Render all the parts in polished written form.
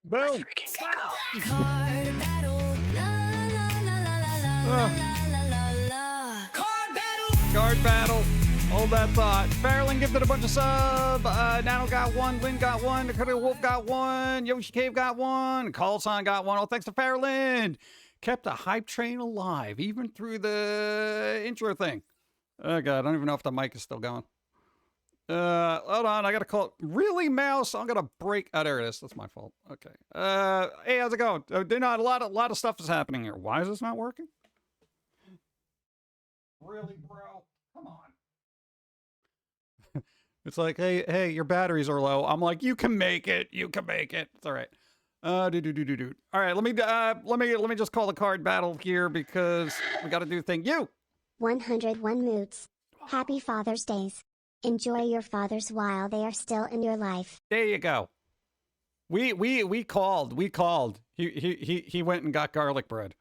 Boom. Card battle. La la la la la la la la la. Card battle. Card battle. Hold that thought. Farrelling gifted a bunch of sub. Nano got one. Lynn got one. Dakota Wolf got one. Yoshi Cave got one. Call-San got one. All thanks to Farrelling. Kept a hype train alive, even through the intro thing. Oh, God. I don't even know if the mic is still going. Hold on. I got to call. Really, Mouse? I'm going to break. Oh, there it is. That's my fault. Okay. Hey, how's it going? A lot of stuff is happening here. Why is this not working? Really, bro? Come on. It's like, hey, your batteries are low. I'm like, you can make it. You can make it. It's all right. All right, let me just call the card battle here because we got to do the thing. 101 moods. Happy Father's Days. Enjoy your fathers while they are still in your life. There you go. We called. He went and got garlic bread.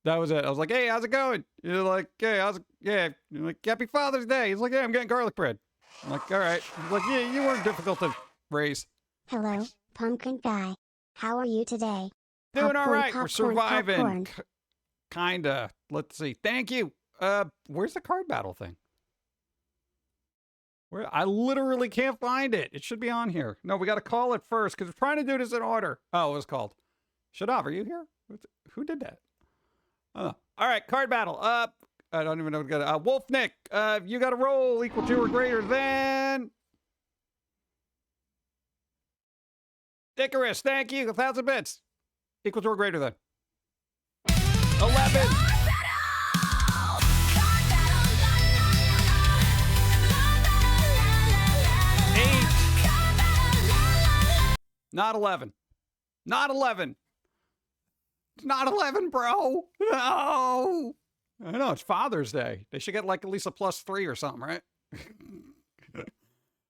That was it. I was like, hey, how's it going? You're like, hey, You're like, happy Father's Day. He's like, yeah, I'm getting garlic bread. I'm like, all right. He's like, yeah, you weren't difficult to raise. Hello, Pum'Kin Guy. How are you today? Doing all right. Popcorn, We're surviving. popcorn. Kinda. Let's see. Thank you. Where's the card battle thing? I literally can't find it. It should be on here. No, we got to call it first because we're trying to do this in order. Oh, it was called. Shadov, are you here? Who did that? Oh. All right, card battle. I don't even know what to get. Wolf Nick, you got a roll equal to or greater than. Icarus, thank you. 1,000 bits. Equal to or greater than. 11. Not 11. Not 11. It's not 11, bro. No. I know, it's Father's Day. They should get like at least a +3 or something, right?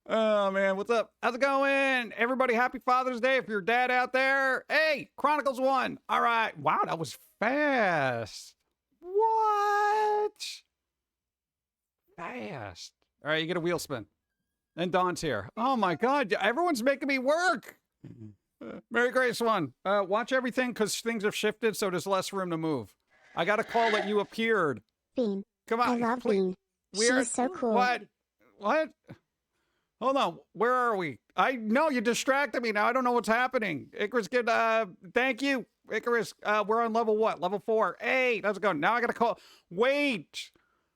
Oh, man. What's up? How's it going? Everybody, happy Father's Day if you're dad out there. Hey, Chronicles 1. All right. Wow, that was fast. What? Fast. All right, you get a wheel spin. And Don's here. Oh, my God. Everyone's making me work. Merry Grace 1. Watch everything because things have shifted, so there's less room to move. I got to call that you appeared. Bean. Come on. I love please. Bean. She's so cool. What? Hold on. Where are we? I know you distracted me now. I don't know what's happening. Icarus, thank you. Icarus, we're on level what? Level 4. Hey, how's it going? Now I got to call. Wait.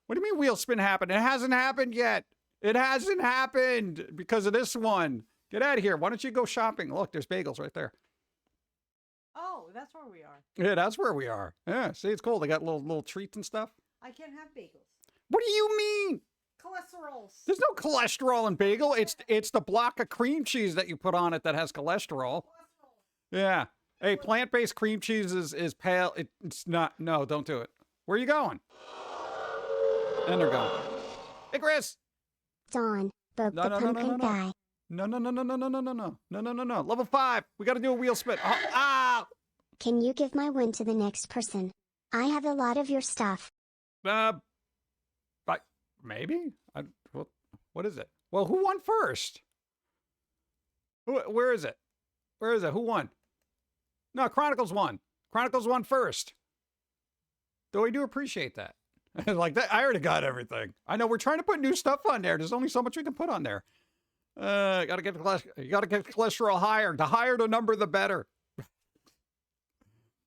What do you mean wheel spin happened? It hasn't happened yet. It hasn't happened because of this one. Get out of here. Why don't you go shopping? Look, there's bagels right there. Oh, that's where we are. Yeah, that's where we are. Yeah, see, it's cool. They got little treats and stuff. I can't have bagels. What do you mean? Cholesterols. There's no cholesterol in bagel. It's the block of cream cheese that you put on it that has cholesterol. Yeah. Hey, plant-based cream cheese is pale. It's not. No, don't do it. Where are you going? And they're gone. Hey, Chris. Dawn, book the Pum'Kin Guy. No. Level 5. We got to do a wheel spin. Oh, ah! Can you give my win to the next person? I have a lot of your stuff. But maybe? What is it? Well, who won first? Where is it? Who won? No, Chronicles won. Chronicles won first. Though I do appreciate that. Like that, I already got everything. I know we're trying to put new stuff on there. There's only so much we can put on there. You gotta get cholesterol higher. The higher the number, the better.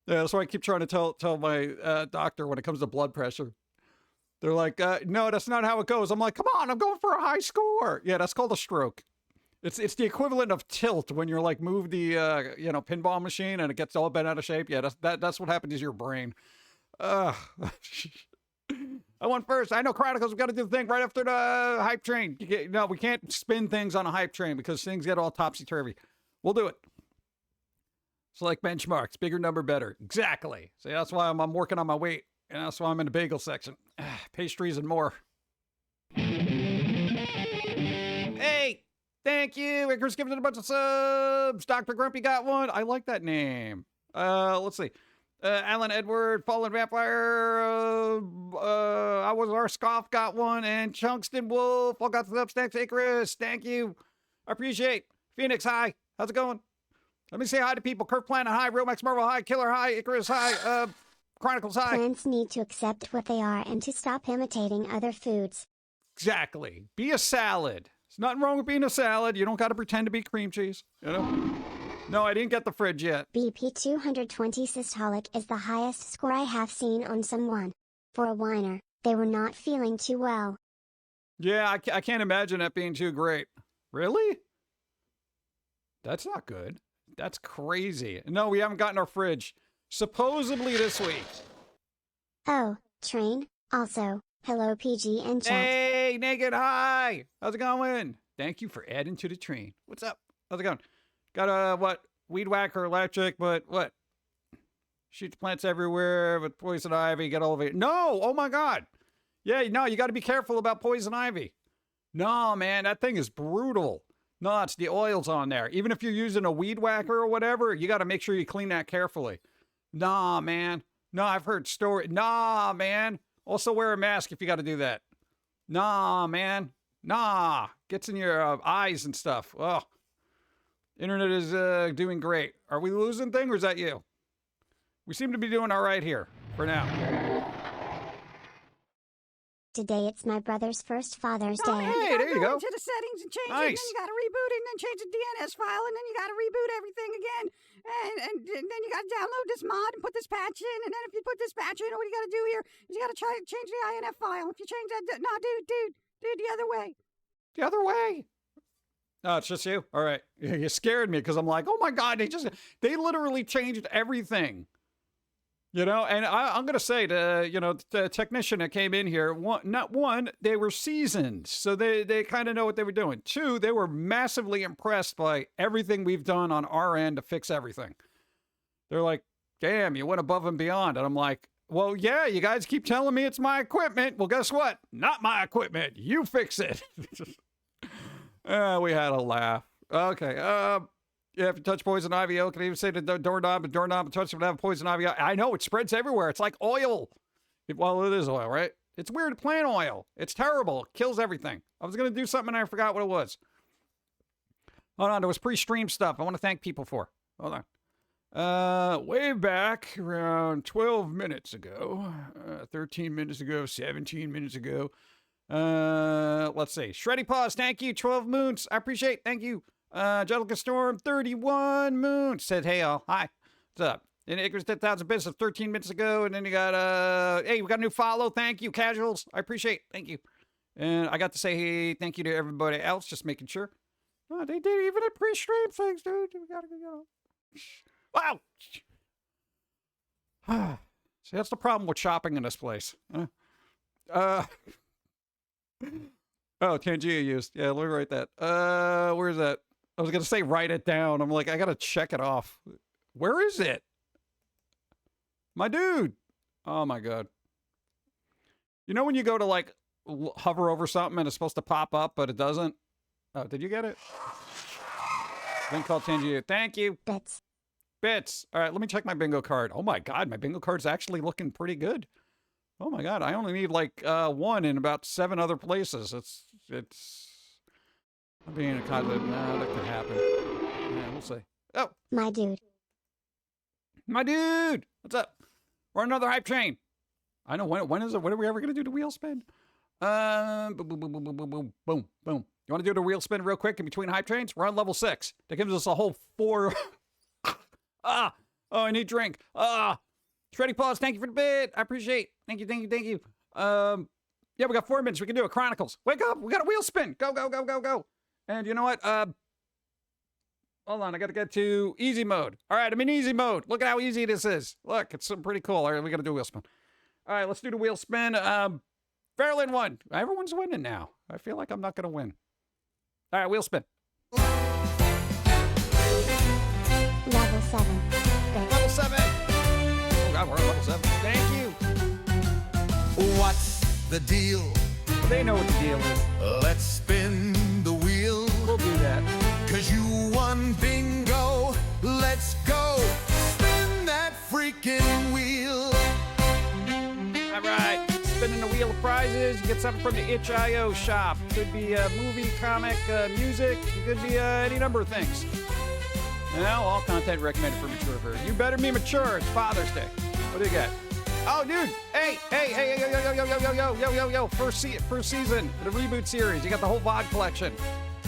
Yeah, that's why I keep trying to tell my doctor when it comes to blood pressure. They're like, no, that's not how it goes. I'm like, come on, I'm going for a high score. Yeah, that's called a stroke. It's the equivalent of tilt when you're like move the pinball machine and it gets all bent out of shape. Yeah, that's what happens to your brain. I went first. I know Chronicles. We got to do the thing right after the hype train. No, we can't spin things on a hype train because things get all topsy-turvy. We'll do it. It's like benchmarks. Bigger number, better. Exactly. See, that's why I'm working on my weight. And that's why I'm in the bagel section. Pastries and more. Hey, thank you. Icarus giving it a bunch of subs. Dr. Grumpy got one. I like that name. Let's see. Alan Edward, Fallen Vampire, I was our Scoff got one, and Chunkston Wolf, all got the Upstacks, Icarus, thank you. I appreciate. Phoenix, hi. How's it going? Let me say hi to people. Kirk Planet, hi. Real Max Marvel, hi. Killer, hi. Icarus, hi. Chronicles, hi. Plants need to accept what they are and to stop imitating other foods. Exactly. Be a salad. There's nothing wrong with being a salad. You don't got to pretend to be cream cheese, you know? No, I didn't get the fridge yet. BP 220 systolic is the highest score I have seen on someone. For a whiner, they were not feeling too well. Yeah, I can't imagine that being too great. Really? That's not good. That's crazy. No, we haven't gotten our fridge. Supposedly this week. Oh, Train, also, hello PG and chat. Hey, Naked, hi. How's it going? Thank you for adding to the train. What's up? How's it going? Got a, what, weed whacker electric, but what? Shoots plants everywhere with poison ivy, get all of it. No, oh my God. Yeah, no, you got to be careful about poison ivy. No, man, that thing is brutal. No, it's the oils on there. Even if you're using a weed whacker or whatever, you got to make sure you clean that carefully. Nah, man. No, I've heard story. Nah, man. Also wear a mask if you got to do that. Nah, man. Nah. Gets in your eyes and stuff. Oh. Internet is doing great. Are we losing thing or is that you? We seem to be doing all right here for now. Today it's my brother's first Father's Day. Hey, there you go. Into the settings and change it, Nice. and then you got to reboot it, and then change the DNS file, and then you got to reboot everything again, and then you got to download this mod and put this patch in, and then if you put this patch in, what you got to do here is you got to change the INF file. If you change that, no, dude, the other way. The other way. Oh, it's just you? All right. You scared me because I'm like, oh my God, they literally changed everything. You know, and I'm going to say the technician that came in here, they were seasoned, so they kind of know what they were doing. Two, they were massively impressed by everything we've done on our end to fix everything. They're like, damn, you went above and beyond. And I'm like, well, yeah, you guys keep telling me it's my equipment. Well, guess what? Not my equipment. You fix it. We had a laugh. Okay. Yeah, if you touch poison ivy, you can even say to the doorknob and touch it would have poison ivy. I know, it spreads everywhere. It's like oil. Well, it is oil, right? It's weird plant oil. It's terrible. It kills everything. I was going to do something and I forgot what it was. Hold on, there was pre-stream stuff I want to thank people for. Hold on. Way back around 12 minutes ago, 13 minutes ago, 17 minutes ago. Let's see. Shreddy Paws, thank you. 12 moons. I appreciate. Thank you. Angelica Storm, 31 moons. Said, hey, all. Hi. What's up? And Icarus 10,000 bits of 13 minutes ago. And then you got, hey, we got a new follow. Thank you, Casuals. I appreciate. Thank you. And I got to say, hey, thank you to everybody else. Just making sure. Oh, they did even a pre-stream things, dude. We gotta go. Wow. See, that's the problem with shopping in this place. Oh, Tangia used. Yeah, let me write that. Where's that? I was going to say write it down. I'm like, I got to check it off. Where is it? My dude. Oh, my God. You know when you go to, like, hover over something and it's supposed to pop up, but it doesn't? Oh, did you get it? Then call Tangia. Thank you. Bits. All right, let me check my bingo card. Oh, my God. My bingo card's actually looking pretty good. Oh my God, I only need like one in about 7 other places. It's being a content. No, that could happen. Yeah, we'll see. Oh, My dude. What's up? We're on another hype train. I know when is it? When are we ever gonna do the wheel spin? Boom, boom, boom, boom, boom, boom, boom, boom. You want to do the wheel spin real quick in between hype trains? We're on level 6. That gives us a whole 4. Oh, I need drink. Shreddy Paws, thank you for the bid. I appreciate. Thank you. Yeah, we got 4 minutes. We can do it. Chronicles. Wake up. We got a wheel spin. Go. And you know what? Hold on. I got to get to easy mode. All right, I'm in easy mode. Look at how easy this is. Look, it's pretty cool. All right, we got to do a wheel spin. All right, let's do the wheel spin. Fairlin won. Everyone's winning now. I feel like I'm not going to win. All right, wheel spin. Level 7. Level 7. Oh, God, we're on level 7. Thank you. What's the deal? They know what the deal is. Let's spin the wheel. We'll do that. 'Cause you won bingo. Let's go. Spin that freaking wheel. All right, spinning the wheel of prizes. You get something from the itch.io shop. Could be a movie, comic, music. It could be any number of things. You know, all content recommended for mature version. You better be mature. It's Father's Day. What do you got? Oh, dude. Hey, yo. First season, the reboot series. You got the whole VOD collection.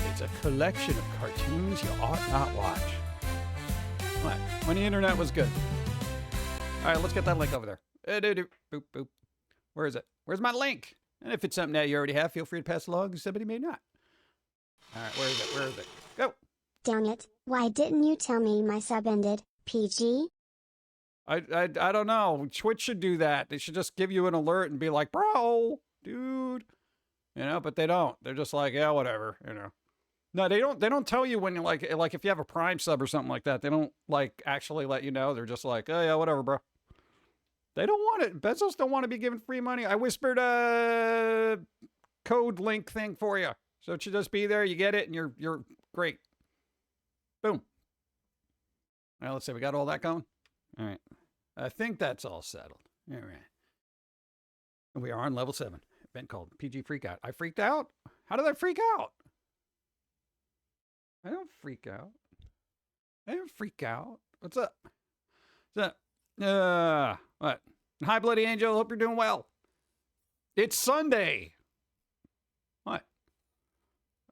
It's a collection of cartoons you ought not watch. What? When the internet was good. All right, let's get that link over there. Boop, boop. Where is it? Where's my link? And if it's something that you already have, feel free to pass along. Somebody may not. All right, where is it? Go. Dang it, why didn't you tell me my sub ended, PG? I don't know. Twitch should do that. They should just give you an alert and be like, bro, dude. You know, but they don't. They're just like, yeah, whatever, you know. No, they don't tell you when you like if you have a Prime sub or something like that. They don't like actually let you know. They're just like, oh yeah, whatever, bro. They don't want it. Bezos don't want to be given free money. I whispered a code link thing for you. So it should just be there. You get it and you're great. Boom. All right, let's see. We got all that going? All right. I think that's all settled. All right. We are on level 7. Event called PG Freakout. I freaked out? How did I freak out? I don't freak out. I don't freak out. What's up? What's up? What? Hi, Bloody Angel. Hope you're doing well. It's Sunday. What?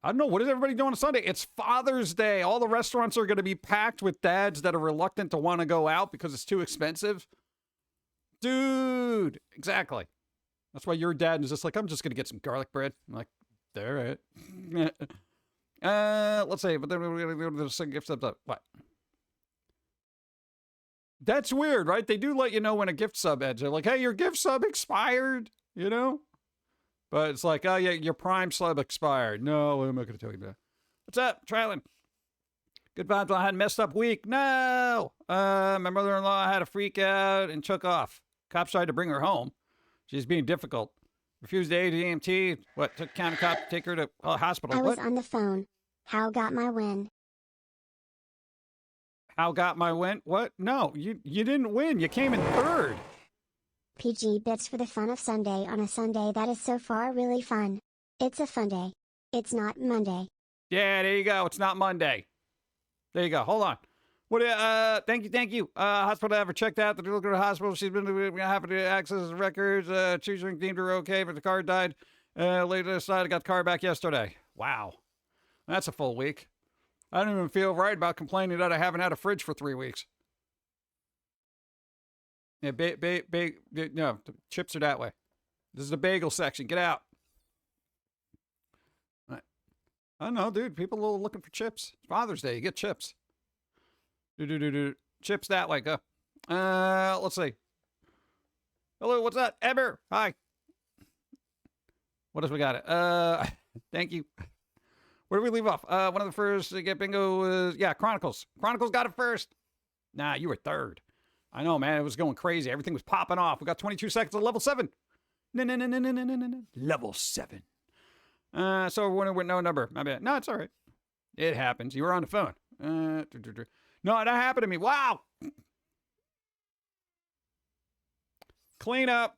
I don't know. What is everybody doing on Sunday? It's Father's Day. All the restaurants are going to be packed with dads that are reluctant to want to go out because it's too expensive. Dude. Exactly. That's why your dad is just like, I'm just going to get some garlic bread. I'm like, all right. Let's see. But then we're going to go to the gift subs up. What? That's weird, right? They do let you know when a gift sub ends. They're like, hey, your gift sub expired, you know? But it's like, oh, yeah, your Prime sub expired. No, I'm not going to tell you that. What's up, Trailing? Good vibes. I had a messed up week. No. My mother-in-law had a freak out and took off. Cops tried to bring her home. She's being difficult. Refused to aid EMT. What? Took county cop to take her to a hospital. I was What? on the phone. How got my win? How got my win? What? No, you didn't win. You came in third. PG bits for the fun of Sunday on a Sunday that is so far really fun. It's a fun day. It's not Monday. Yeah, there you go. It's not Monday. There you go. Hold on. What? Thank you. Hospital ever checked out? The look at the hospital. She's been happy to access the records. Choosing deemed her okay, but the car died. Later decided I got the car back yesterday. Wow, that's a full week. I don't even feel right about complaining that I haven't had a fridge for 3 weeks. Yeah, no, the chips are that way. This is the bagel section. Get out. I don't know, dude. People are looking for chips. It's Father's Day. You get chips. Chips that way. Go. Let's see. Hello, what's up? Eber. Hi. What else we got? Thank you. Where did we leave off? One of the first to get bingo was, yeah, Chronicles. Chronicles got it first. Nah, you were third. I know, man. It was going crazy. Everything was popping off. We got 22 seconds at level 7. No. Level 7. So we're winning with no number. My bad. No, it's all right. It happens. You were on the phone. No, that happened to me. Wow. Clean up.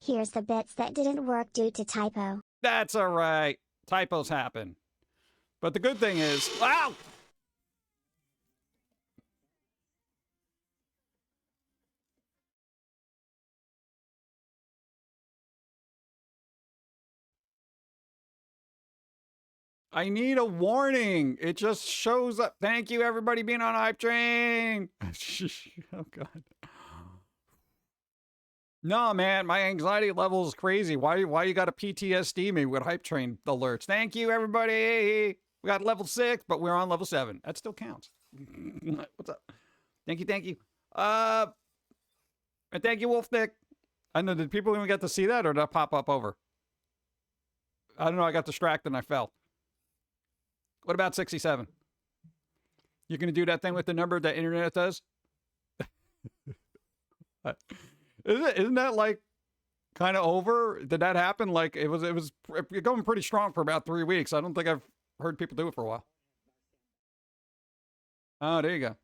Here's the bits that didn't work due to typo. That's all right. Typos happen. But the good thing is, wow. I need a warning. It just shows up. Thank you, everybody being on Hype Train. Oh, God. No, man, my anxiety level is crazy. Why you got to PTSD me with Hype Train alerts? Thank you, everybody. We got level 6, but we're on level 7. That still counts. What's up? Thank you. And thank you, Wolf Nick. I know, did people even get to see that, or did that pop up over? I don't know. I got distracted and I fell. What about 67? You going to do that thing with the number that internet does? Isn't that like kind of over? Did that happen? Like it was going pretty strong for about 3 weeks. I don't think I've heard people do it for a while. Oh, there you go.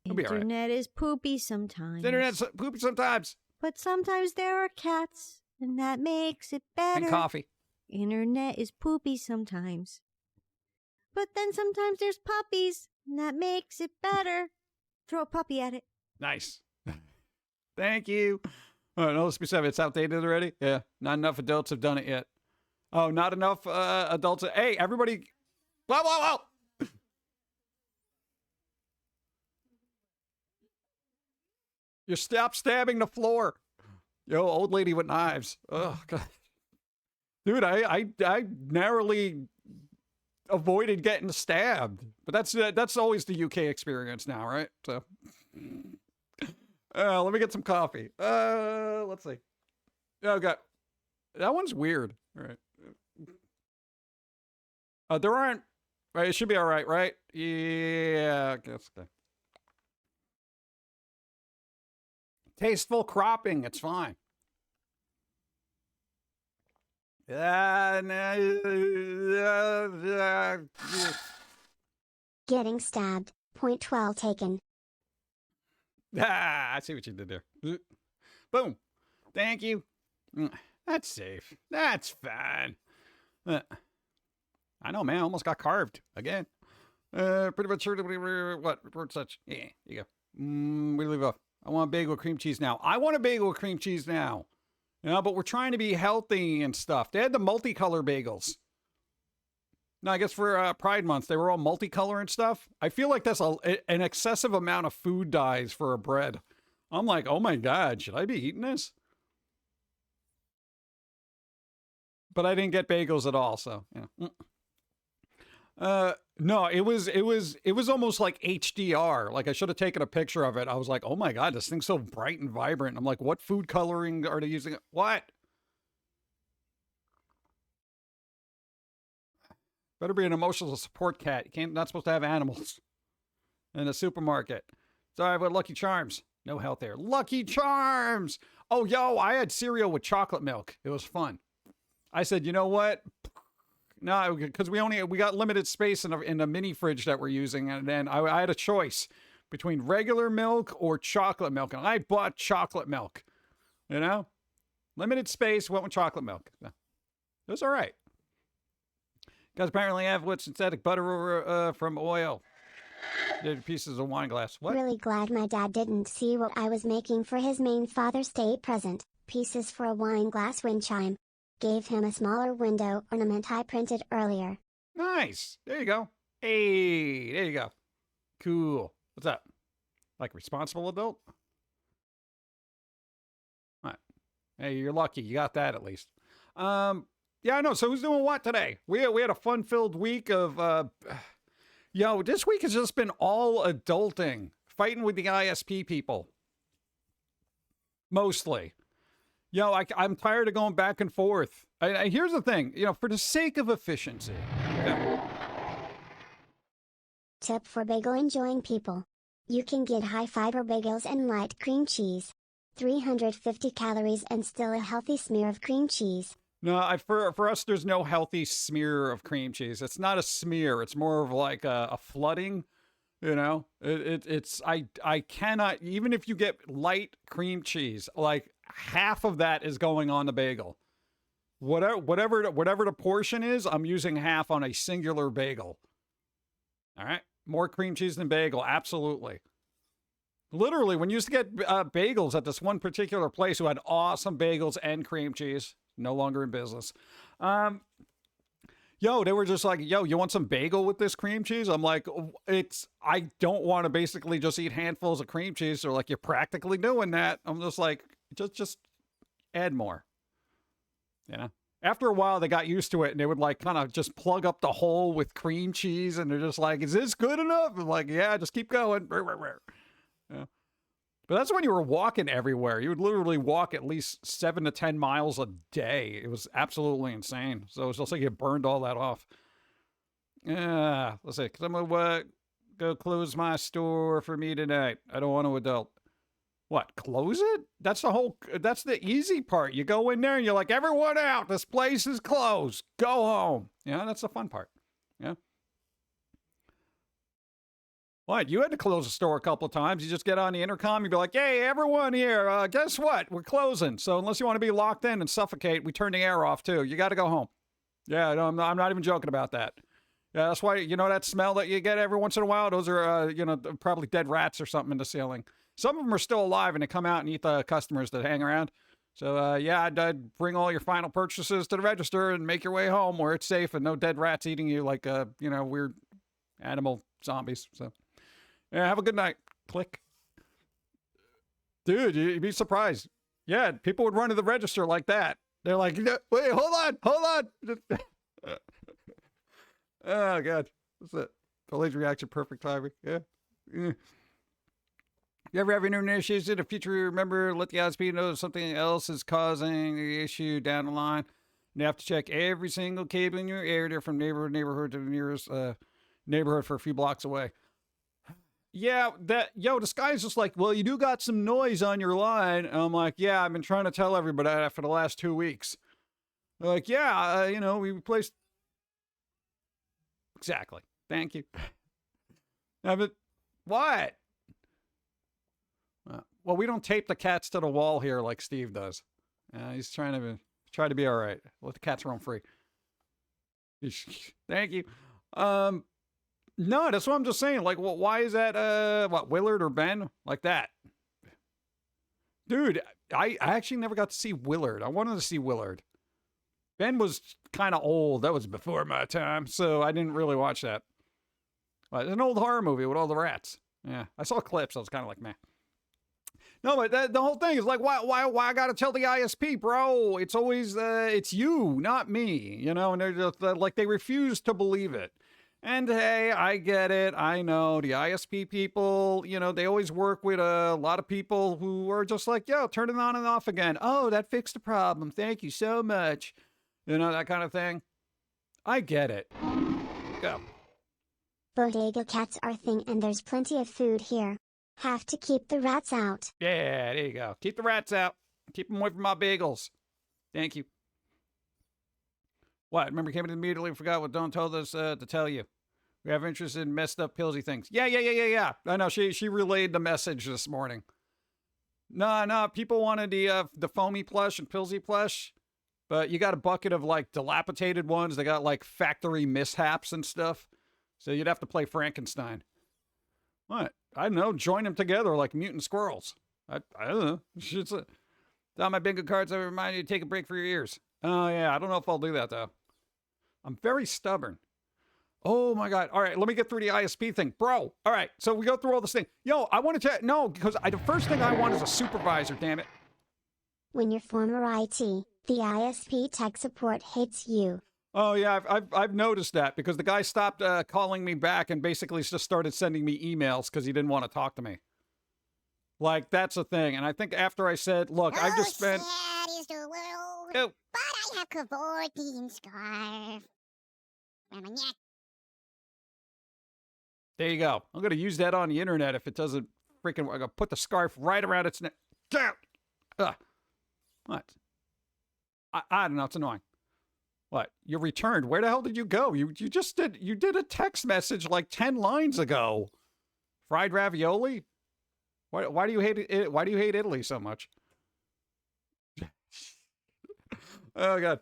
It'll be all right. Internet is poopy sometimes. The internet's poopy sometimes. But sometimes there are cats, and that makes it better. And coffee. Internet is poopy sometimes. But then sometimes there's puppies, and that makes it better. Throw a puppy at it. Nice. Thank you. Oh, no, let's be seven. It's outdated already? Yeah. Not enough adults have done it yet. Oh, not enough adults. Hey, everybody. Whoa, whoa, whoa. You stop stabbing the floor. Yo, old lady with knives. Oh, God. Dude, I narrowly avoided getting stabbed. But that's always the UK experience now, right? So, let me get some coffee. Let's see. Oh, God. That one's weird. All right. There aren't. Right, it should be all right, right? Yeah, I guess. Okay. Tasteful cropping. It's fine. Getting stabbed. Point 12 taken. I see what you did there. Boom. Thank you. That's safe. That's fine. I know, man. I almost got carved again. Pretty much sure to what report such. Yeah, here you go. We leave off. I want a bagel with cream cheese now. I want a bagel with cream cheese now. You know, but we're trying to be healthy and stuff. They had the multicolor bagels. No, I guess for Pride Month, they were all multicolor and stuff. I feel like that's an excessive amount of food dyes for a bread. I'm like, oh my God, should I be eating this? But I didn't get bagels at all, so yeah. No, it was almost like HDR. Like I should have taken a picture of it. I was like, oh my God, this thing's so bright and vibrant. I'm like, what food coloring are they using? What? Better be an emotional support cat. Not supposed to have animals in the supermarket. Sorry, but Lucky Charms. No health there. Lucky Charms. Oh, yo, I had cereal with chocolate milk. It was fun. I said, you know what? No, because we got limited space in the mini fridge that we're using, and then I had a choice between regular milk or chocolate milk, and I bought chocolate milk. You know, limited space, went with chocolate milk. It was all right. Guys apparently have what synthetic butter from oil. Did pieces of wine glass. What? Really glad my dad didn't see what I was making for his main Father's Day present. Pieces for a wine glass wind chime. Gave him a smaller window ornament I printed earlier. Nice. There you go. Hey, there you go. Cool. What's up? Like responsible adult? All right. Hey, you're lucky. You got that at least. Yeah, I know. So who's doing what today? We had a fun-filled week of, this week has just been all adulting. Fighting with the ISP people. Mostly. I'm tired of going back and forth. Here's the thing, for the sake of efficiency. Yeah. Tip for bagel enjoying people. You can get high fiber bagels and light cream cheese. 350 calories and still a healthy smear of cream cheese. No, for us, there's no healthy smear of cream cheese. It's not a smear. It's more of like a flooding. I cannot, even if you get light cream cheese, like half of that is going on the bagel. Whatever the portion is, I'm using half on a singular bagel. All right. More cream cheese than bagel. Absolutely. Literally, when you used to get bagels at this one particular place who had awesome bagels and cream cheese, no longer in business. They were just like, you want some bagel with this cream cheese? I'm like, I don't want to basically just eat handfuls of cream cheese. They're like, you're practically doing that. I'm just like, just add more. After a while, they got used to it and they would like kind of just plug up the hole with cream cheese. And they're just like, is this good enough? I'm like, yeah, just keep going. Yeah. But that's when you were walking everywhere. You would literally walk at least 7 to 10 miles a day. It was absolutely insane. So it's just like you burned all that off. Yeah, let's see. 'Cause I'm going to go close my store for me tonight. I don't want to adult. What, close it? That's the easy part. You go in there and you're like, everyone out. This place is closed. Go home. That's the fun part. Yeah. What? You had to close the store a couple of times. You just get on the intercom. You'd be like, hey, everyone here, guess what? We're closing. So unless you want to be locked in and suffocate, we turn the air off too. You got to go home. Yeah, no, I'm not even joking about that. Yeah, that's why, you know, that smell that you get every once in a while, those are, you know, probably dead rats or something in the ceiling. Some of them are still alive and they come out and eat the customers that hang around. So, yeah, I'd bring all your final purchases to the register and make your way home where it's safe and no dead rats eating you like, you know, weird animal zombies. So. Yeah, have a good night. Click. Dude, you'd be surprised. Yeah, people would run to the register like that. They're like, wait, hold on. Oh, God. What's that? Delayed reaction, perfect timing. Yeah. You ever have internet issues in the future? Remember, let the ISP know something else is causing the issue down the line. You have to check every single cable in your area from neighborhood to the nearest neighborhood for a few blocks away. Yeah, this guy's just like, well, you do got some noise on your line. And I'm like, yeah, I've been trying to tell everybody that for the last 2 weeks. They're like, yeah, you know, we replaced. Exactly. Thank you. But what? Well, we don't tape the cats to the wall here like Steve does. He's trying to be all right. Let the cats roam free. Thank you. No, that's what I'm just saying. Like, well, why is that, Willard or Ben? Like that. Dude, I actually never got to see Willard. I wanted to see Willard. Ben was kind of old. That was before my time, so I didn't really watch that. It's an old horror movie with all the rats. Yeah, I saw clips. I was kind of like, meh. No, but the whole thing is like, why I gotta tell the ISP, bro? It's always, it's you, not me, you know? And they're just, like, they refuse to believe it. And hey, I get it. I know the ISP people, you know, they always work with a lot of people who are just like, yo, turn it on and off again. Oh, that fixed the problem. Thank you so much. You know, that kind of thing. I get it. Go. Bodega cats are thing and there's plenty of food here. Have to keep the rats out. Yeah, there you go. Keep the rats out. Keep them away from my bagels. Thank you. What? Remember, came in immediately and forgot what Dawn told us to tell you. We have interest in messed up Pilz-E things. Yeah. I know, she relayed the message this morning. No, people wanted the Foamy plush and Pilz-E plush, but you got a bucket of, like, dilapidated ones. They got, like, factory mishaps and stuff. So you'd have to play Frankenstein. What? I don't know, join them together like mutant squirrels. I don't know. It's on my bingo cards, I remind you to take a break for your ears. Oh, yeah, I don't know if I'll do that, though. I'm very stubborn. Oh, my God. All right, let me get through the ISP thing. Bro, all right, so we go through all this thing. Yo, I want to no, because the first thing I want is a supervisor, damn it. When your former IT, the ISP tech support hates you. Oh, yeah, I've noticed that because the guy stopped calling me back and basically just started sending me emails because he didn't want to talk to me. Like, that's a thing. And I think after I said, look, I've just spent... sad is the world, Oh. but I have cavorting scarf around my neck. There you go. I'm going to use that on the internet if it doesn't freaking... I'm going to put the scarf right around its neck. Damn! What? I don't know. It's annoying. What? You returned. Where the hell did you go? You just did... You did a text message like 10 lines ago. Fried ravioli? Why do you hate it? Why do you hate Italy so much? Oh, God.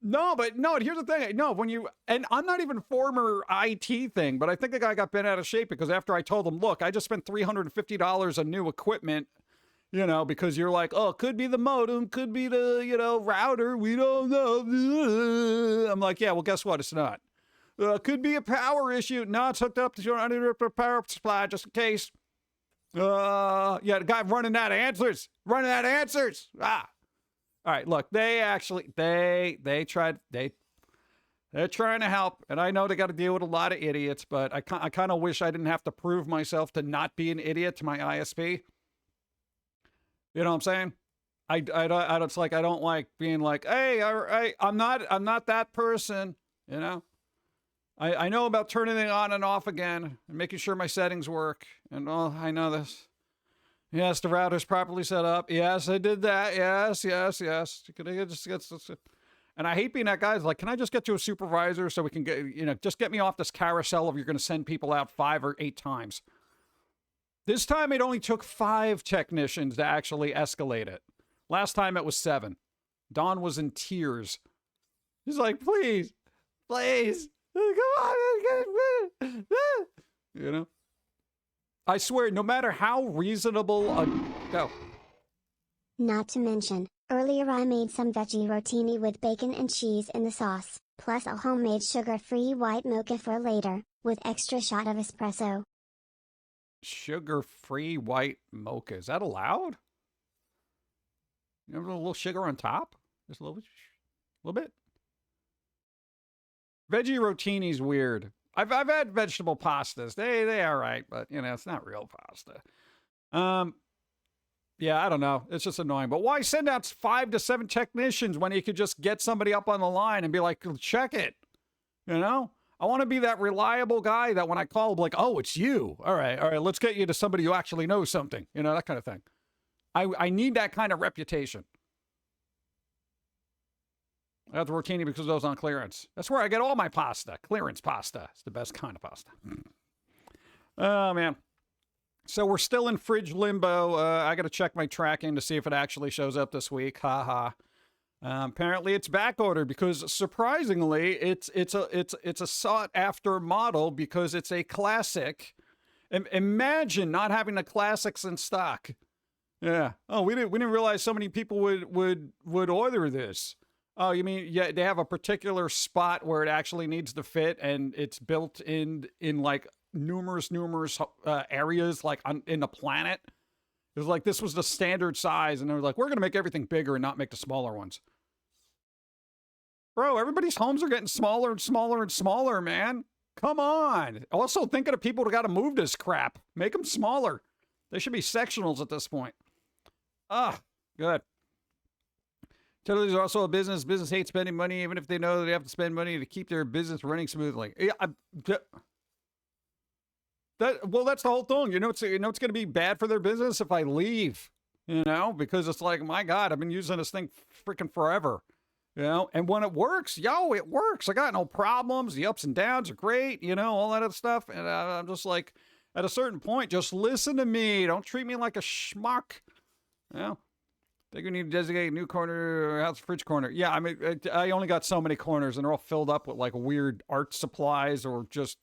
No, here's the thing. No, when you, and I'm not even former IT thing, but I think the guy got bent out of shape because after I told him, look, I just spent $350 on new equipment, you know, because you're like, oh, could be the modem, could be the, you know, router. We don't know. I'm like, yeah, well, guess what? It's not. Could be a power issue. No, it's hooked up to your uninterrupted power supply just in case. Yeah, the guy running out of answers. All right, look, they're trying to help, and I know they got to deal with a lot of idiots, but I kind of wish I didn't have to prove myself to not be an idiot to my ISP. You know what I'm saying? It's like I don't like being like, hey, I'm not that person. You know, I know about turning it on and off again and making sure my settings work, and I know this. Yes, the router's properly set up. Yes, I did that. Yes. And I hate being that guy who's like, can I just get you a supervisor so we can get, just get me off this carousel if you're going to send people out 5 or 8 times. This time it only took 5 technicians to actually escalate it. Last time it was 7. Don was in tears. He's like, please, please, come on. I swear, no matter how reasonable go. Not to mention, earlier I made some veggie rotini with bacon and cheese in the sauce, plus a homemade sugar-free white mocha for later, with extra shot of espresso. Sugar-free white mocha. Is that allowed? You have a little sugar on top? Just a little bit. Veggie rotini's weird. I've had vegetable pastas. They are right, but it's not real pasta. Yeah, I don't know. It's just annoying. But why send out 5 to 7 technicians when you could just get somebody up on the line and be like, check it? I want to be that reliable guy that when I call, like, oh, it's you. All right, let's get you to somebody who actually knows something. That kind of thing. I need that kind of reputation. I got the rotini because those on clearance. That's where I get all my pasta. Clearance pasta. It's the best kind of pasta. Oh, man. So we're still in fridge limbo. I got to check my tracking to see if it actually shows up this week. Apparently it's back ordered because surprisingly it's a sought after model because it's a classic. Imagine not having the classics in stock. Yeah. Oh, we didn't realize so many people would order this. Oh, you mean they have a particular spot where it actually needs to fit, and it's built in like numerous areas like in the planet. It was like this was the standard size, and they're like, we're gonna make everything bigger and not make the smaller ones. Bro, everybody's homes are getting smaller and smaller and smaller, man. Come on. Also, think of the people who got to move this crap. Make them smaller. They should be sectionals at this point. Good. Utilities are also a business. Business hates spending money, even if they know that they have to spend money to keep their business running smoothly. Yeah, that's the whole thing. It's going to be bad for their business if I leave. Because it's like, my God, I've been using this thing freaking forever. And when it works, it works. I got no problems. The ups and downs are great. All that other stuff. And I'm just like, at a certain point, just listen to me. Don't treat me like a schmuck. I think we need to designate a new corner, house fridge corner. Yeah, I mean, I only got so many corners, and they're all filled up with like weird art supplies or just,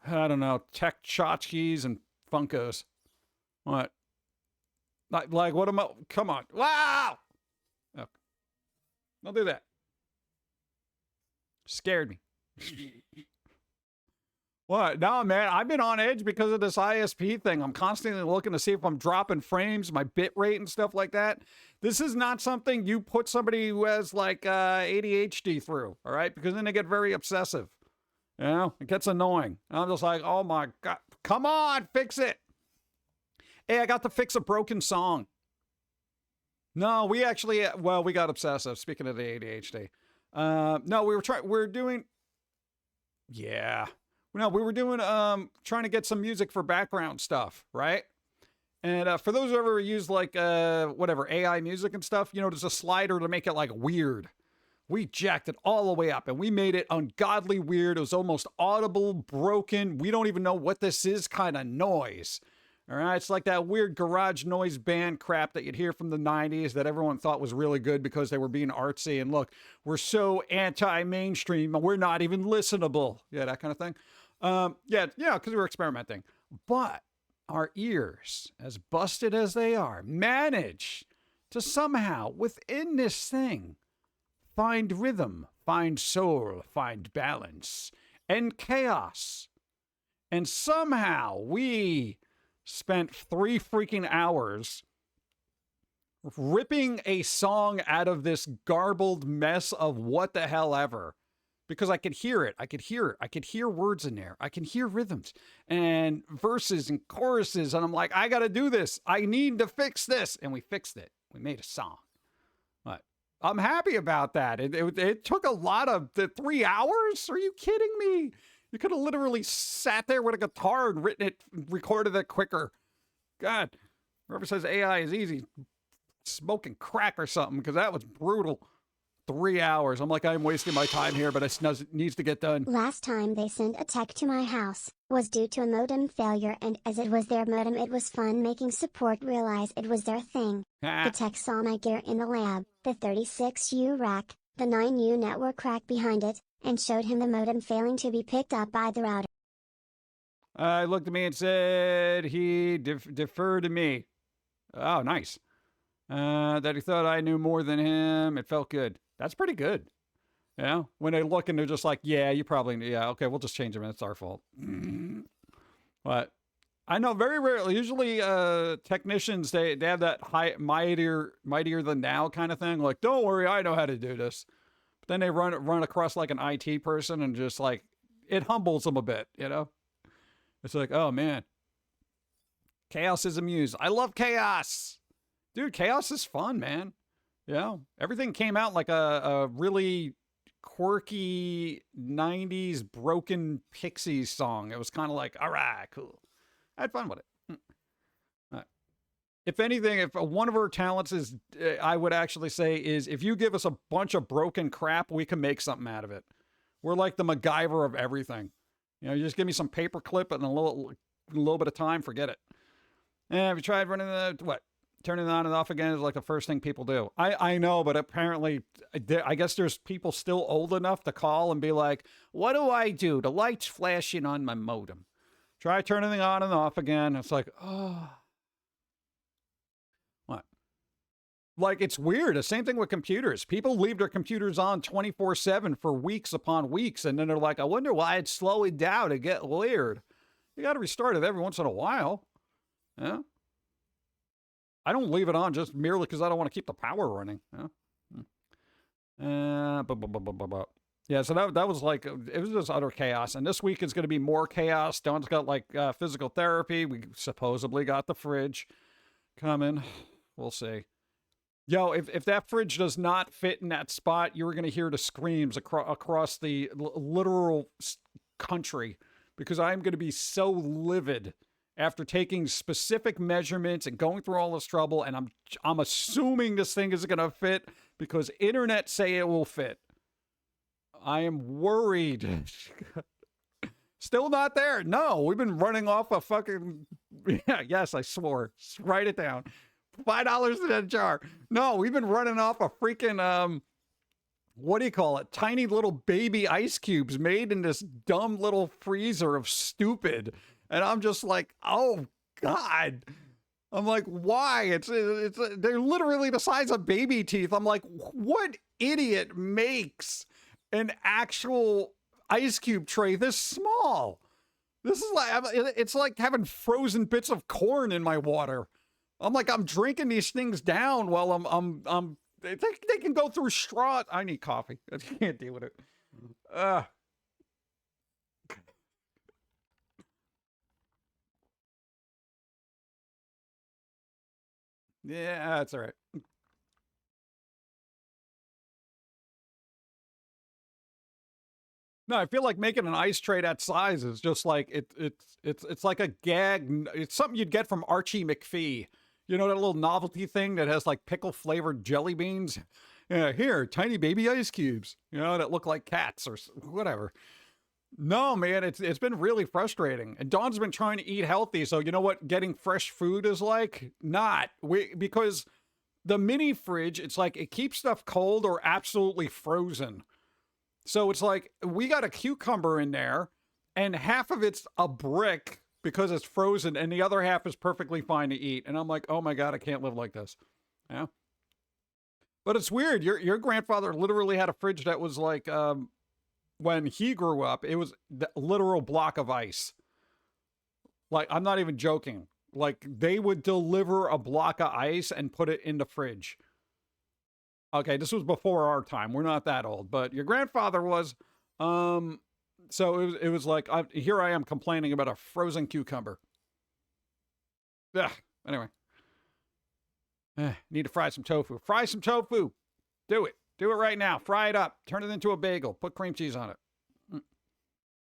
I don't know, tech tchotchkes and Funkos. What? Like what am I? Come on! Wow! Oh. Don't do that. Scared me. What? No, man, I've been on edge because of this ISP thing. I'm constantly looking to see if I'm dropping frames, my bit rate and stuff like that. This is not something you put somebody who has like ADHD through, all right? Because then they get very obsessive. It gets annoying. And I'm just like, oh my God, come on, fix it. Hey, I got to fix a broken song. No, we got obsessive. Speaking of the ADHD. No, we were doing, yeah. No, we were doing, trying to get some music for background stuff, right? And for those who ever use like, AI music and stuff, there's a slider to make it like weird. We jacked it all the way up and we made it ungodly weird. It was almost audible, broken. We don't even know what this is kind of noise. All right. It's like that weird garage noise band crap that you'd hear from the 90s that everyone thought was really good because they were being artsy. And look, we're so anti-mainstream. We're not even listenable. Yeah, that kind of thing. Yeah, because we were experimenting. But our ears, as busted as they are, manage to somehow, within this thing, find rhythm, find soul, find balance, and chaos. And somehow we spent 3 freaking hours ripping a song out of this garbled mess of what the hell ever. Because I could hear it. I could hear words in there. I can hear rhythms and verses and choruses. And I'm like, I got to do this. I need to fix this. And we fixed it. We made a song. But I'm happy about that. It took a lot of 3 hours. Are you kidding me? You could have literally sat there with a guitar and recorded it quicker. God, whoever says AI is easy, smoking crack or something, because that was brutal. 3 hours. I'm like, I'm wasting my time here, but it needs to get done. Last time they sent a tech to my house was due to a modem failure, and as it was their modem, it was fun making support realize it was their thing. The tech saw my gear in the lab, the 36U rack, the 9U network rack behind it, and showed him the modem failing to be picked up by the router. Looked at me and said he deferred to me. Oh, nice. That he thought I knew more than him. It felt good. That's pretty good. You know, when they look and they're just like, yeah, you probably, yeah, okay, we'll just change them. It's our fault. But I know very rarely, usually technicians, they have that mightier than thou kind of thing. Like, don't worry, I know how to do this. But then they run across like an IT person and just like, it humbles them a bit, you know? It's like, oh man, chaos is a muse. I love chaos. Dude, chaos is fun, man. You know, everything came out like a really quirky 90s broken Pixies song. It was kind of like, all right, cool. I had fun with it. If anything, if one of our talents is, I would actually say, is if you give us a bunch of broken crap, we can make something out of it. We're like the MacGyver of everything. You know, you just give me some paper clip and a little bit of time, forget it. And have you tried running turning it on and off again is like the first thing people do. I know, but apparently, I guess there's people still old enough to call and be like, what do I do? The light's flashing on my modem. Try turning it on and off again. It's like, oh. What? Like, it's weird. The same thing with computers. People leave their computers on 24/7 for weeks upon weeks, and then they're like, I wonder why it's slowing down and get weird. You got to restart it every once in a while. Yeah. I don't leave it on just merely because I don't want to keep the power running. Yeah. Yeah, so that was like, it was just utter chaos. And this week is going to be more chaos. Dawn's got like physical therapy. We supposedly got the fridge coming. We'll see. Yo, if that fridge does not fit in that spot, you're going to hear the screams across the literal country, because I'm going to be so livid after taking specific measurements and going through all this trouble, and I'm assuming this thing is going to fit because internet say it will fit. I am worried. Still not there. No, we've been running off a fucking, yeah, yes, I swore. Write it down. $5 in a jar. No, we've been running off a freaking, what do you call it? Tiny little baby ice cubes made in this dumb little freezer of stupid. And I'm just like, oh God. I'm like, why? It's they're literally the size of baby teeth. I'm like, what idiot makes an actual ice cube tray this small? This is like, it's like having frozen bits of corn in my water. I'm like, I'm drinking these things down while they can go through straw. I need coffee. I can't deal with it. Yeah, that's all right. No, I feel like making an ice tray that size is just like it's like a gag. It's something you'd get from Archie McPhee. You know, that little novelty thing that has like pickle flavored jelly beans? Yeah, here, tiny baby ice cubes, you know, that look like cats or whatever. No, man, it's been really frustrating. And Dawn's been trying to eat healthy. So you know what getting fresh food is like? Not. Because the mini fridge, it's like it keeps stuff cold or absolutely frozen. So it's like we got a cucumber in there and half of it's a brick because it's frozen, and the other half is perfectly fine to eat. And I'm like, oh my God, I can't live like this. Yeah. But it's weird. Your grandfather literally had a fridge that was like, when he grew up, it was the literal block of ice. Like, I'm not even joking. Like, they would deliver a block of ice and put it in the fridge. Okay, this was before our time. We're not that old, but your grandfather was. So it was like, here I am complaining about a frozen cucumber. Yeah. Anyway. Need to fry some tofu. Fry some tofu. Do it. Do it right now. Fry it up. Turn it into a bagel. Put cream cheese on it.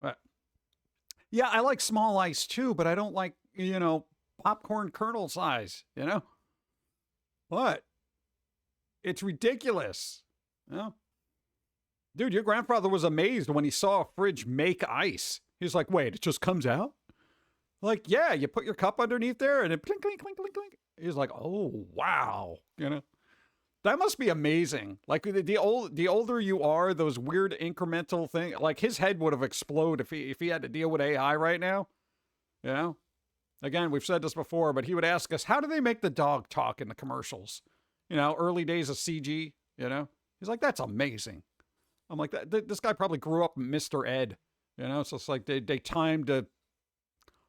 But yeah, I like small ice too, but I don't like, you know, popcorn kernel size, you know? What? It's ridiculous. You know? Dude, your grandfather was amazed when he saw a fridge make ice. He's like, wait, it just comes out? Like, yeah, you put your cup underneath there and it clink, clink, clink, clink, clink. He's like, oh, wow. You know, that must be amazing. Like the older you are, those weird incremental things, like his head would have exploded if he had to deal with AI right now. You know, again, we've said this before, but he would ask us, how do they make the dog talk in the commercials? You know, early days of CG, you know, he's like, that's amazing. I'm like, this guy probably grew up Mr. Ed, you know, so it's like they timed a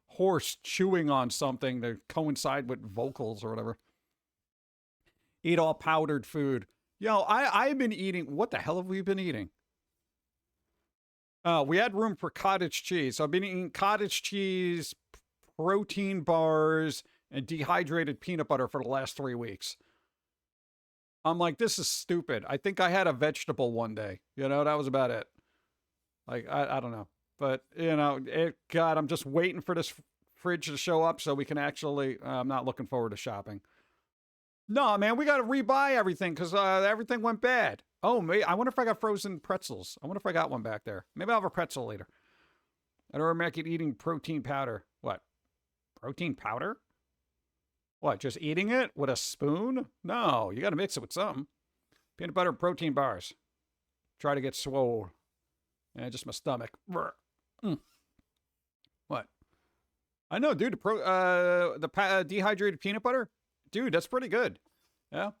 horse chewing on something to coincide with vocals or whatever. Eat all powdered food. Yo, I've been eating, what the hell have we been eating? We had room for cottage cheese. So I've been eating cottage cheese, protein bars, and dehydrated peanut butter for the last 3 weeks. I'm like, this is stupid. I think I had a vegetable one day. You know, that was about it. Like, I don't know. But, you know, God, I'm just waiting for this fridge to show up so we can actually, I'm not looking forward to shopping. No, man, we got to rebuy everything because everything went bad. Oh, I wonder if I got frozen pretzels. I wonder if I got one back there. Maybe I'll have a pretzel later. I don't remember eating protein powder. What? Protein powder? What, just eating it with a spoon? No, you got to mix it with something. Peanut butter and protein bars. Try to get swole. Yeah, just my stomach. What? I know, dude. The dehydrated peanut butter? Dude, that's pretty good. Yeah.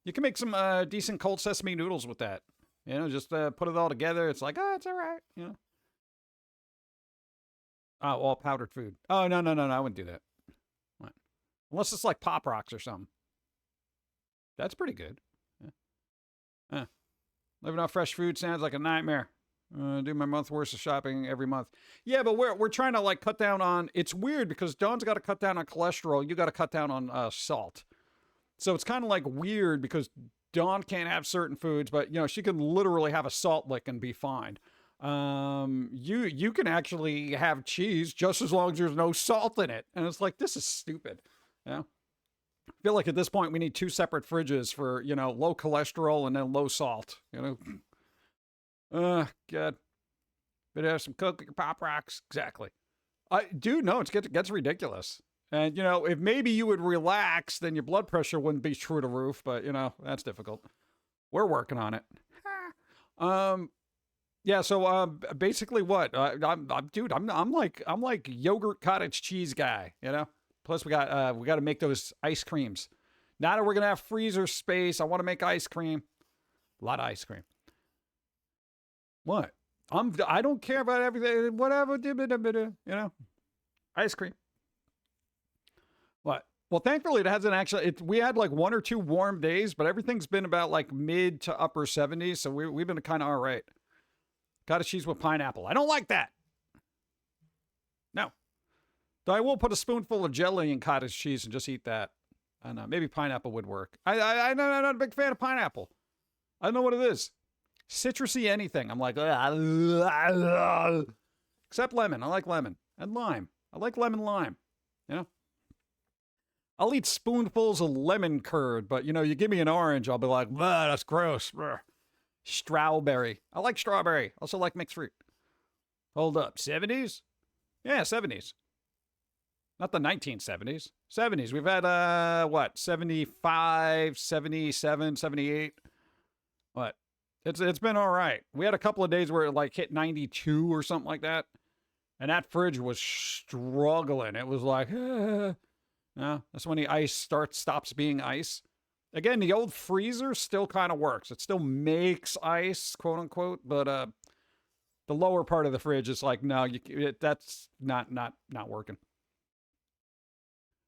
You can make some decent cold sesame noodles with that. You know, just put it all together. It's like, oh, it's all right. You know. Oh, all powdered food. Oh, no. I wouldn't do that. What? Unless it's like Pop Rocks or something. That's pretty good. Yeah. Living off fresh food sounds like a nightmare. Do my month worth of shopping every month. Yeah, but we're trying to like cut down on. It's weird because Dawn's got to cut down on cholesterol. You got to cut down on salt. So it's kind of like weird because Dawn can't have certain foods, but you know she can literally have a salt lick and be fine. You can actually have cheese just as long as there's no salt in it, and it's like this is stupid. Yeah. I feel like at this point we need 2 separate fridges for you know low cholesterol and then low salt. You know. God. Better have some Coke, your Pop Rocks. Exactly. Dude, no, it gets ridiculous. And, you know, if maybe you would relax, then your blood pressure wouldn't be through the roof. But, you know, that's difficult. We're working on it. Yeah, so basically what? I'm like yogurt cottage cheese guy, you know? Plus we got to make those ice creams. Now that we're going to have freezer space, I want to make ice cream. A lot of ice cream. What? I don't care about everything. Whatever. You know, ice cream. What? Well, thankfully it hasn't actually. We had like 1 or 2 warm days, but everything's been about like mid to upper 70s. So we've been kind of all right. Cottage cheese with pineapple. I don't like that. No. Though I will put a spoonful of jelly in cottage cheese and just eat that. I don't know. Maybe pineapple would work. I'm not a big fan of pineapple. I don't know what it is. Citrusy anything. I'm like, except lemon. I like lemon. And lime. I like lemon lime. You know? I'll eat spoonfuls of lemon curd, but, you know, you give me an orange, I'll be like, that's gross. Strawberry. I like strawberry. Also like mixed fruit. Hold up. 70s? Yeah, 70s. Not the 1970s. 70s. We've had, 75, 77, 78. What? It's been all right. We had a couple of days where it like hit 92 or something like that. And that fridge was struggling. It was like, no, that's when the ice stops being ice. Again, the old freezer still kind of works. It still makes ice, quote unquote, but the lower part of the fridge is like, no, that's not working.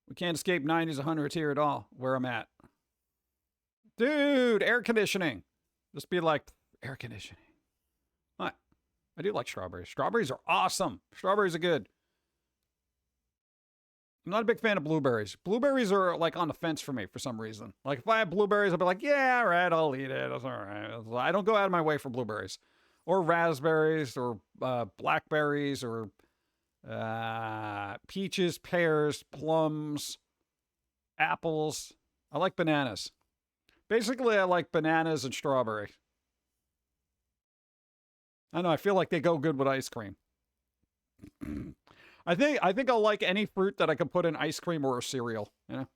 We can't escape 90s, 100s here at all, where I'm at. Dude, air conditioning. Just be like, air conditioning. What? I do like strawberries. Strawberries are awesome. Strawberries are good. I'm not a big fan of blueberries. Blueberries are like on the fence for me for some reason. Like if I have blueberries, I'll be like, yeah, all right, I'll eat it. That's all right. I don't go out of my way for blueberries. Or raspberries or blackberries or peaches, pears, plums, apples. I like bananas. Basically, I like bananas and strawberry. I know. I feel like they go good with ice cream. I think I'll like any fruit that I can put in ice cream or a cereal. You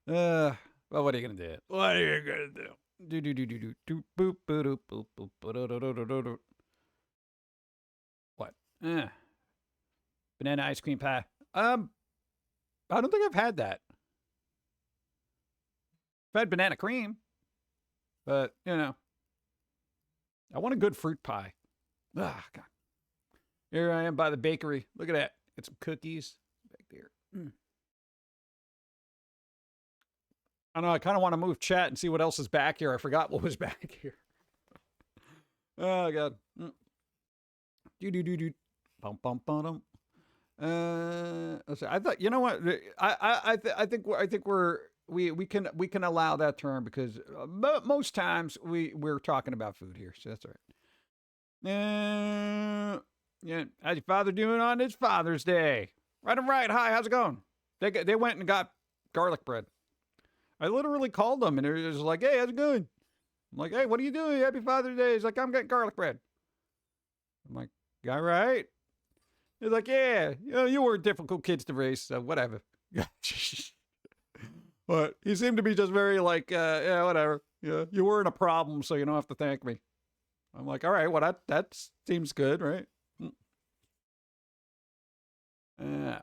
know. Well, what are you gonna do? What are you gonna do? Do do do do do do boop boop boop boop boop. What? Banana ice cream pie. I don't think I've had that. I've had banana cream, but you know, I want a good fruit pie. Ah, God. Here I am by the bakery. Look at that. Get some cookies back there. I don't know. I kind of want to move chat and see what else is back here. I forgot what was back here. Oh God. Do do do do. Bum bum bum. I thought, you know what? I think we can allow that term because most times we're talking about food here, so that's all right. Yeah, how's your father doing on his Father's Day? Right and right. Hi, how's it going? They went and got garlic bread. I literally called them and it was like, hey, how's it going? I'm like, hey, what are you doing? Happy Father's Day. He's like, I'm getting garlic bread. I'm like, all right. He's like, yeah, you were difficult kids to raise, so whatever. But he seemed to be just very like, yeah, whatever. Yeah, you weren't a problem, so you don't have to thank me. I'm like, all right, well, that seems good, right?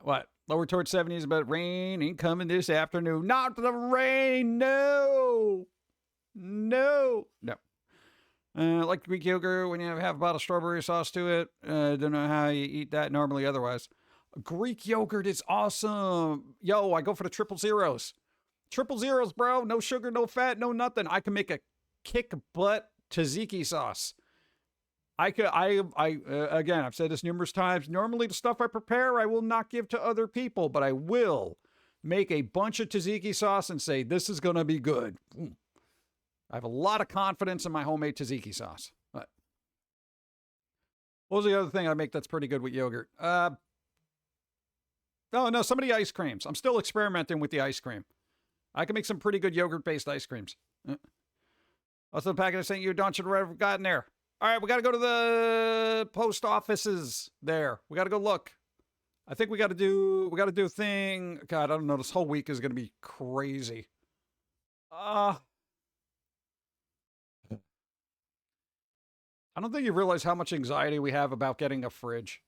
What? Lower towards 70s, but rain ain't coming this afternoon. Not the rain, no. No. No. Like Greek yogurt when you have half a bottle of strawberry sauce to it. Don't know how you eat that normally otherwise. Greek yogurt is awesome. Yo, I go for the 000s. 000s, bro. No sugar, no fat, no nothing. I can make a kick butt tzatziki sauce. Again, I've said this numerous times. Normally the stuff I prepare, I will not give to other people, but I will make a bunch of tzatziki sauce and say, this is going to be good. I have a lot of confidence in my homemade tzatziki sauce. But what was the other thing I make that's pretty good with yogurt? Oh, no, some of the ice creams. I'm still experimenting with the ice cream. I can make some pretty good yogurt-based ice creams. Also, the packet I sent you, don't you have gotten there? All right, we got to go to the post offices there. We got to go look. I think we got to do a thing. God, I don't know. This whole week is going to be crazy. I don't think you realize how much anxiety we have about getting a fridge.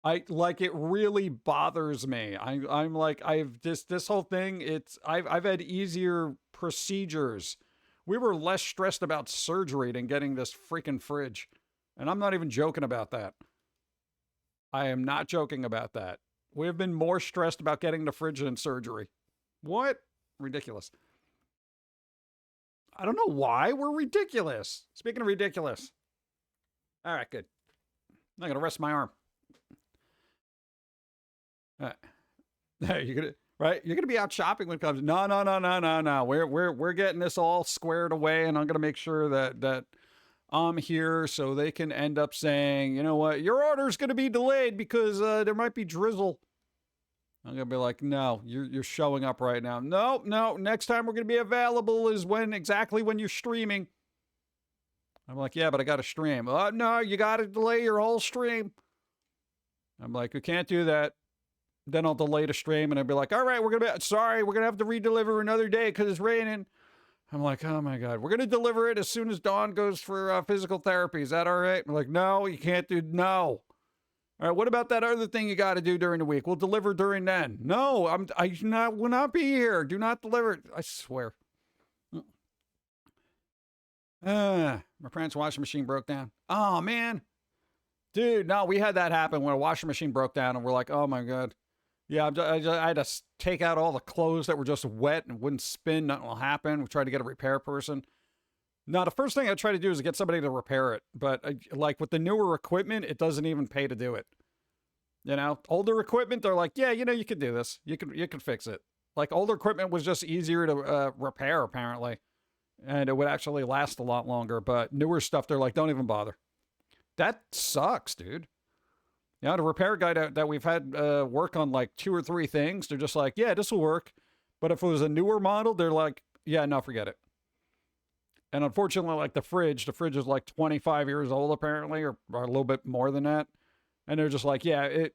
It really bothers me. I'm like, I've just, this whole thing, I've had easier procedures. We were less stressed about surgery than getting this freaking fridge. And I'm not even joking about that. I am not joking about that. We have been more stressed about getting the fridge than surgery. What? Ridiculous. I don't know why we're ridiculous. Speaking of ridiculous. All right, good. I'm going to rest my arm. All right. You're gonna be out shopping when it comes. No. We're getting this all squared away, and I'm gonna make sure that I'm here so they can end up saying, you know what, your order's gonna be delayed because there might be drizzle. I'm gonna be like, no, you're showing up right now. No. Next time we're gonna be available is exactly when you're streaming. I'm like, yeah, but I got to stream. No, you got to delay your whole stream. I'm like, we can't do that. Then I'll delay the stream and I'll be like, all right, we're going to have to redeliver another day because it's raining. I'm like, oh my God, we're going to deliver it as soon as Dawn goes for physical therapy. Is that all right? I'm like, no, you can't do, no. All right, what about that other thing you got to do during the week? We'll deliver during then. No, I will not be here. Do not deliver it. I swear. My parents' washing machine broke down. Oh man. Dude, no, we had that happen when a washing machine broke down and we're like, oh my God. Yeah, I had to take out all the clothes that were just wet and wouldn't spin. Nothing will happen. We tried to get a repair person. Now, the first thing I try to do is get somebody to repair it. But like with the newer equipment, it doesn't even pay to do it. You know, older equipment, they're like, yeah, you know, you can do this. You can fix it. Like older equipment was just easier to repair, apparently. And it would actually last a lot longer. But newer stuff, they're like, don't even bother. That sucks, dude. Yeah, the repair guy that we've had work on like 2 or 3 things, they're just like, yeah, this will work. But if it was a newer model, they're like, yeah, no, forget it. And unfortunately, like the fridge is like 25 years old apparently, or a little bit more than that. And they're just like, yeah, it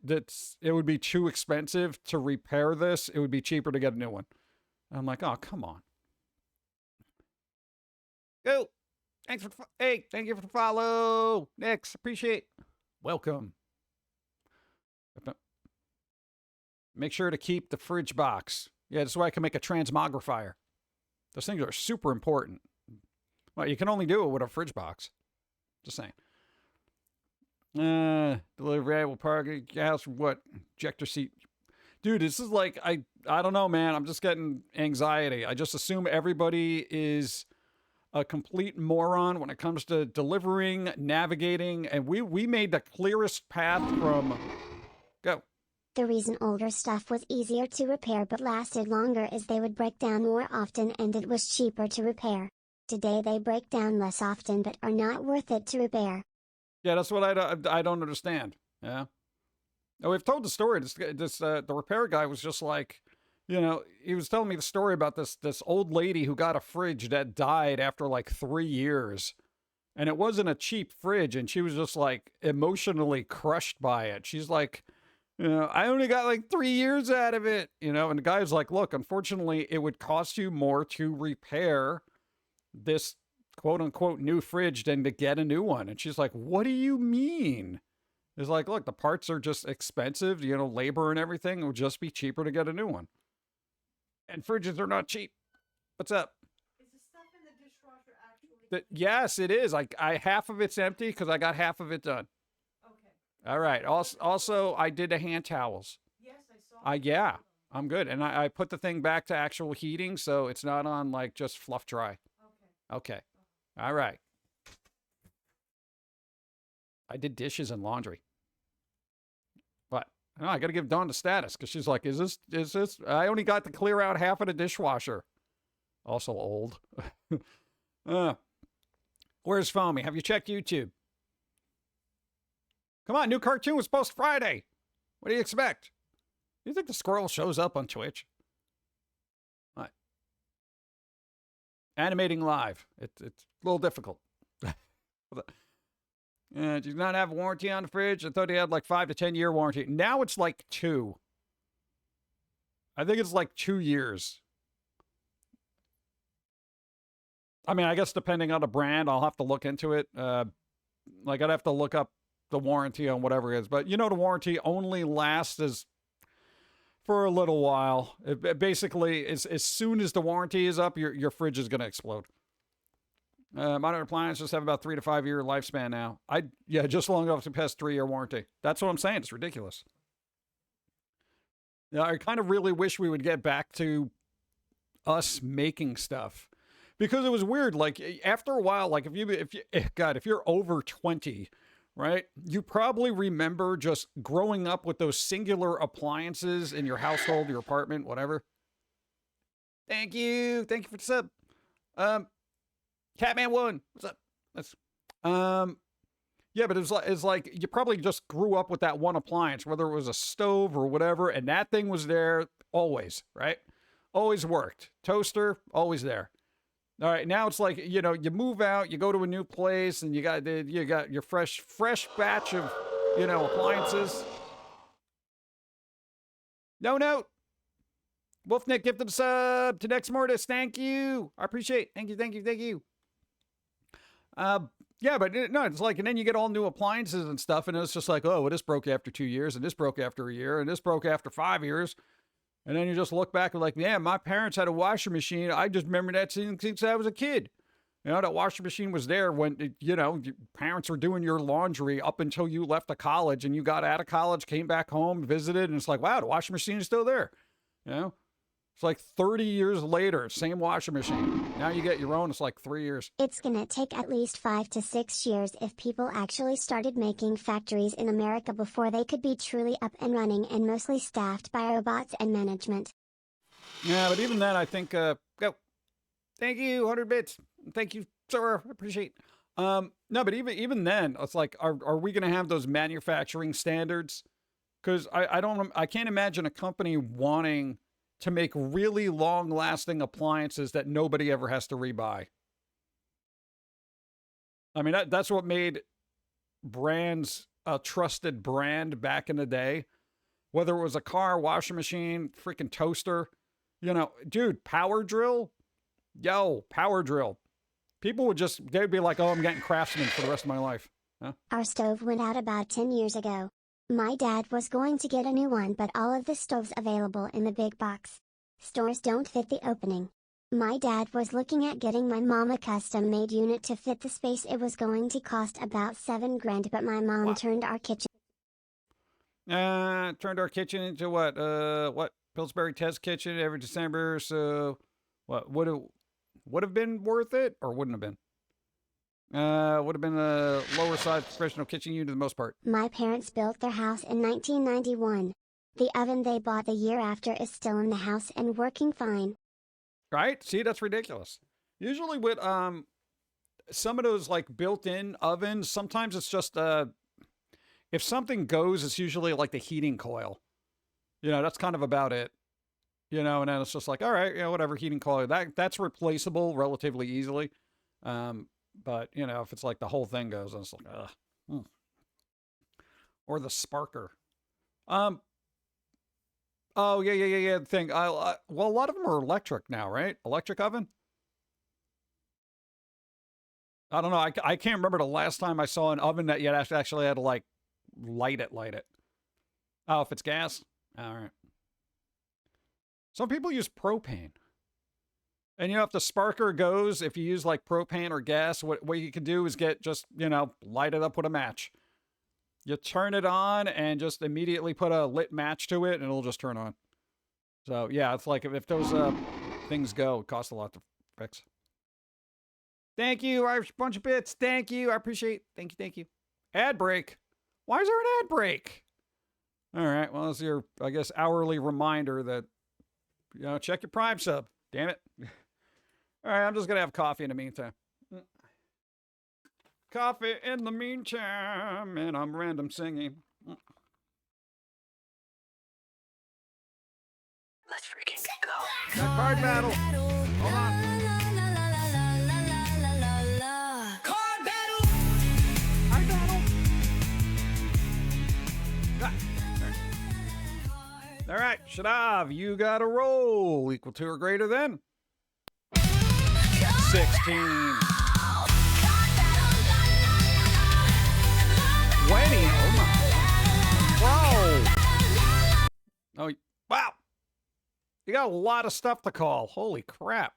would be too expensive to repair this. It would be cheaper to get a new one. And I'm like, oh, come on. Go. Thank you for the follow. Next, appreciate. Welcome. Make sure to keep the fridge box. Yeah, that's why I can make a transmogrifier. Those things are super important. Well, you can only do it with a fridge box. Just saying. Delivery will park at your house for what? Ejector seat. Dude, this is like, I don't know, man. I'm just getting anxiety. I just assume everybody is a complete moron when it comes to delivering, navigating, and we made the clearest path from... Go. The reason older stuff was easier to repair but lasted longer is they would break down more often and it was cheaper to repair. Today they break down less often but are not worth it to repair. Yeah, that's what I don't understand. Yeah. Oh, we've told the story. The repair guy was just like, you know, he was telling me the story about this old lady who got a fridge that died after like 3 years. And it wasn't a cheap fridge, and she was just like emotionally crushed by it. She's like, you know, I only got like 3 years out of it, you know, and the guy was like, look, unfortunately, it would cost you more to repair this quote unquote new fridge than to get a new one. And she's like, what do you mean? It's like, look, the parts are just expensive, you know, labor and everything. It would just be cheaper to get a new one. And fridges are not cheap. What's up? Is the stuff in the dishwasher actually? Yes, it is. I half of it's empty because I got half of it done. Okay. All right. Also, I did the hand towels. Yes, I saw. Yeah, I'm good. And I put the thing back to actual heating, so it's not on like just fluff dry. Okay. All right. I did dishes and laundry. But no, I got to give Dawn the status because she's like, is this? I only got to clear out half of the dishwasher. Also old. Where's Foamy? Have you checked YouTube? Come on, new cartoon was posted Friday. What do you expect? Do you think the squirrel shows up on Twitch? What? Animating live. It's a little difficult. Do you not have a warranty on the fridge? I thought he had like 5 to 10 year warranty. Now it's like 2. I think it's like 2 years. I mean, I guess depending on the brand, I'll have to look into it. Like I'd have to look up the warranty on whatever it is. But you know, the warranty only lasts for a little while. It basically, as soon as the warranty is up, your fridge is going to explode. Modern appliances have about 3 to 5 year lifespan now. Just long enough to pass 3 year warranty. That's what I'm saying. It's ridiculous. Yeah, I kind of really wish we would get back to us making stuff, because it was weird. Like after a while, like if you're over 20, right? You probably remember just growing up with those singular appliances in your household, your apartment, whatever. Thank you for the sub. Catman1, what's up? Yeah, but it's like you probably just grew up with that one appliance, whether it was a stove or whatever, and that thing was there always, right? Always worked. Toaster, always there. All right, now it's like, you know, you move out, you go to a new place, and you got your fresh batch of, you know, appliances. No. Wolfnick gifted a sub to Next Mortis. Thank you. I appreciate it. Thank you. Yeah, but no, it's like, and then you get all new appliances and stuff, and it's just like, oh, well, this broke after 2 years, and this broke after a year, and this broke after 5 years. And then you just look back and like, yeah, my parents had a washing machine. I just remember that since I was a kid. You know, that washing machine was there when, you know, your parents were doing your laundry up until you left to college, and you got out of college, came back home, visited, and it's like, wow, the washing machine is still there. You know? It's like 30 years later, same washing machine. Now you get your own, it's like 3 years. It's gonna take at least 5 to 6 years if people actually started making factories in America before they could be truly up and running and mostly staffed by robots and management. Yeah, but even then, I think, go. Thank you, 100 bits. Thank you, sir. I appreciate. No, but even then, it's like, are we going to have those manufacturing standards? Because I can't imagine a company wanting to make really long-lasting appliances that nobody ever has to rebuy. I mean, that's what made brands a trusted brand back in the day. Whether it was a car, washing machine, freaking toaster, dude, power drill. Yo, power drill. People they'd be like, oh, I'm getting Craftsman for the rest of my life. Huh? Our stove went out about 10 years ago. My dad was going to get a new one, but all of the stoves available in the big box stores don't fit the opening. My dad was looking at getting my mom a custom-made unit to fit the space. It was going to cost about $7,000, but my mom turned our kitchen into what? Pillsbury Test Kitchen every December. So, what would have been worth it, or wouldn't have been? Would have been a lower size professional kitchen unit for the most part. My parents built their house in 1991. The oven they bought the year after is still in the house and working fine. Right? See, that's ridiculous. Usually with some of those like built-in ovens, sometimes it's just if something goes, it's usually like the heating coil. That's kind of about it. And then it's just like, all right, whatever, heating coil. That's replaceable relatively easily. But if it's like the whole thing goes, then it's like, ugh. Or the sparker. Oh, yeah. The thing. Well, a lot of them are electric now, right? Electric oven? I don't know. I can't remember the last time I saw an oven that you actually had to, like, light it. Oh, if it's gas? All right. Some people use propane. And, if the sparker goes, if you use, like, propane or gas, what you can do is light it up with a match. You turn it on and just immediately put a lit match to it, and it'll just turn on. So, yeah, it's like if those things go, it costs a lot to fix. Thank you, Irish bunch of bits. Thank you. I appreciate it. Thank you. Ad break. Why is there an ad break? All right, well, it's your, I guess, hourly reminder that, check your Prime sub. Damn it. All right, I'm just going to have coffee in the meantime. Coffee in the meantime, and I'm random singing. Let's freaking go. Got card battle. Hold on. Card battle. Card battle. All right, Shadav, you got a roll equal to or greater than 16. 20. Oh my. Bro. Oh, wow. You got a lot of stuff to call. Holy crap.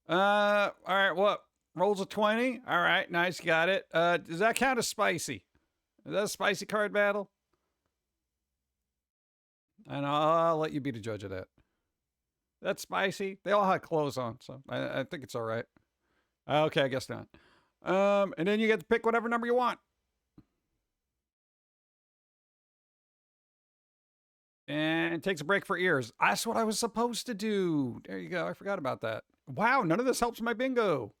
All right, what? Rolls a 20? All right, nice, got it. Does that count as spicy? Is that a spicy card battle? And I'll let you be the judge of that. That's spicy. They all had clothes on, so I think it's all right. Okay, I guess not. And then you get to pick whatever number you want. And takes a break for ears. That's what I was supposed to do. There you go. I forgot about that. Wow, none of this helps my bingo.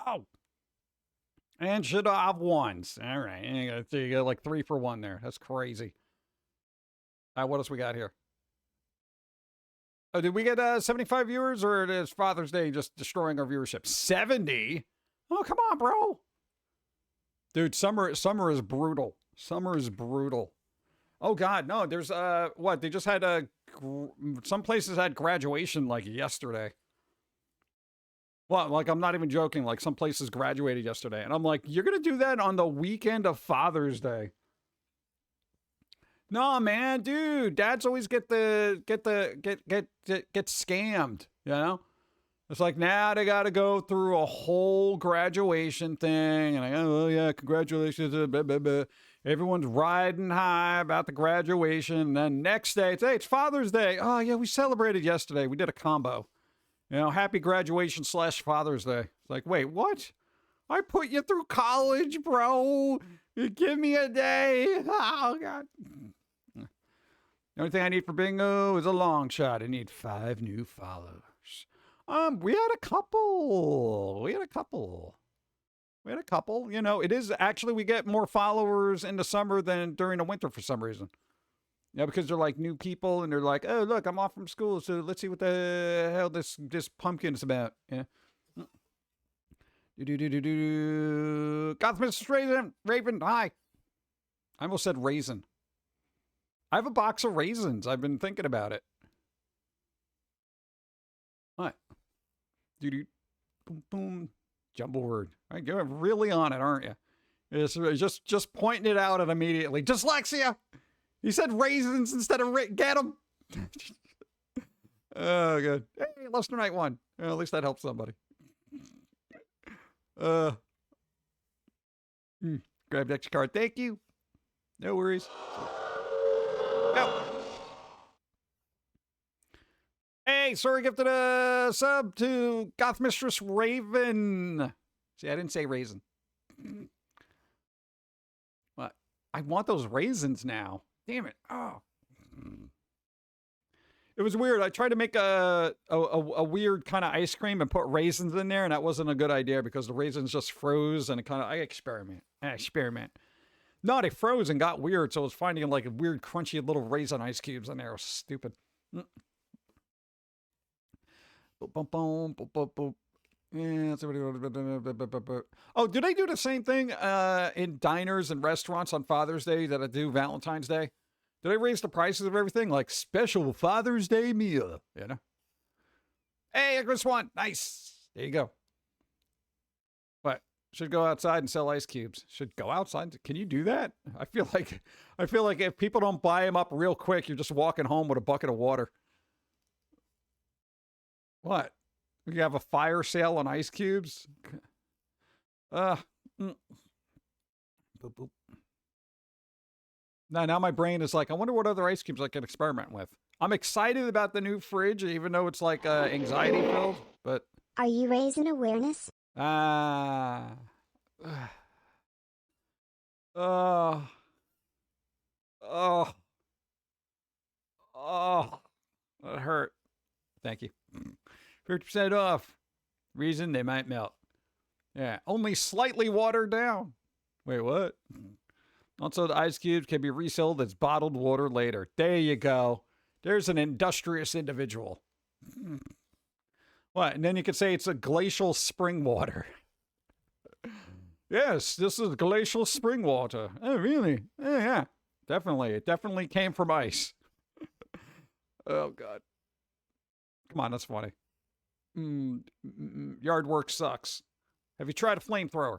Oh. And should have ones. All right. You got like 3 for 1 there. That's crazy. All right, what else we got here? Oh, did we get 75 viewers, or is Father's Day just destroying our viewership? 70? Oh, come on, bro. Dude, summer is brutal. Summer is brutal. Oh, God, no. There's, what? They just had some places had graduation, like, yesterday. Well, like, I'm not even joking. Like, some places graduated yesterday. And I'm like, you're going to do that on the weekend of Father's Day? No, man, dude. Dads always get scammed, you know? It's like, now they got to go through a whole graduation thing. And oh, yeah, congratulations. Blah, blah, blah. Everyone's riding high about the graduation. And then next day, it's Father's Day. Oh, yeah, we celebrated yesterday. We did a combo. You know, happy graduation / Father's Day. It's like, wait, what? I put you through college, bro. You give me a day. Oh, God. The only thing I need for bingo is a long shot. I need 5 new followers. We had a couple. You know, it is actually, we get more followers in the summer than during the winter for some reason. Yeah, because they're like new people and they're like, oh, look, I'm off from school, so let's see what the hell this pumpkin is about. Yeah. Gotham Mr. Raven, hi. I almost said raisin. I have a box of raisins. I've been thinking about it. What? Boom, boom. Jumble word. Right, you're really on it, aren't you? It's just pointing it out and immediately. Dyslexia! He said raisins instead of get them. Oh, good. Hey, listener night one. Well, at least that helps somebody. Grab the extra card. Thank you. No worries. Go. Hey, sorry, gifted a sub to Goth Mistress Raven. See, I didn't say raisin. What? I want those raisins now. Damn it. Oh. It was weird. I tried to make a weird kind of ice cream and put raisins in there, and that wasn't a good idea because the raisins just froze, and I experiment. No, they froze and got weird, so I was finding like weird crunchy little raisin ice cubes in there. It was stupid. Yeah. Oh, do they do the same thing in diners and restaurants on Father's Day that I do Valentine's Day? Do they raise the prices of everything? Like special Father's Day meal, you know? Hey, Chris Swan, nice. There you go. What? Should go outside and sell ice cubes. Should go outside. Can you do that? I feel like if people don't buy them up real quick, you're just walking home with a bucket of water. What? You have a fire sale on ice cubes? Boop, boop. Now my brain is like, I wonder what other ice cubes I can experiment with. I'm excited about the new fridge, even though it's like anxiety filled, but... Are you raising awareness? Oh, that hurt. Thank you. 50% off. Reason they might melt. Yeah, only slightly watered down. Wait, what? Also, the ice cubes can be resold as bottled water later. There you go. There's an industrious individual. What? And then you could say it's a glacial spring water. Yes, this is glacial spring water. Oh, really? Yeah. Definitely. It definitely came from ice. Oh, God. Come on, that's funny. Yard work sucks. Have you tried a flamethrower?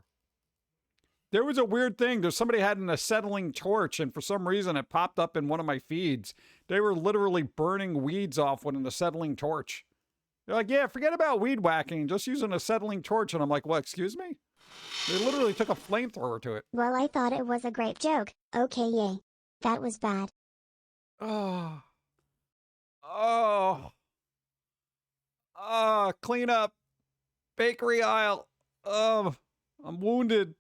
There was a weird thing. Somebody had an acetylene torch, and for some reason it popped up in one of my feeds. They were literally burning weeds off with an acetylene torch. They're like, yeah, forget about weed whacking. Just use an acetylene torch. And I'm like, what, excuse me? They literally took a flamethrower to it. Well, I thought it was a great joke. Okay, yay. That was bad. Clean up. Bakery aisle. I'm wounded.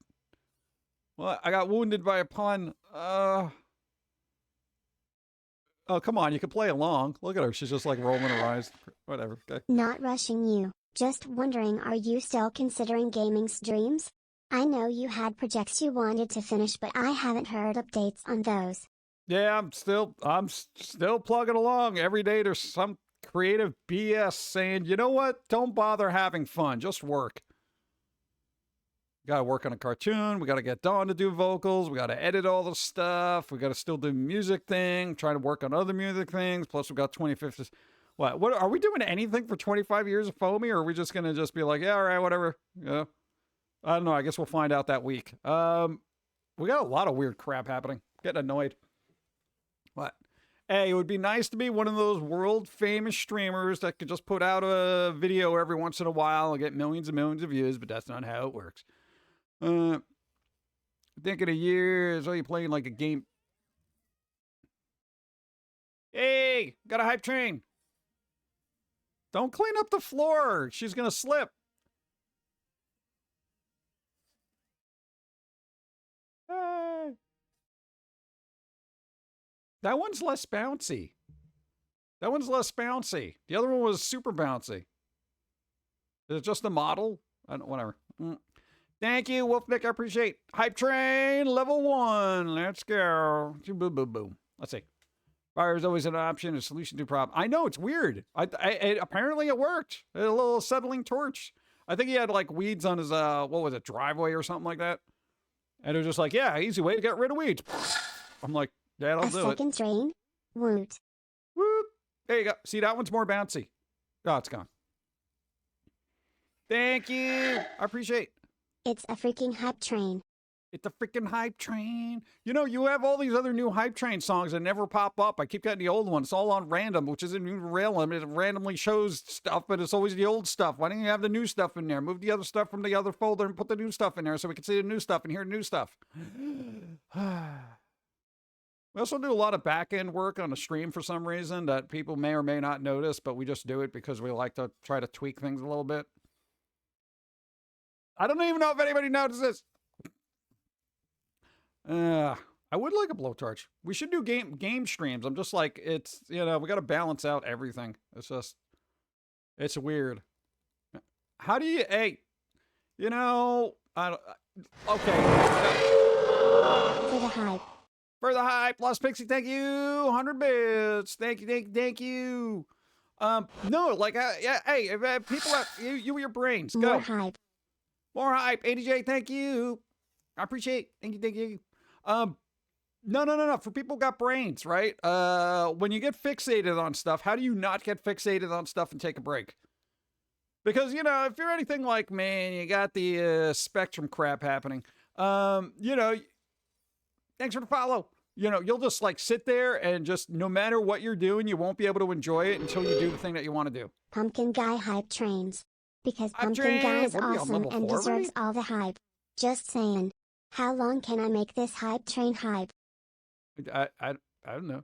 What? I got wounded by a pun. Oh, come on. You can play along. Look at her. She's just like rolling her eyes. Whatever. Okay. Not rushing you. Just wondering, are you still considering gaming streams? I know you had projects you wanted to finish, but I haven't heard updates on those. Yeah, I'm still plugging along. Every day there's some creative BS saying, you know what? Don't bother having fun. Just work. Got to work on a cartoon. We got to get Dawn to do vocals. We got to edit all the stuff. We got to still do music thing. Trying to work on other music things. Plus, we got 25th. What are we doing anything for 25 years of Foamy, or are we just gonna just be like, yeah, all right, whatever? Yeah, I don't know. I guess we'll find out that week. We got a lot of weird crap happening. Getting annoyed. What? Hey, it would be nice to be one of those world famous streamers that could just put out a video every once in a while and get millions and millions of views, but that's not how it works. Think of the years, are you playing like a game? Hey, got a hype train. Don't clean up the floor. She's going to slip. Hey. That one's less bouncy. The other one was super bouncy. Is it just the model? I don't, whatever. Thank you, Wolfnick. I appreciate. Hype train, level 1. Let's go. Boom, boom, boom. Let's see. Fire is always an option, a solution to a problem. I know, it's weird. Apparently it worked. A little acetylene torch. I think he had like weeds on his, what was it, driveway or something like that. And it was just like, yeah, easy way to get rid of weeds. I'm like, that'll A do it. second train? Woot. Whoop. There you go. See, that one's more bouncy. Oh, it's gone. Thank you. I appreciate. It's a freaking hype train. It's a freaking hype train. You know, you have all these other new hype train songs that never pop up. I keep getting the old ones. It's all on random, which isn't even random. It randomly shows stuff, but it's always the old stuff. Why don't you have the new stuff in there? Move the other stuff from the other folder and put the new stuff in there so we can see the new stuff and hear the new stuff. We also do a lot of back-end work on the stream for some reason that people may or may not notice, but we just do it because we like to try to tweak things a little bit. I don't even know if anybody notices. I would like a blowtorch. We should do game streams. I'm just like, it's, you know, we got to balance out everything. It's just, it's weird. How do you, hey, you know, okay. For the hype. For the hype, Lost Pixie, thank you. 100 bits. Thank you. No, like, yeah, hey, people, you your brains, go. More hype. More hype. ADJ, thank you. I appreciate. Thank you. No. For people who got brains, right? When you get fixated on stuff, how do you not get fixated on stuff and take a break? Because, you know, if you're anything like me and you got the spectrum crap happening, you know, thanks for the follow. You know, you'll just like sit there and just no matter what you're doing, you won't be able to enjoy it until you do the thing that you want to do. Pumpkin Guy hype trains. Because Hype Pumpkin Guy is train. What are we on, awesome level and 4 deserves already? all the hype. Just saying. How long can I make this hype train hype? I don't know.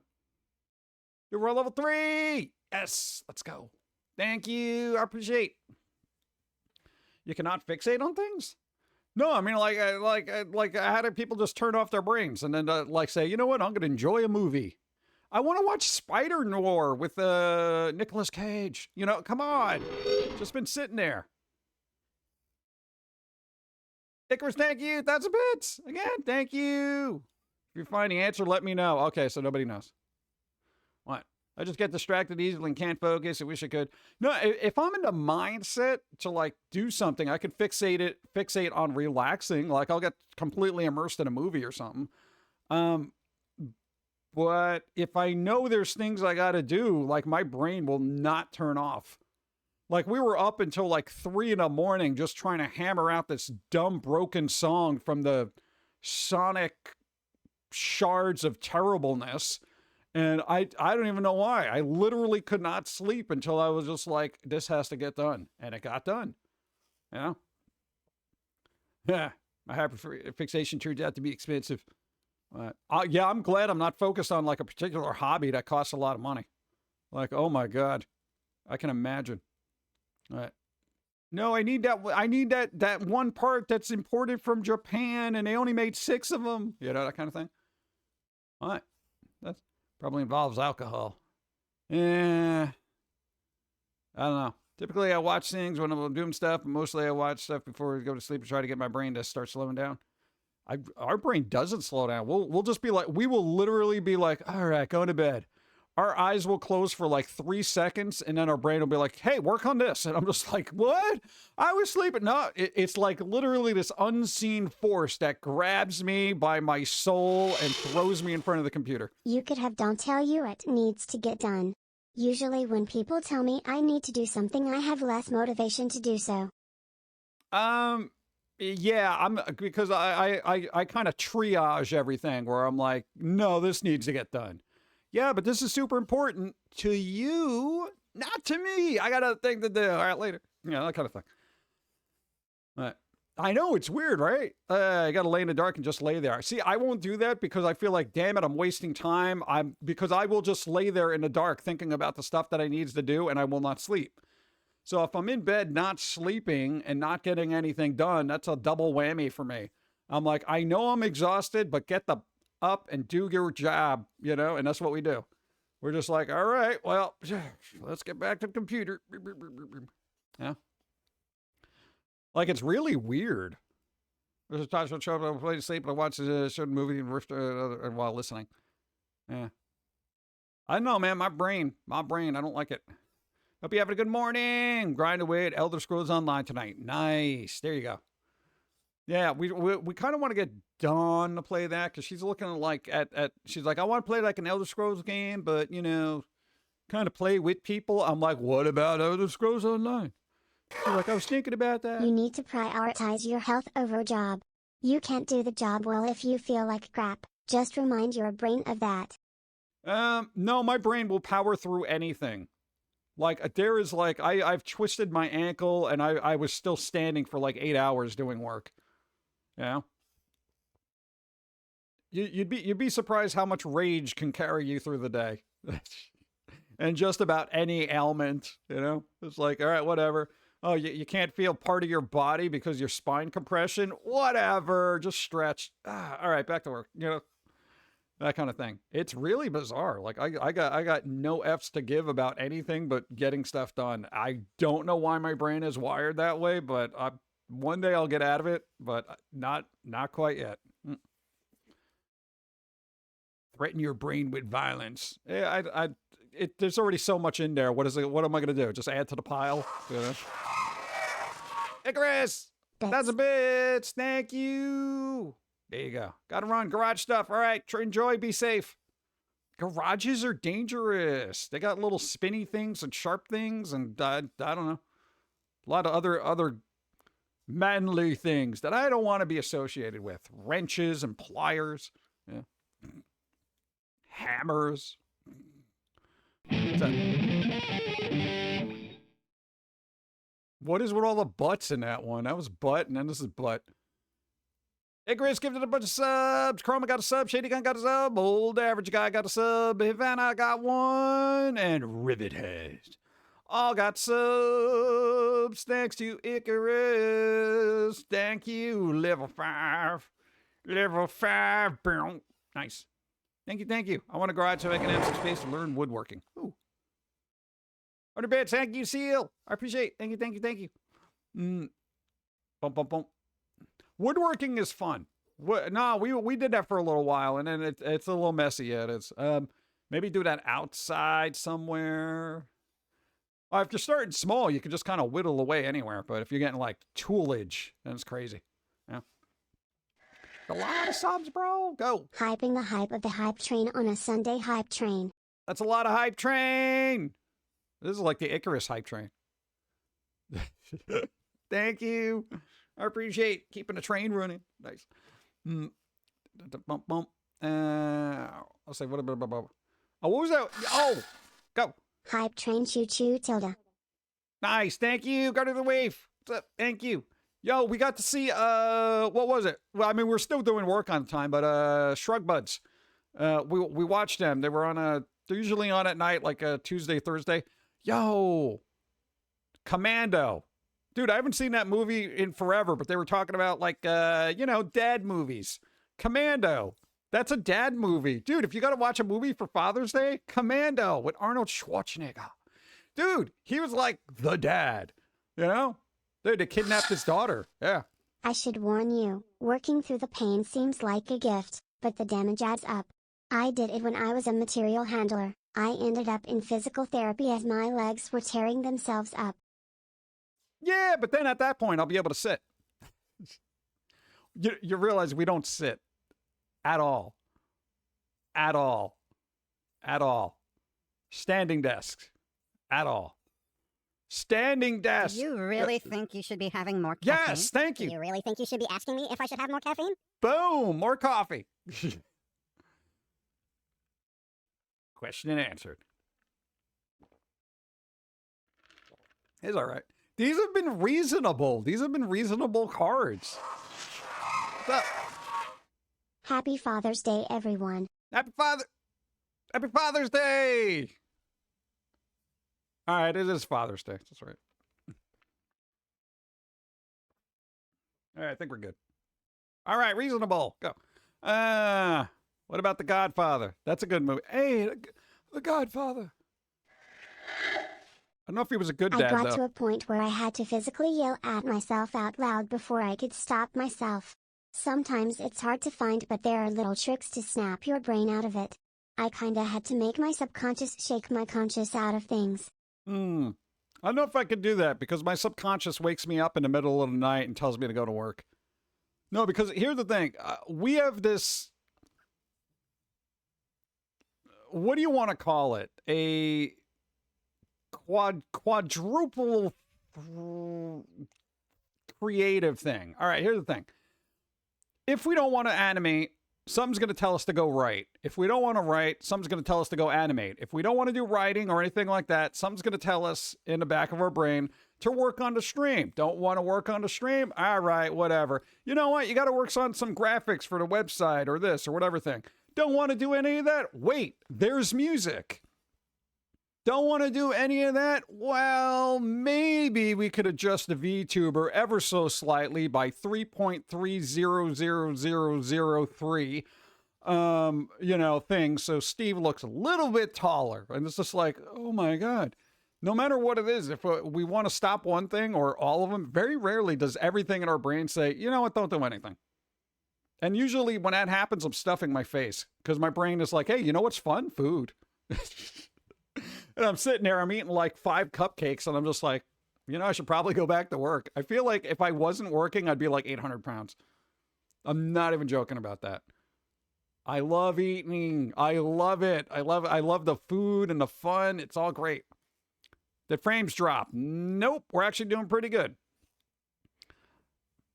You're on level 3. Yes, let's go. Thank you. I appreciate. You cannot fixate on things? No, I mean, like how do people just turn off their brains and then like say, you know what? I'm going to enjoy a movie. I want to watch Spider Noir with Nicolas Cage. You know, come on. Just been sitting there. Icarus, thank you. 1,000 bits. Again, thank you. If you find the answer, let me know. Okay, so nobody knows. What? I just get distracted easily and can't focus. I wish I could. No, if I'm in the mindset to like do something, I could fixate on relaxing. Like I'll get completely immersed in a movie or something. But if I know there's things I got to do, like my brain will not turn off. Like we were up until like 3 a.m. just trying to hammer out this dumb broken song from the Sonic Shards of Terribleness. And I don't even know why. I literally could not sleep until I was just like, this has to get done. And it got done. You know? Yeah. My hyperfixation turned out to be expensive. Yeah, I'm glad I'm not focused on like a particular hobby that costs a lot of money. Like, oh my God. I can imagine. All right. No, I need that one part that's imported from Japan and they only made 6 of them. You know, that kind of thing. All right. That probably involves alcohol. Yeah. I don't know. Typically I watch things when I'm doing stuff, but mostly I watch stuff before I go to sleep and try to get my brain to start slowing down. Our brain doesn't slow down. We'll just be like, we will literally be like, all right, go to bed. Our eyes will close for like 3 seconds and then our brain will be like, hey, work on this. And I'm just like, what? I was sleeping. No, it's like literally this unseen force that grabs me by my soul and throws me in front of the computer. You could have don't tell you it needs to get done. Usually when people tell me I need to do something, I have less motivation to do so. Yeah, because I kind of triage everything where I'm like, no, this needs to get done. Yeah, but this is super important to you, not to me. I got a thing to do. All right, later. You know, that kind of thing. All right. I know, it's weird, right? I got to lay in the dark and just lay there. See, I won't do that because I feel like, damn it, I'm wasting time. Because I will just lay there in the dark thinking about the stuff that I needs to do and I will not sleep. So if I'm in bed not sleeping and not getting anything done, that's a double whammy for me. I'm like, I know I'm exhausted, but get the up and do your job, you know, and that's what we do. We're just like, all right, well, let's get back to the computer. Yeah. Like, it's really weird. There's a time I'll show up, I'll play to sleep, and I watch a certain movie while listening. Yeah. I don't know, man, my brain, I don't like it. Hope you having a good morning. Grind away at Elder Scrolls Online tonight. Nice. There you go. Yeah, we kind of want to get Dawn to play that because she's looking like she's like, I want to play like an Elder Scrolls game, but you know, kind of play with people. I'm like, what about Elder Scrolls Online? She's like, I was thinking about that. You need to prioritize your health over a job. You can't do the job well if you feel like crap. Just remind your brain of that. No, my brain will power through anything. Like, there is like, I've twisted my ankle and I was still standing for like 8 hours doing work. You know? You'd be surprised how much rage can carry you through the day. And just about any ailment, you know? It's like, all right, whatever. Oh, you can't feel part of your body because your spine compression? Whatever, just stretch. All right, back to work, you know? That kind of thing. It's really bizarre. Like I got no F's to give about anything but getting stuff done. I don't know why my brain is wired that way, but one day I'll get out of it, but not quite yet. Threaten your brain with violence. Yeah, there's already so much in there. What am I gonna do? Just add to the pile? You know? Icarus! That's a bitch! Thank you! There you go. Gotta run. Garage stuff. All right. Enjoy. Be safe. Garages are dangerous. They got little spinny things and sharp things and I don't know. A lot of other manly things that I don't want to be associated with. Wrenches and pliers. Yeah. Hammers. What is with all the butts in that one? That was butt and then this is butt. Icarus gifted a bunch of subs. Chroma got a sub. Shady Gun got a sub. Old Average Guy got a sub. Havana got one. And Rivet Head all got subs. Thanks to Icarus. Thank you. Level 5. Level 5. Boom. Nice. Thank you. I want to garage so I can have some space to learn woodworking. Ooh. 100 bits. Thank you, Seal. I appreciate it. Thank you. Bump. Woodworking is fun. No, we did that for a little while, and then it's a little messy. Yeah, it is. Maybe do that outside somewhere. If you're starting small, you can just kind of whittle away anywhere. But if you're getting like toolage, then it's crazy. Yeah. A lot of subs, bro. Go. Hyping the hype of the hype train on a Sunday hype train. That's a lot of hype train. This is like the Icarus hype train. Thank you. I appreciate keeping the train running. Nice. Bump. I'll say what about. Oh, what was that? Oh, go. Hype train choo choo tilde. Nice. Thank you. Guard of the Wave. What's up? Thank you. Yo, we got to see, what was it? Well, I mean, we're still doing work on time, but, Shrug Buds. We watched them. They were they're usually on at night, like a Tuesday, Thursday. Yo, Commando. Dude, I haven't seen that movie in forever, but they were talking about, like, dad movies. Commando. That's a dad movie. Dude, if you got to watch a movie for Father's Day, Commando with Arnold Schwarzenegger. Dude, he was like the dad, you know? Dude, they kidnapped his daughter. Yeah. I should warn you, working through the pain seems like a gift, but the damage adds up. I did it when I was a material handler. I ended up in physical therapy as my legs were tearing themselves up. Yeah, but then at that point, I'll be able to sit. You realize we don't sit. At all. At all. At all. Standing desks. At all. Standing desk. Do you really think you should be having more caffeine? Yes, thank you. Do you really think you should be asking me if I should have more caffeine? Boom, more coffee. Question and answered. It's all right. These have been reasonable. These have been reasonable cards. What's up? Happy Father's Day, everyone. Happy Father's Day. All right, it is Father's Day. That's right. All right, I think we're good. All right, reasonable. Go. What about The Godfather? That's a good movie. Hey, The Godfather. I don't know if he was a good dad, I got though. to a point where I had to physically yell at myself out loud before I could stop myself. Sometimes it's hard to find, but there are little tricks to snap your brain out of it. I kinda had to make my subconscious shake my conscious out of things. I don't know if I could do that because my subconscious wakes me up in the middle of the night and tells me to go to work. No, because here's the thing. We have this, what do you want to call it? A quadruple creative thing. All right, here's the thing. If we don't want to animate, something's going to tell us to go write. If we don't want to write, something's going to tell us to go animate. If we don't want to do writing or anything like that, something's going to tell us in the back of our brain to work on the stream. Don't want to work on the stream? All right, whatever. You know what? You got to work on some graphics for the website or this or whatever thing. Don't want to do any of that? Wait, there's music. Don't want to do any of that? Well, maybe we could adjust the VTuber ever so slightly by 3.30003. Things. So Steve looks a little bit taller. And it's just like, oh my God. No matter what it is, if we want to stop one thing or all of them, very rarely does everything in our brain say, you know what, don't do anything. And usually when that happens, I'm stuffing my face because my brain is like, hey, you know what's fun? Food. And I'm sitting there, I'm eating like 5 cupcakes, and I'm just like, I should probably go back to work. I feel like if I wasn't working, I'd be like 800 pounds. I'm not even joking about that. I love eating. I love it. I love the food and the fun. It's all great. Did frames drop? Nope. We're actually doing pretty good.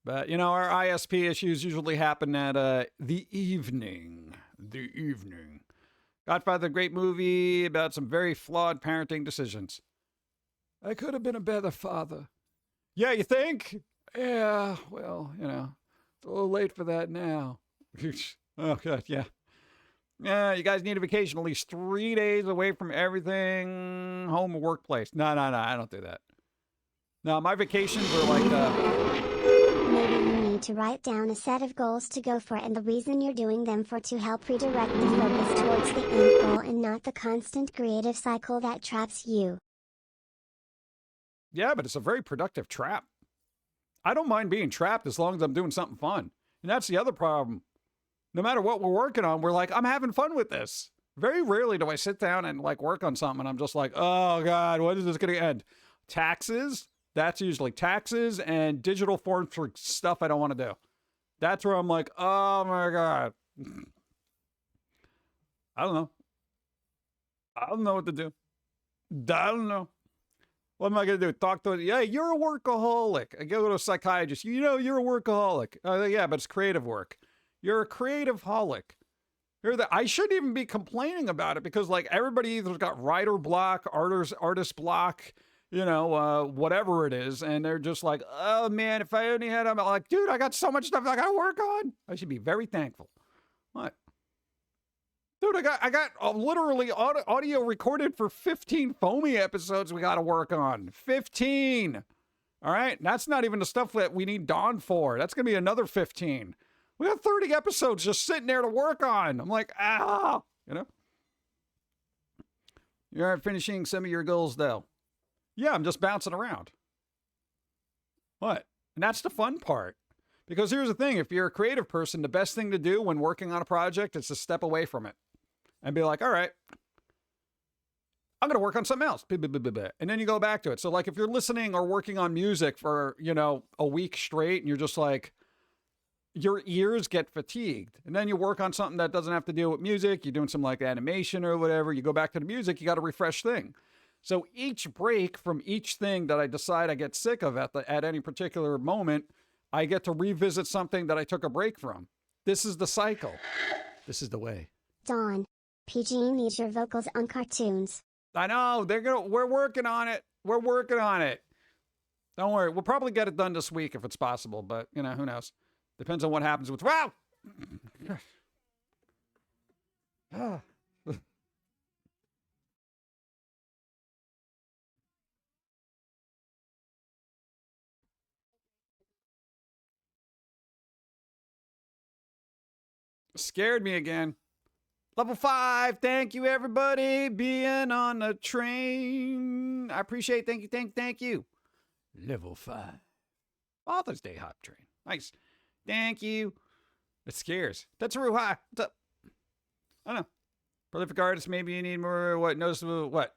But, our ISP issues usually happen at the evening. The evening. Godfather, great movie about some very flawed parenting decisions. I could have been a better father. Yeah, you think? Yeah, well, it's a little late for that now. Oh, God, yeah. Yeah, you guys need a vacation at least 3 days away from everything, home or workplace. No, I don't do that. No, my vacations are like... Maybe you need to write down a set of goals to go for and the reason you're doing them for to help redirect the focus towards the end goal and not the constant creative cycle that traps you. Yeah, but it's a very productive trap. I don't mind being trapped as long as I'm doing something fun. And that's the other problem. No matter what we're working on, we're like, I'm having fun with this. Very rarely do I sit down and work on something and I'm just like, oh God, when is this going to end? Taxes? That's usually taxes and digital forms for stuff I don't want to do. That's where I'm like, oh my God. I don't know. I don't know what to do. I don't know. What am I going to do? Talk to, yeah, you're a workaholic. I go to a psychiatrist. You're a workaholic. Yeah, but it's creative work. You're a creative holic. I shouldn't even be complaining about it because everybody either's got writer block, artist block, whatever it is. And they're just like, oh man, if I only had, I'm like, dude, I got so much stuff I got to work on. I should be very thankful. What? Dude, I got literally audio recorded for 15 Foamy episodes we got to work on. 15. All right. That's not even the stuff that we need Dawn for. That's going to be another 15. We got 30 episodes just sitting there to work on. I'm like, You aren't finishing some of your goals though. Yeah, I'm just bouncing around. What? And that's the fun part. Because here's the thing. If you're a creative person, the best thing to do when working on a project is to step away from it. And be like, all right, I'm going to work on something else. And then you go back to it. So if you're listening or working on music for, a week straight and you're just like, your ears get fatigued. And then you work on something that doesn't have to deal with music. You're doing some animation or whatever. You go back to the music, you got a refresh thing. So each break from each thing that I decide I get sick of at any particular moment, I get to revisit something that I took a break from. This is the cycle. This is the way. Dawn, PG needs your vocals on cartoons. I know. We're working on it. We're working on it. Don't worry. We'll probably get it done this week if it's possible, but who knows? Depends on what happens with... Wow! Scared me again. Level 5. Thank you, everybody. Being on the train. I appreciate. Thank you. Level 5. Father's Day hop train. Nice. Thank you. It scares. That's real high. What's up? I don't know. Prolific artist, maybe you need more, what, noticeable, what?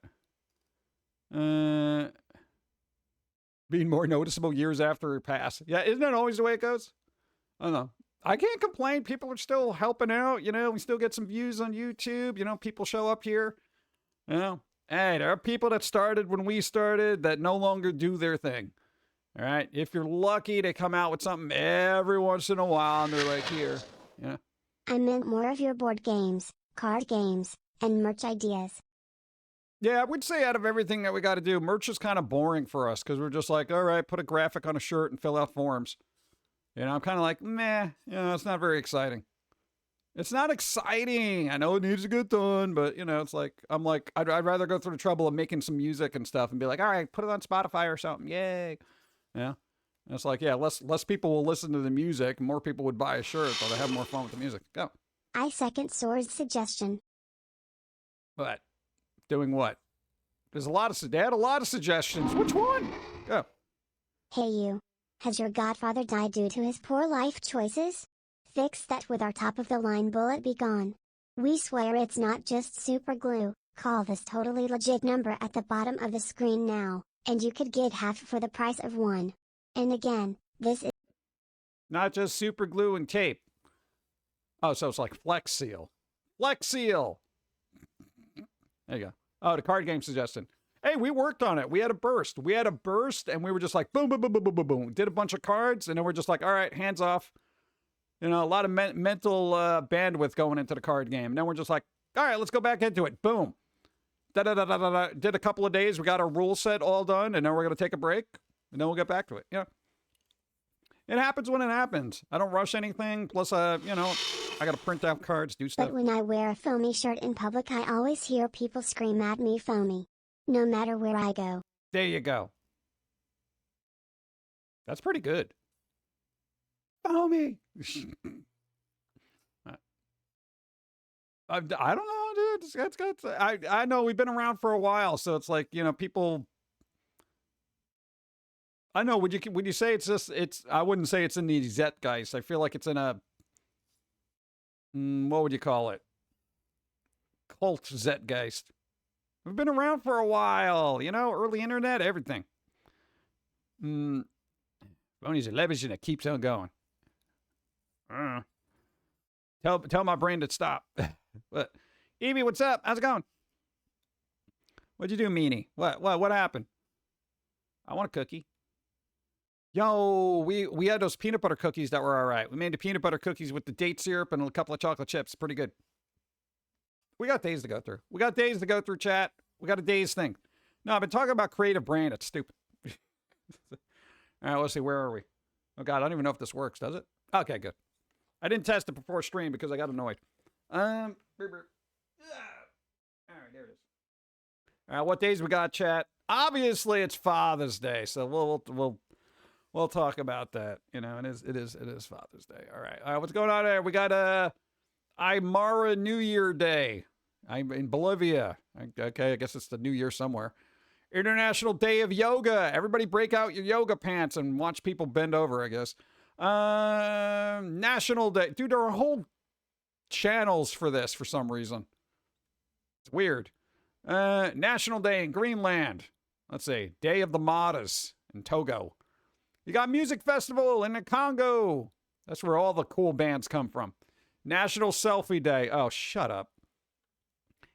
being more noticeable years after it passed. Yeah, isn't that always the way it goes? I don't know. I can't complain. People are still helping out. You know, we still get some views on YouTube. You know, people show up here. You know, hey, there are people that started when we started that no longer do their thing. All right. If you're lucky, they come out with something every once in a while and they're like, here. You know. I meant more of your board games, card games, and merch ideas. Yeah, I would say out of everything that we got to do, merch is kind of boring for us because we're just like, all right, put a graphic on a shirt and fill out forms. You know, I'm kind of like, meh, you know, it's not very exciting. It's not exciting. I know it needs to get done, but, you know, it's like, I'd rather go through the trouble of making some music and stuff and be like, all right, put it on Spotify or something. Yay. Yeah. And it's like, yeah, less people will listen to the music. More people would buy a shirt, but they have more fun with the music. Go. I second Soar's suggestion. But doing what? They had a lot of suggestions. Which one? Go. Hey you. Has your godfather died due to his poor life choices? Fix that with our top-of-the-line bullet be gone. We swear it's not just super glue. Call this totally legit number at the bottom of the screen now, and you could get half for the price of one. And again, this is not just super glue and tape. Oh, so it's like Flex Seal. Flex Seal! There you go. Oh, the card game suggestion. Hey, we worked on it. We had a burst. And we were just like, boom, boom, boom, boom, boom, boom, boom. Did a bunch of cards, and then we're just like, all right, hands off. You know, a lot of mental bandwidth going into the card game. And then we're just like, all right, let's go back into it. Boom. Da-da-da-da-da-da. Did a couple of days. We got our rule set all done, and then we're going to take a break, and then we'll get back to it. You know, it happens when it happens. I don't rush anything. Plus, you know, I got to print out cards, do stuff. But when I wear a Foamy shirt in public, I always hear people scream at me Foamy. No matter where I go. There you go. That's pretty good. Foamy. I don't know, dude. That's good. I know we've been around for a while, so it's like, you know, people. I know. Would you say it's? I wouldn't say it's in the Zeitgeist. I feel like it's in a. What would you call it? Cult Zeitgeist. We've been around for a while, you know, early internet, everything. Boney's a leverage that keeps on going. Tell my brain to stop. But Evie, what's up? How's it going? What'd you do, meanie? What happened? I want a cookie. Yo, we had those peanut butter cookies that were all right. We made the peanut butter cookies with the date syrup and a couple of chocolate chips. Pretty good. We got days to go through. Chat. We got a days thing. No, I've been talking about creative brain. It's stupid. All right, let's see. Where are we? Oh, God, I don't even know if this works, does it? Okay, good. I didn't test it before stream because I got annoyed. All right, there it is. All right, what days we got, chat? Obviously, it's Father's Day, so we'll talk about that. You know, it is Father's Day. All right, what's going on there? We got Aymara New Year Day. I'm in Bolivia. Okay, I guess it's the New Year somewhere. International Day of Yoga. Everybody break out your yoga pants and watch people bend over, I guess. National Day. Dude, there are whole channels for this for some reason. It's weird. National Day in Greenland. Let's see. Day of the Matas in Togo. You got Music Festival in the Congo. That's where all the cool bands come from. National Selfie Day. Oh, shut up.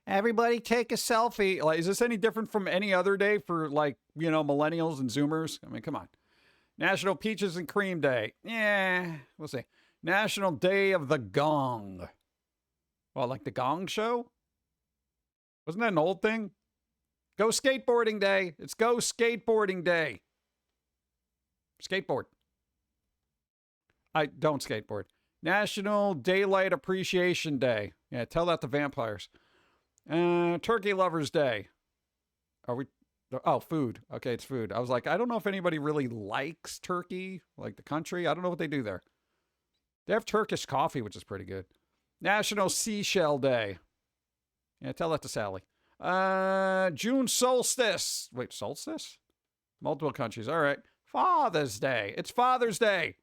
Everybody take a selfie. Like, is this any different from any other day for, like, you know, millennials and Zoomers? I mean, come on. National Peaches and Cream Day. Yeah, we'll see. National Day of the Gong. Well, like the Gong Show? Wasn't that an old thing? Go Skateboarding Day. It's Go Skateboarding Day. Skateboard. I don't skateboard. National Daylight Appreciation Day. Yeah, tell that to vampires. Turkey Lovers Day. Are we? Oh, food. Okay, it's food. I was like, I don't know if anybody really likes turkey, like the country. I don't know what they do there. They have Turkish coffee, which is pretty good. National Seashell Day. Yeah, tell that to Sally. June solstice. Wait, solstice? Multiple countries. All right. Father's Day. It's Father's Day.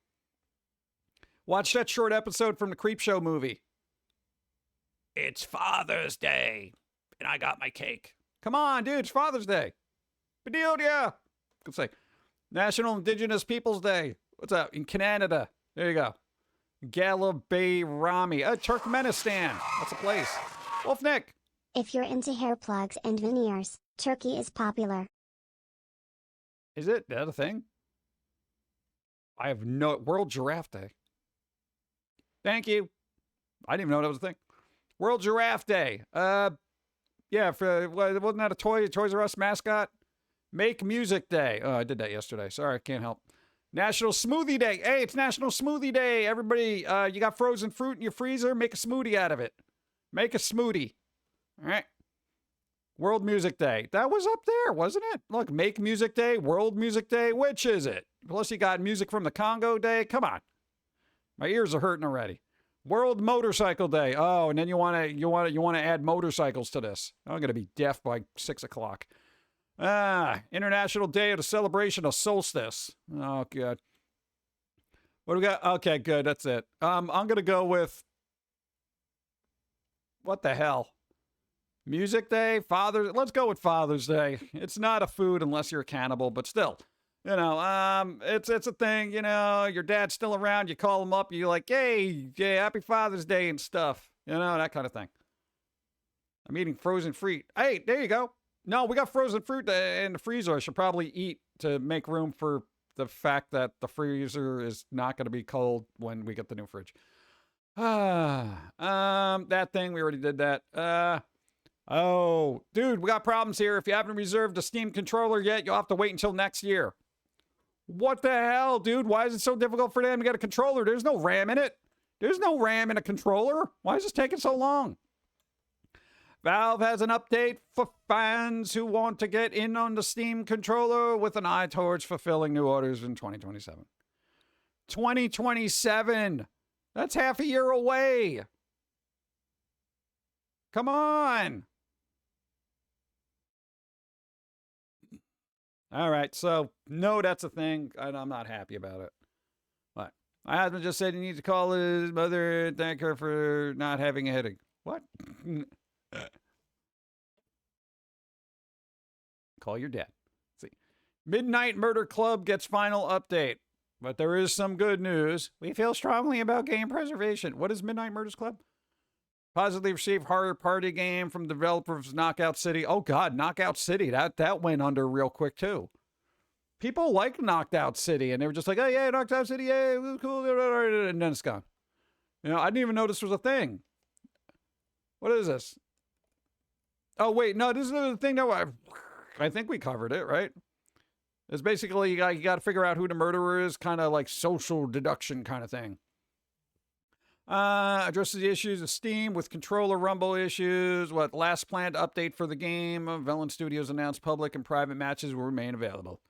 Watch that short episode from the Creepshow movie. It's Father's Day, and I got my cake. Come on, dude, it's Father's Day. Bedelia. Good say. National Indigenous Peoples Day. What's up? In Canada. There you go. Galabay Rami. Turkmenistan. That's a place. Wolf Nick. If you're into hair plugs and veneers, Turkey is popular. Is it? Is that a thing? I have no... World Giraffe Day. Thank you. I didn't even know that was a thing. World Giraffe Day. Yeah, wasn't that a Toys R Us mascot? Make Music Day. Oh, I did that yesterday. Sorry, I can't help. National Smoothie Day. Hey, it's National Smoothie Day. Everybody, you got frozen fruit in your freezer? Make a smoothie out of it. Make a smoothie. All right. World Music Day. That was up there, wasn't it? Look, Make Music Day, World Music Day. Which is it? Plus, you got Music from the Congo Day. Come on. My ears are hurting already. World Motorcycle Day. Oh, and then you want to add motorcycles to this. I'm going to be deaf by 6 o'clock. International Day of the Celebration of Solstice. Oh, good. What do we got? Okay, good. That's it. I'm going to go with, what the hell? Music Day, let's go with Father's Day. It's not a food unless you're a cannibal, but still. You know, it's a thing, you know, your dad's still around, you call him up, you're like, hey, happy Father's Day and stuff. You know, that kind of thing. I'm eating frozen fruit. Hey, there you go. No, we got frozen fruit in the freezer. I should probably eat to make room for the fact that the freezer is not going to be cold when we get the new fridge. That thing, we already did that. Oh, dude, we got problems here. If you haven't reserved a Steam controller yet, you'll have to wait until next year. What the hell, dude? Why is it so difficult for them to get a controller? There's no RAM in it. There's no RAM in a controller. Why is this taking so long? Valve has an update for fans who want to get in on the Steam controller with an eye towards fulfilling new orders in 2027. 2027! That's half a year away! Come on! All right, so, no, that's a thing. I'm not happy about it. What? My husband just said he needs to call his mother and thank her for not having a headache. What? Call your dad. Let's see. Midnight Murder Club gets final update. But there is some good news. We feel strongly about game preservation. What is Midnight Murders Club? Positively received horror party game from developers Knockout City. Oh God, Knockout City. That went under real quick too. People like Knockout City, and they were just like, "Oh yeah, Knockout City, yeah, it was cool," and then it's gone. You know, I didn't even know this was a thing. What is this? Oh wait, no, this is the thing that I think we covered it, right? It's basically you got to figure out who the murderer is, kind of like social deduction kind of thing. Addresses the issues of Steam with controller rumble issues. Last planned update for the game. Velen Studios announced public and private matches will remain available.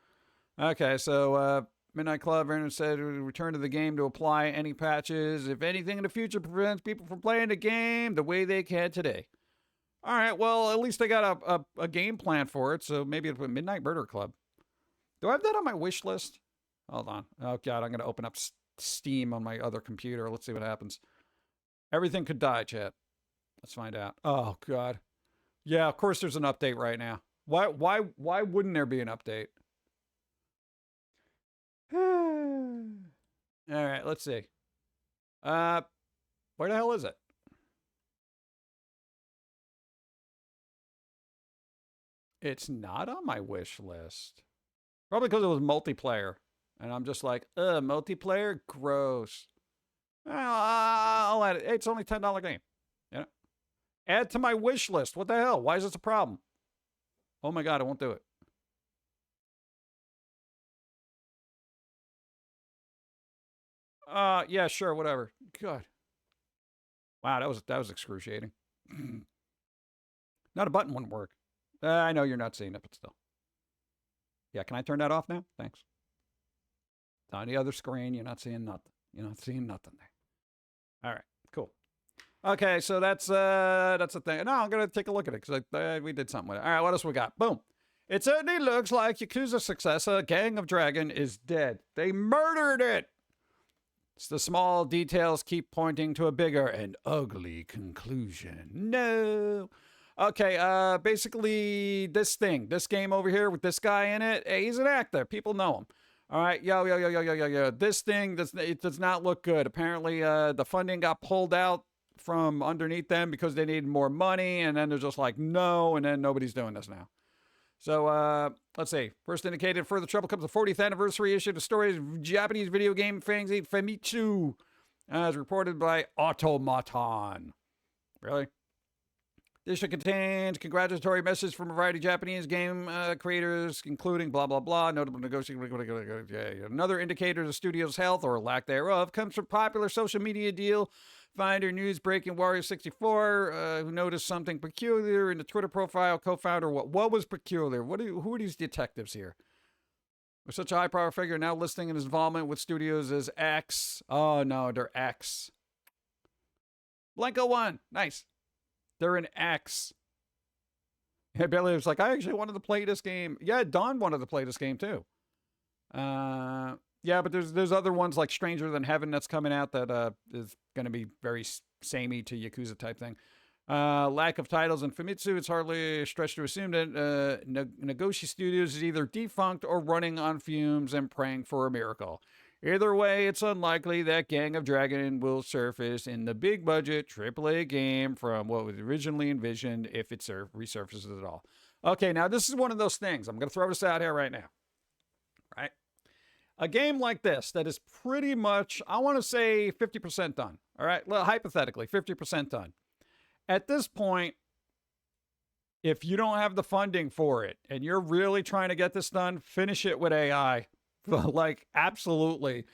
Okay, so Midnight Club said return to the game to apply any patches. If anything in the future prevents people from playing the game the way they can today. All right, well, at least they got a game plan for it, so maybe it'll put Midnight Murder Club. Do I have that on my wish list? Hold on. Oh, God, I'm going to open up Steam on my other computer. Let's see what happens. Everything could die, chat. Let's find out. Oh, God. Yeah, of course there's an update right now. Why wouldn't there be an update? All right, let's see. Where the hell is it? It's not on my wish list. Probably because it was multiplayer. And I'm just like, multiplayer? Gross. Well, I'll add it. It's only $10 game. You know? Add to my wish list. What the hell? Why is this a problem? Oh my God, I won't do it. Yeah, sure, whatever. God. Wow, that was excruciating. Not a button wouldn't work. I know you're not seeing it, but still. Yeah, can I turn that off now? Thanks. On the other screen, you're not seeing nothing. You're not seeing nothing there. All right, cool. Okay, so that's the thing. No, I'm gonna take a look at it because we did something with it. All right, what else we got? Boom. It certainly looks like Yakuza's successor, Gang of Dragon, is dead. They murdered it. It's the small details keep pointing to a bigger and ugly conclusion. No. Okay, basically this game over here with this guy in it, he's an actor. People know him. All right, yo. This thing does not look good. Apparently, the funding got pulled out from underneath them because they needed more money, and then they're just like, no, and then nobody's doing this now. So, let's see. First indicated further trouble comes the 40th anniversary issue of the story of Japanese video game fanzine Famitsu, as reported by Automaton. Really? This should contain congratulatory messages from a variety of Japanese game creators, including blah, blah, blah, notable negotiating. Another indicator of the studio's health, or lack thereof, comes from popular social media deal finder news breaking Warrior64, who noticed something peculiar in the Twitter profile. Co-founder, what was peculiar? Who are these detectives here? With such a high-profile figure now listing his involvement with studios as X. Oh, no, they're X. Blanco 1. Nice. They're an X. Yeah, Billy was like, I actually wanted to play this game. Yeah, Don wanted to play this game too. Yeah, but there's other ones like Stranger Than Heaven that's coming out that is going to be very samey to Yakuza type thing. Lack of titles in Famitsu, it's hardly a stretch to assume that Nagoshi Studios is either defunct or running on fumes and praying for a miracle. Either way, it's unlikely that Gang of Dragon will surface in the big budget AAA game from what was originally envisioned if it resurfaces at all. Okay, now this is one of those things. I'm going to throw this out here right now. Right? A game like this that is pretty much, I want to say 50% done. All right? Well, hypothetically, 50% done. At this point, if you don't have the funding for it and you're really trying to get this done, finish it with AI. Like, absolutely.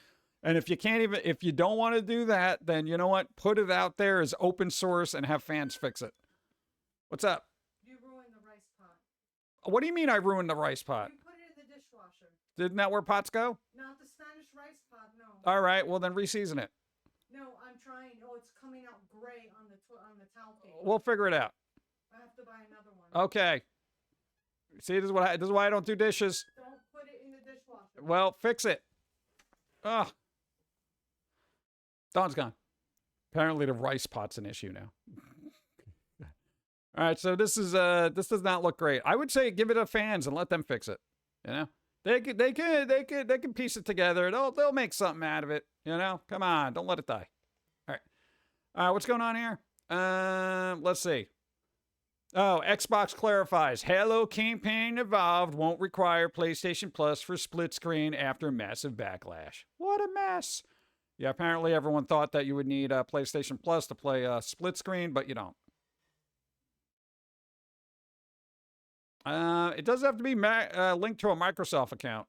And if you don't want to do that, then you know what? Put it out there as open source and have fans fix it. What's up? You ruined the rice pot. What do you mean I ruined the rice pot? You put it in the dishwasher. Isn't that where pots go? Not the Spanish rice pot, no. All right, well then reseason it. No, I'm trying. Oh, it's coming out gray on the towel paper. We'll figure it out. I have to buy another one. Okay. See, this is why I don't do dishes. Don't put it in the dishwasher. Well, fix it. Ugh. Dawn's gone. Apparently the rice pot's an issue now. All right, so this does not look great. I would say give it to fans and let them fix it. You know, they can piece it together. They'll make something out of it. You know, come on, don't let it die. All right, what's going on here? Let's see. Oh, Xbox clarifies Halo campaign evolved won't require PlayStation Plus for split screen after massive backlash. What a mess. Yeah, apparently everyone thought that you would need PlayStation Plus to play split screen, but you don't. It does have to be linked to a Microsoft account.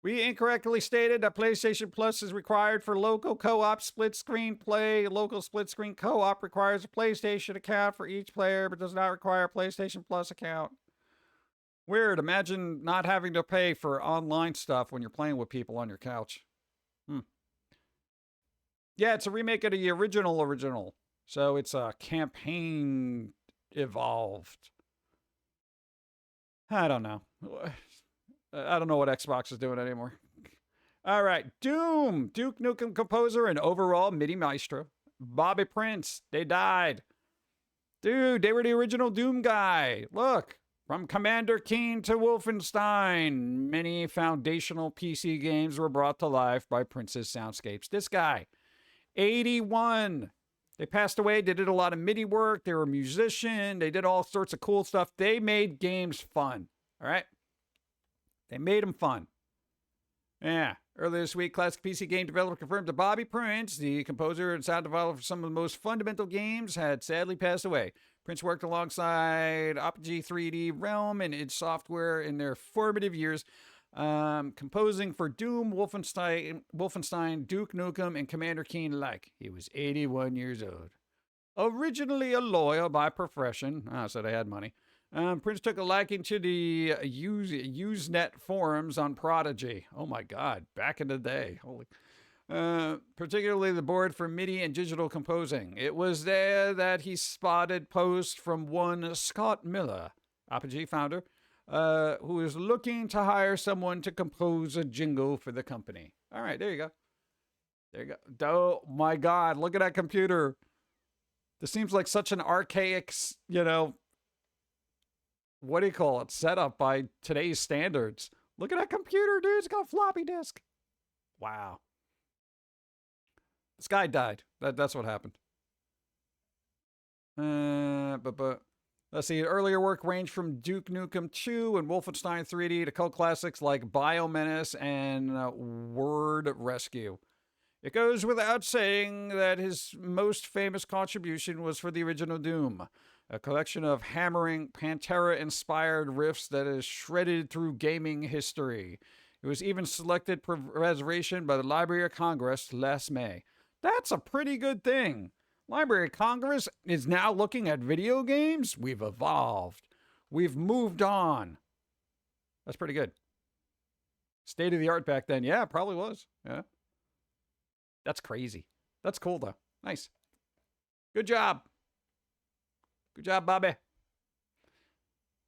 We incorrectly stated that PlayStation Plus is required for local co-op split screen play. Local split screen co-op requires a PlayStation account for each player, but does not require a PlayStation Plus account. Weird. Imagine not having to pay for online stuff when you're playing with people on your couch. Yeah, it's a remake of the original. So it's a campaign evolved. I don't know. I don't know what Xbox is doing anymore. All right. Doom. Duke Nukem composer and overall MIDI maestro. Bobby Prince. They died. Dude, they were the original Doom guy. Look. From Commander Keen to Wolfenstein, many foundational PC games were brought to life by Prince's soundscapes. This guy, 81. They passed away. They did a lot of MIDI work. They were a musician. They did all sorts of cool stuff. They made games fun. All right? They made them fun. Yeah. Earlier this week, classic PC game developer confirmed that Bobby Prince, the composer and sound developer for some of the most fundamental games, had sadly passed away. Prince worked alongside Apogee 3D Realm and id Software in their formative years, composing for Doom, Wolfenstein, Duke Nukem, and Commander Keen alike. He was 81 years old. Originally a lawyer by profession, so they had money. Prince took a liking to the Usenet forums on Prodigy. Oh my God, back in the day. Holy. Particularly the board for MIDI and digital composing. It was there that he spotted posts from one Scott Miller, Apogee founder, who is looking to hire someone to compose a jingle for the company. All right, there you go. There you go. Oh my God, look at that computer. This seems like such an archaic, what do you call it, setup by today's standards. Look at that computer, dude. It's got a floppy disk. Wow. This guy died. That's what happened. But let's see. Earlier work ranged from Duke Nukem 2 and Wolfenstein 3D to cult classics like Biomenace and Word Rescue. It goes without saying that his most famous contribution was for the original Doom, a collection of hammering Pantera-inspired riffs that is shredded through gaming history. It was even selected for preservation by the Library of Congress last May. That's a pretty good thing. Library of Congress is now looking at video games. We've evolved. We've moved on. That's pretty good. State of the art back then. Yeah, it probably was. Yeah. That's crazy. That's cool, though. Nice. Good job. Good job, Bobby.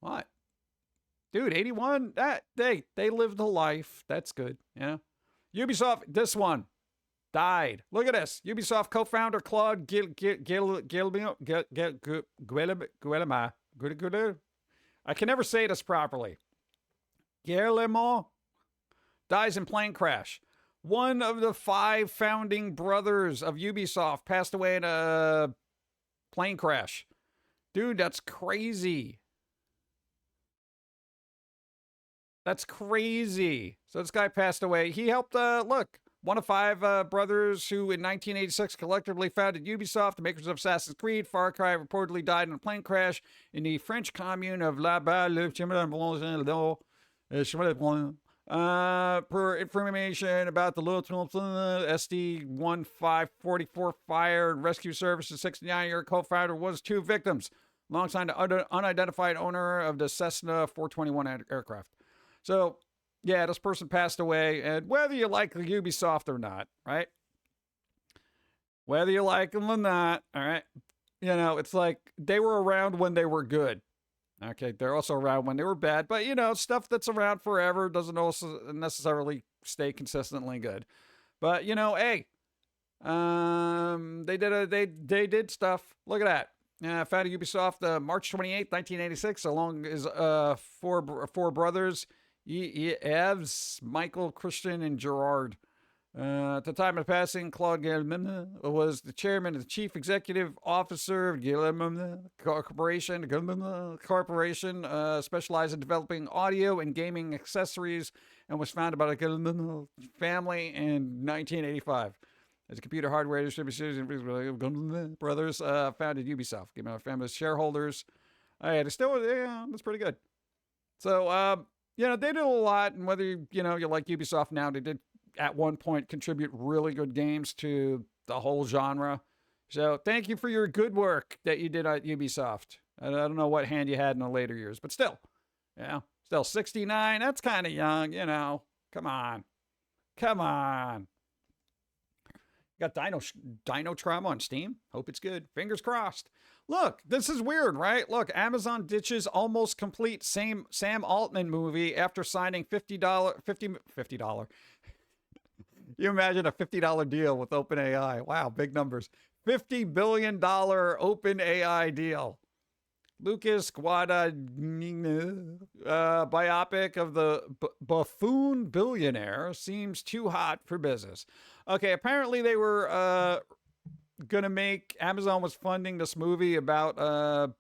What? Dude, 81? They lived a life. That's good. Yeah. Ubisoft, this one. Died. Look at this. Ubisoft co-founder Claude Guillemin. I can never say this properly. Guillemot dies in plane crash. One of the 5 founding brothers of Ubisoft passed away in a plane crash. Dude, that's crazy. That's crazy. So this guy passed away. He helped, look. One of 5 brothers who in 1986 collectively founded Ubisoft, the makers of Assassin's Creed. Far Cry reportedly died in a plane crash in the French commune of La Balle. Per information about the SD-1544 Fire and Rescue Services, 69-year co-founder was 2 victims, alongside the unidentified owner of the Cessna 421 aircraft. So, yeah, this person passed away, and whether you like Ubisoft or not, right? Whether you like them or not, all right? You know, it's like they were around when they were good. Okay, they're also around when they were bad, but, you know, stuff that's around forever doesn't also necessarily stay consistently good. But, you know, hey, they did stuff. Look at that. Founded Ubisoft March 28th, 1986, along his 4 brothers, Yves, Michael, Christian, and Gerard. At the time of passing, Claude Guillemin was the chairman and the chief executive officer of Guillemin Corporation. Guillemin Corporation specialized in developing audio and gaming accessories and was founded by the Guillemin family in 1985. As a computer hardware distribution, Guillemin brothers founded Ubisoft. Guillemin family's shareholders. That's pretty good. So, you know, they did a lot, and whether, you know, you like Ubisoft now, they did at one point contribute really good games to the whole genre. So thank you for your good work that you did at Ubisoft. I don't know what hand you had in the later years, but still, you know, still 69, that's kind of young, you know. Come on. Come on. Got Dino Trauma on Steam. Hope it's good. Fingers crossed. Look, this is weird, right? Look, Amazon ditches almost complete Sam Altman movie after signing $50. You imagine a $50 deal with OpenAI. Wow, big numbers. $50 billion OpenAI deal. Lucas Guadagnino, biopic of the buffoon billionaire, seems too hot for business. Okay, apparently they were going to make, Amazon was funding this movie about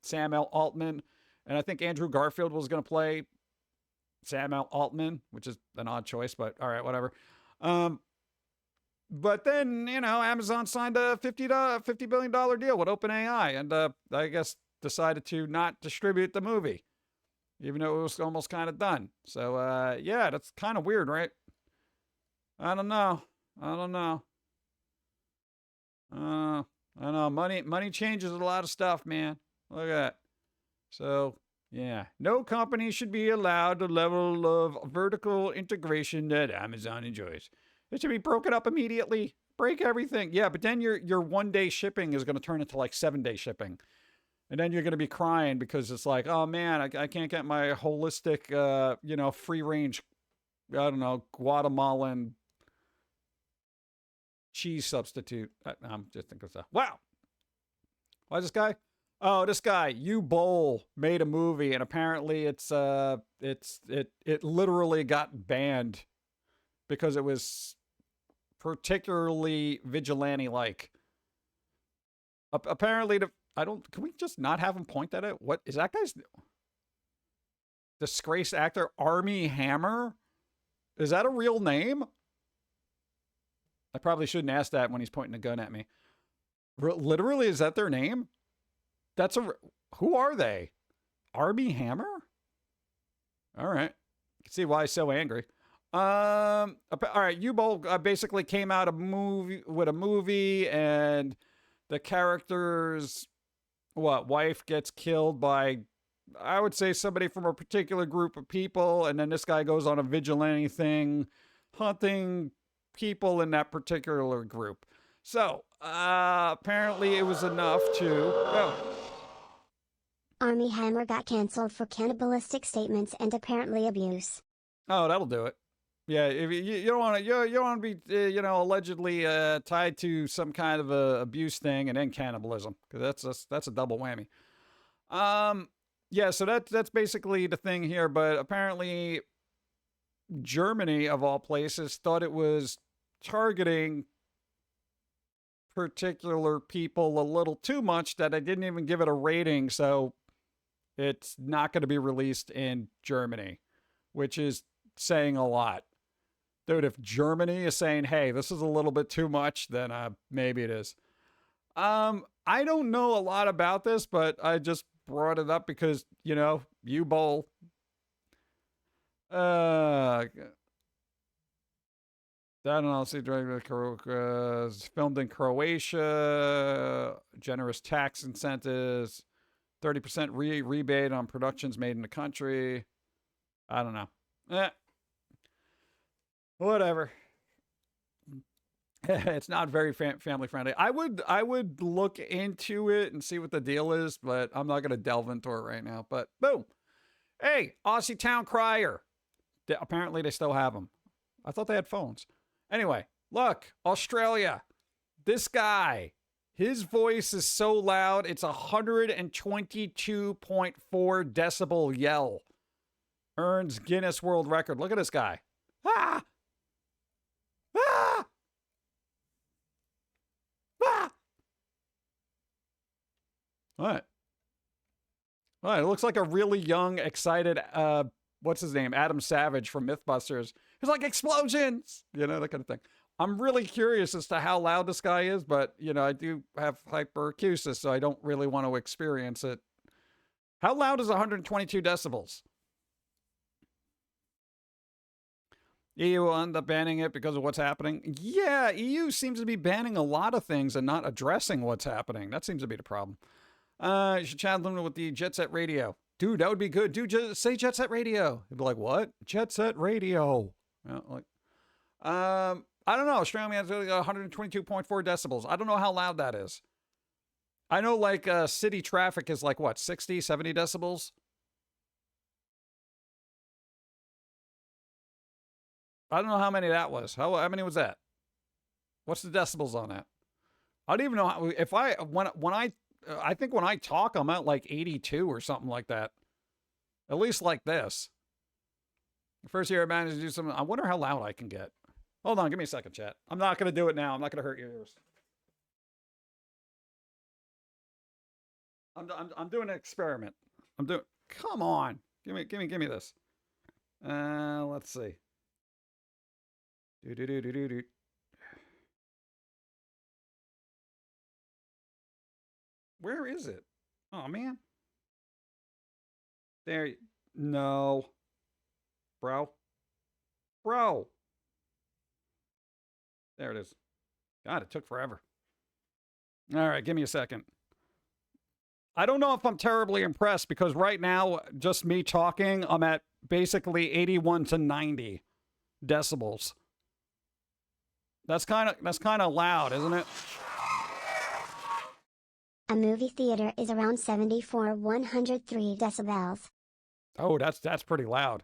Sam Altman, and I think Andrew Garfield was going to play Sam Altman, which is an odd choice, but all right, whatever. But then, you know, Amazon signed a $50 billion deal with OpenAI, and I guess decided to not distribute the movie, even though it was almost kind of done. So, yeah, that's kind of weird, right? I don't know. I don't know. Money changes a lot of stuff, man. Look at that. So, yeah, no company should be allowed the level of vertical integration that Amazon enjoys. It should be broken up immediately. Break everything. Yeah, but then your 1-day shipping is going to turn into like 7-day shipping. And then you're going to be crying because it's like, oh man, I can't get my holistic, free range, I don't know, Guatemalan cheese substitute. I'm just thinking of stuff. Wow. Why is this guy? Oh, this guy, U Bowl, made a movie, and apparently it literally got banned because it was particularly vigilante-like. Apparently, can we just not have him point that out? What is that guy's disgraced actor? Army Hammer? Is that a real name? I probably shouldn't ask that when he's pointing a gun at me. Literally, is that their name? Who are they? Army Hammer? All right. You can see why he's so angry. All right. U-Bowl basically came out with a movie, and the character's wife gets killed by, I would say, somebody from a particular group of people, and then this guy goes on a vigilante thing, hunting people in that particular group. So, apparently it was enough to... Army Hammer got cancelled for cannibalistic statements and apparently abuse. Oh, that'll do it. Yeah, if you don't want to be allegedly tied to some kind of a abuse thing and then cannibalism, because that's a double whammy. Yeah, so that's basically the thing here. But apparently, Germany of all places thought it was targeting particular people a little too much that I didn't even give it a rating. So it's not going to be released in Germany, which is saying a lot. Dude, if Germany is saying, hey, this is a little bit too much, then maybe it is. I don't know a lot about this, but I just brought it up because, U-Bowl. I don't know. See, filmed in Croatia. Generous tax incentives. 30% rebate on productions made in the country. I don't know. Whatever. It's not very family friendly. I would look into it and see what the deal is, but I'm not going to delve into it right now. But boom. Hey, Aussie Town Crier. Apparently they still have them. I thought they had phones. Anyway, look, Australia. This guy, his voice is so loud, it's 122.4 decibel yell. Earns Guinness World Record. Look at this guy. Ah! Ah! Ah! What? It looks like a really young, excited, what's his name? Adam Savage from Mythbusters. He's like, explosions! That kind of thing. I'm really curious as to how loud this guy is, but, I do have hyperacusis, so I don't really want to experience it. How loud is 122 decibels? EU will end up banning it because of what's happening. Yeah, EU seems to be banning a lot of things and not addressing what's happening. That seems to be the problem. You should chat them with the Jet Set Radio. Dude, that would be good. Dude, just say Jet Set Radio. You'd be like, what? Jet Set Radio. I don't know. Australia has 122.4 decibels. I don't know how loud that is. I know city traffic is 60, 70 decibels? I don't know how many that was. How many was that? What's the decibels on that? I don't even know how, I think when I talk, I'm at 82 or something like that. At least like this. The first year I managed to do something. I wonder how loud I can get. Hold on, give me a second, chat. I'm not going to do it now. I'm not going to hurt your ears. I'm doing an experiment. Come on. Give me this. Let's see. Do. Where is it? Oh, man. There. No. Bro. There it is. God, it took forever. All right, give me a second. I don't know if I'm terribly impressed because right now, just me talking, I'm at basically 81 to 90 decibels. That's kind of loud, isn't it? A movie theater is around 74 103 decibels. Oh, that's pretty loud.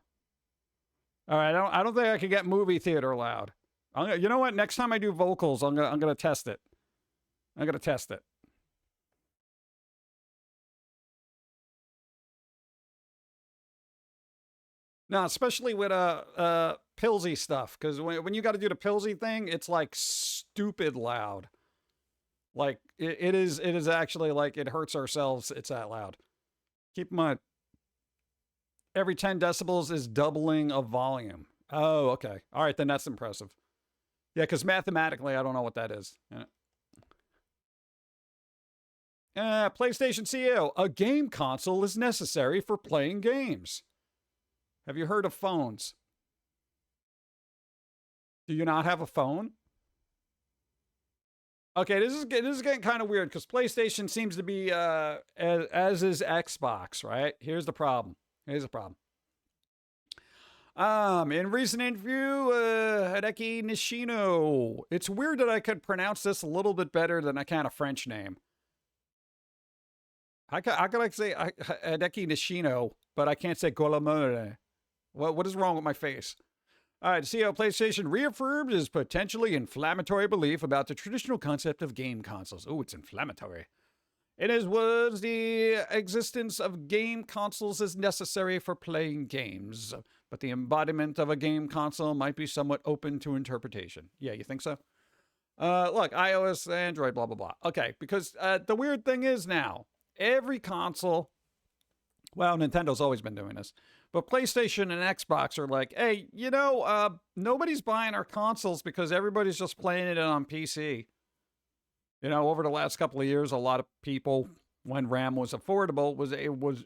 All right, I don't think I can get movie theater loud. You know what? Next time I do vocals, I'm gonna test it. I'm gonna test it. No, especially with Pilz-E stuff, because when you got to do the Pilz-E thing, it's like stupid loud. Like it is actually like it hurts ourselves. It's that loud. Keep in mind, every 10 decibels is doubling of volume. Oh, okay. All right, then that's impressive. Yeah, because mathematically, I don't know what that is. PlayStation CEO, a game console is necessary for playing games. Have you heard of phones? Do you not have a phone? Okay, this is getting kind of weird because PlayStation seems to be as is Xbox, right? Here's the problem. In recent interview, Hideki Nishino. It's weird that I could pronounce this a little bit better than I can a French name. How could I say Hideki Nishino, but I can't say Golamore? What is wrong with my face? All right, CEO of PlayStation reaffirmed his potentially inflammatory belief about the traditional concept of game consoles. Oh, it's inflammatory. In his words, the existence of game consoles is necessary for playing games, but the embodiment of a game console might be somewhat open to interpretation. Yeah, you think so? Look, iOS, Android, blah, blah, blah. Okay, because the weird thing is now, every console, well, Nintendo's always been doing this, but PlayStation and Xbox are like, hey, you know, nobody's buying our consoles because everybody's just playing it on PC. You know, over the last couple of years, a lot of people, when RAM was affordable,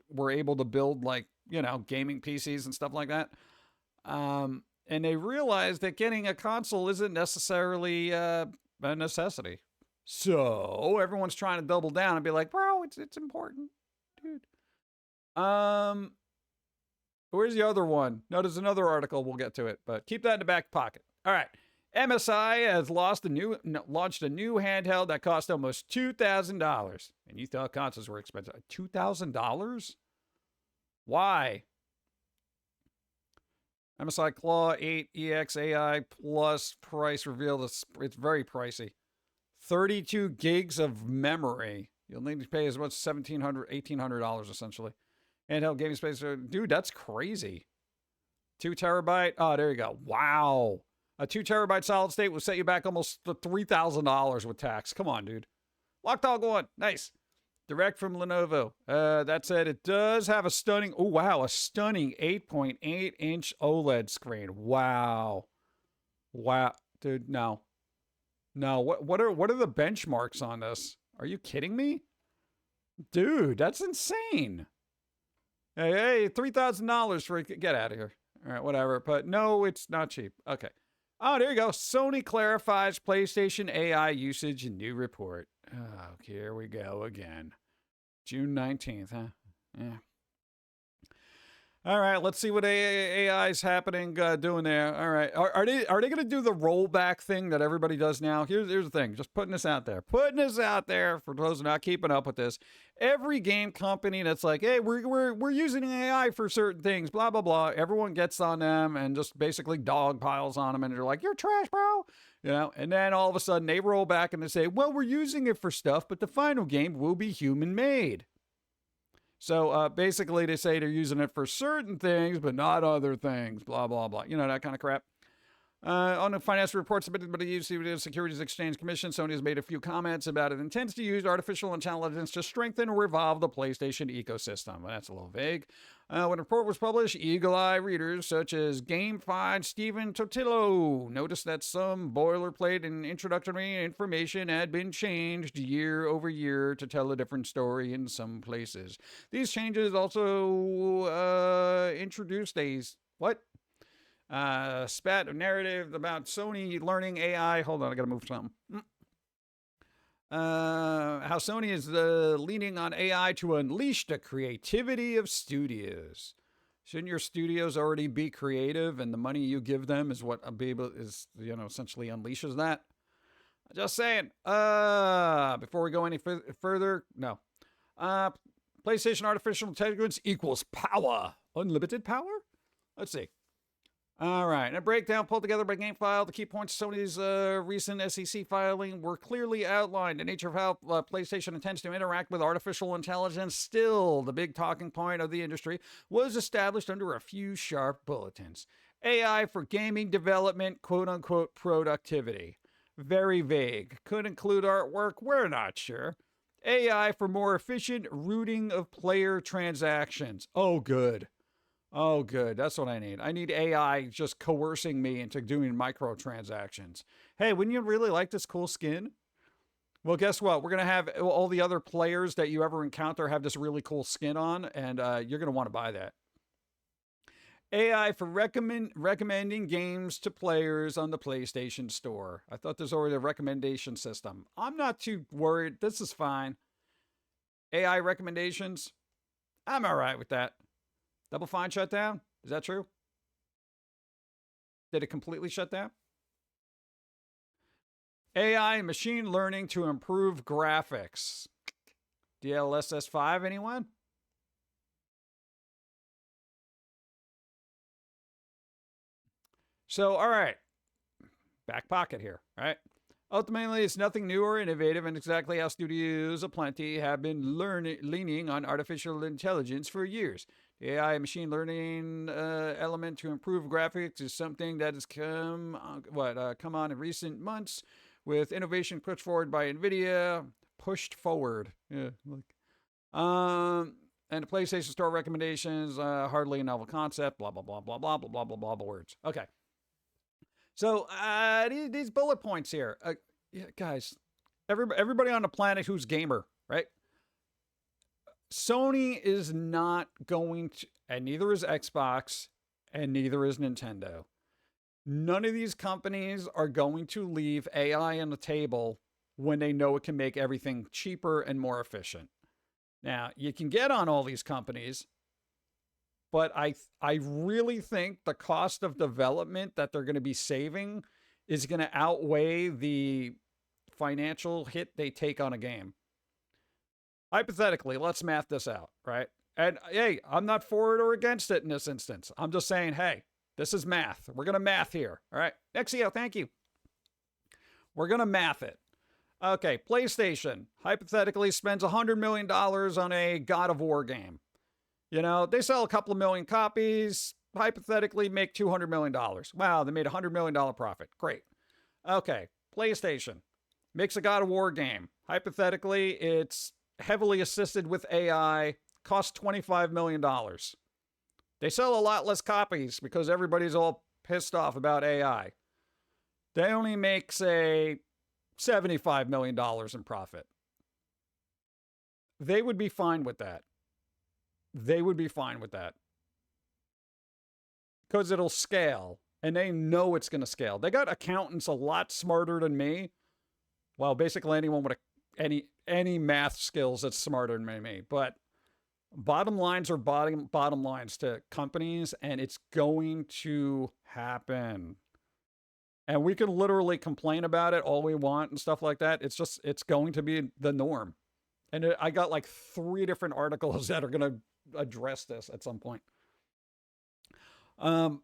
were able to build, like, you know, gaming PCs and stuff like that. And they realized that getting a console isn't necessarily a necessity. So everyone's trying to double down and be like, bro, it's important, dude. Where's the other one? No, there's another article. We'll get to it, but keep that in the back pocket. All right. MSI has launched a new handheld that cost almost $2,000. And you thought consoles were expensive. $2,000? Why? MSI Claw 8 EX AI Plus price revealed. It's very pricey. 32 gigs of memory. You'll need to pay as much as $1,700, $1,800 essentially. Handheld gaming space. Dude, that's crazy. 2 terabyte. Oh, there you go. Wow. A 2 terabyte solid state will set you back almost $3,000 with tax. Come on, dude. Lockdog 1. Nice. Direct from Lenovo. That said, it does have a stunning, oh, wow, a stunning 8.8-inch OLED screen. Wow. Wow. Dude, no. No, what are the benchmarks on this? Are you kidding me? Dude, that's insane. Hey, $3,000 for it. Get out of here. All right, whatever. But no, it's not cheap. Okay. Oh, there you go. Sony clarifies PlayStation AI usage in new report. Oh, here we go again. June 19th, huh? Yeah. All right, let's see what AI is happening, doing there. All right, are they going to do the rollback thing that everybody does now? Here's the thing, just putting this out there. For those not keeping up with this. Every game company that's like, hey, we're using AI for certain things, blah blah blah. Everyone gets on them and just basically dog piles on them, and they're like, you're trash, bro. You know, and then all of a sudden they roll back and they say, well, we're using it for stuff, but the final game will be human made. So basically, they say they're using it for certain things, but not other things, blah, blah, blah. You know, that kind of crap. On the financial report submitted by the U.S. Securities Exchange Commission, Sony has made a few comments about it intends to use artificial intelligence to strengthen or evolve the PlayStation ecosystem. Well, that's a little vague. When the report was published, eagle-eye readers such as GameFi Stephen Totillo noticed that some boilerplate and introductory information had been changed year over year to tell a different story in some places. These changes also introduced a spat of narrative about Sony learning AI. Hold on, I gotta move something. How Sony is leaning on AI to unleash the creativity of studios. Shouldn't your studios already be creative, and the money you give them is what essentially unleashes that? Just saying. Before we go any further, no. PlayStation artificial intelligence equals power. Unlimited power? Let's see. All right, a breakdown pulled together by GameFile. The key points of Sony's recent SEC filing were clearly outlined. The nature of how PlayStation intends to interact with artificial intelligence, still the big talking point of the industry, was established under a few sharp bulletins. AI for gaming development, quote-unquote productivity. Very vague. Could include artwork, we're not sure. AI for more efficient routing of player transactions. Oh, good. Oh, good. That's what I need. I need AI just coercing me into doing microtransactions. Hey, wouldn't you really like this cool skin? Well, guess what? We're going to have all the other players that you ever encounter have this really cool skin on, and you're going to want to buy that. AI for recommending games to players on the PlayStation Store. I thought there's already a recommendation system. I'm not too worried. This is fine. AI recommendations. I'm all right with that. Double Fine shut down? Is that true? Did it completely shut down? AI and machine learning to improve graphics. DLSS 5, anyone? So, all right. Back pocket here, right? Ultimately, it's nothing new or innovative, and exactly how studios aplenty have been leaning on artificial intelligence for years. The AI and machine learning element to improve graphics is something that has come on in recent months with innovation pushed forward by NVIDIA. Yeah, and the PlayStation Store recommendations, hardly a novel concept, blah, blah, blah, blah, blah, blah, blah, blah, blah, blah, words. Okay. So these bullet points here, yeah, guys, everybody on the planet who's gamer, right? Sony is not going to, and neither is Xbox, and neither is Nintendo. None of these companies are going to leave AI on the table when they know it can make everything cheaper and more efficient. Now, you can get on all these companies, but I really think the cost of development that they're going to be saving is going to outweigh the financial hit they take on a game. Hypothetically, let's math this out, right? And hey, I'm not for it or against it in this instance. I'm just saying, hey, this is math. We're going to math here, all right? Nexio, thank you. We're going to math it. Okay, PlayStation hypothetically spends $100 million on a God of War game. You know, they sell a couple of million copies, hypothetically make $200 million. Wow, they made a $100 million profit. Great. Okay, PlayStation makes a God of War game. Hypothetically, it's heavily assisted with AI, costs $25 million. They sell a lot less copies because everybody's all pissed off about AI. They only make, say, $75 million in profit. They would be fine with that. They would be fine with that. Because it'll scale. And they know it's going to scale. They got accountants a lot smarter than me. Well, basically anyone with any math skills that's smarter than me. But bottom lines are bottom lines to companies, and it's going to happen. And we can literally complain about it all we want and stuff like that. It's going to be the norm. And I got like 3 different articles that are going to address this at some point. And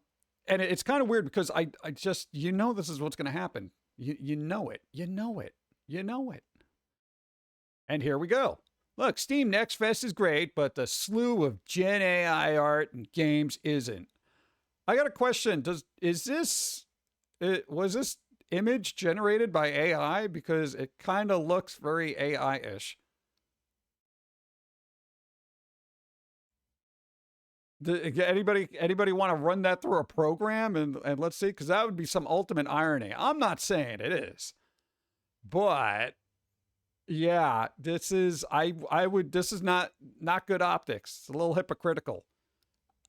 it's kind of weird because I just, this is what's going to happen. You know it. And here we go. Look, Steam Next Fest is great, but the slew of Gen AI art and games isn't. I got a question. Was this image generated by AI? Because it kind of looks very AI-ish. Anybody want to run that through a program and let's see? Because that would be some ultimate irony. I'm not saying it is. But yeah, this is not good optics. It's a little hypocritical.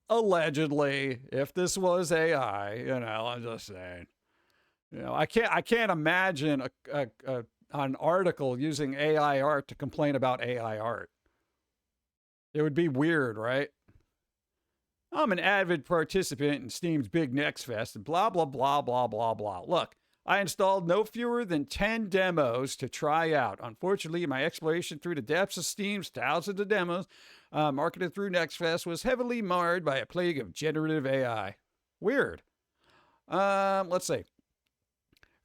Allegedly, if this was AI, I'm just saying. I can't imagine an article using AI art to complain about AI art. It would be weird, right? I'm an avid participant in Steam's Big Next Fest and blah, blah, blah, blah, blah, blah. Look, I installed no fewer than 10 demos to try out. Unfortunately, my exploration through the depths of Steam's thousands of demos marketed through Next Fest was heavily marred by a plague of generative AI. Weird. Let's see.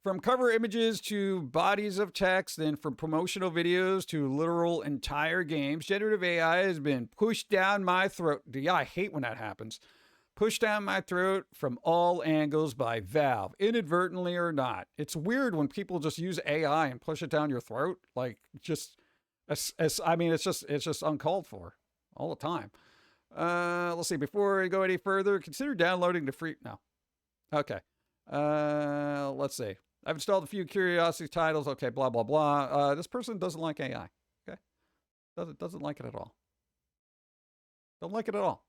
From cover images to bodies of text, and from promotional videos to literal entire games, generative AI has been pushed down my throat. Yeah, I hate when that happens. Pushed down my throat from all angles by Valve, inadvertently or not. It's weird when people just use AI and push it down your throat. Like, just, I mean, it's just uncalled for all the time. Let's see. Before we go any further, consider downloading the free. No. Okay. Let's see. I've installed a few curiosity titles. Okay, blah, blah, blah. This person doesn't like AI. Okay. Doesn't like it at all. Don't like it at all.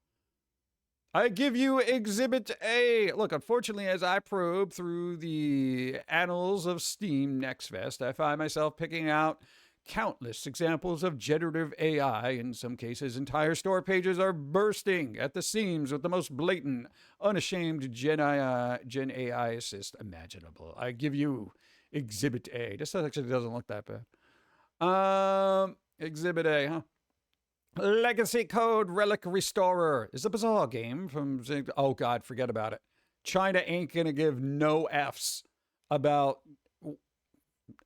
I give you Exhibit A. Look, unfortunately, as I probe through the annals of Steam Next Fest, I find myself picking out countless examples of generative AI. In some cases, entire store pages are bursting at the seams with the most blatant, unashamed Gen AI assist imaginable. I give you Exhibit A. This actually doesn't look that bad. Exhibit A, huh? Legacy Code Relic Restorer is a bizarre game from... Oh, God, forget about it. China ain't going to give no Fs about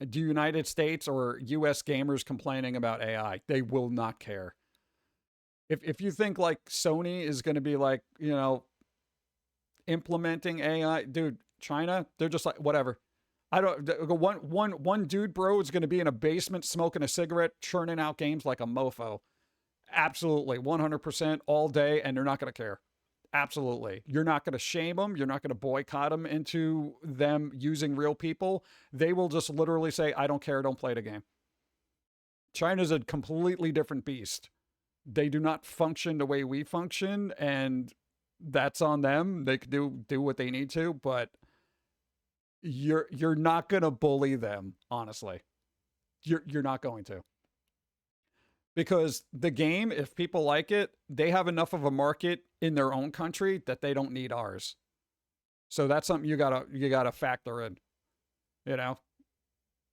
the United States or U.S. gamers complaining about AI. They will not care. If you think, like, Sony is going to be, like, you know, implementing AI... Dude, China, they're just like, whatever. I don't... One dude, bro, is going to be in a basement smoking a cigarette, churning out games like a mofo. Absolutely, 100% all day, and they're not going to care. Absolutely. You're not going to shame them. You're not going to boycott them into them using real people. They will just literally say, I don't care, don't play the game. China's a completely different beast. They do not function the way we function, and that's on them. They can do what they need to, but you're not going to bully them, honestly. You're not going to. Because the game, if people like it, they have enough of a market in their own country that they don't need ours. So that's something you gotta factor in. You know,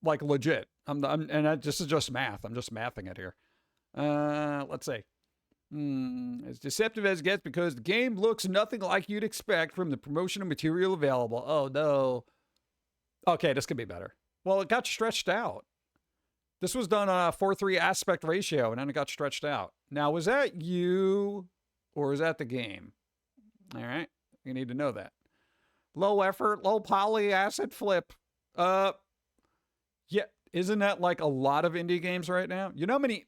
like legit. This is just math. I'm just mathing it here. Let's see. As deceptive as it gets because the game looks nothing like you'd expect from the promotional material available. Oh no. Okay, this could be better. Well, it got stretched out. This was done on a 4:3 aspect ratio, and then it got stretched out. Now, was that you, or is that the game? All right, you need to know that. Low effort, low poly, asset flip. Yeah, isn't that like a lot of indie games right now? You know how many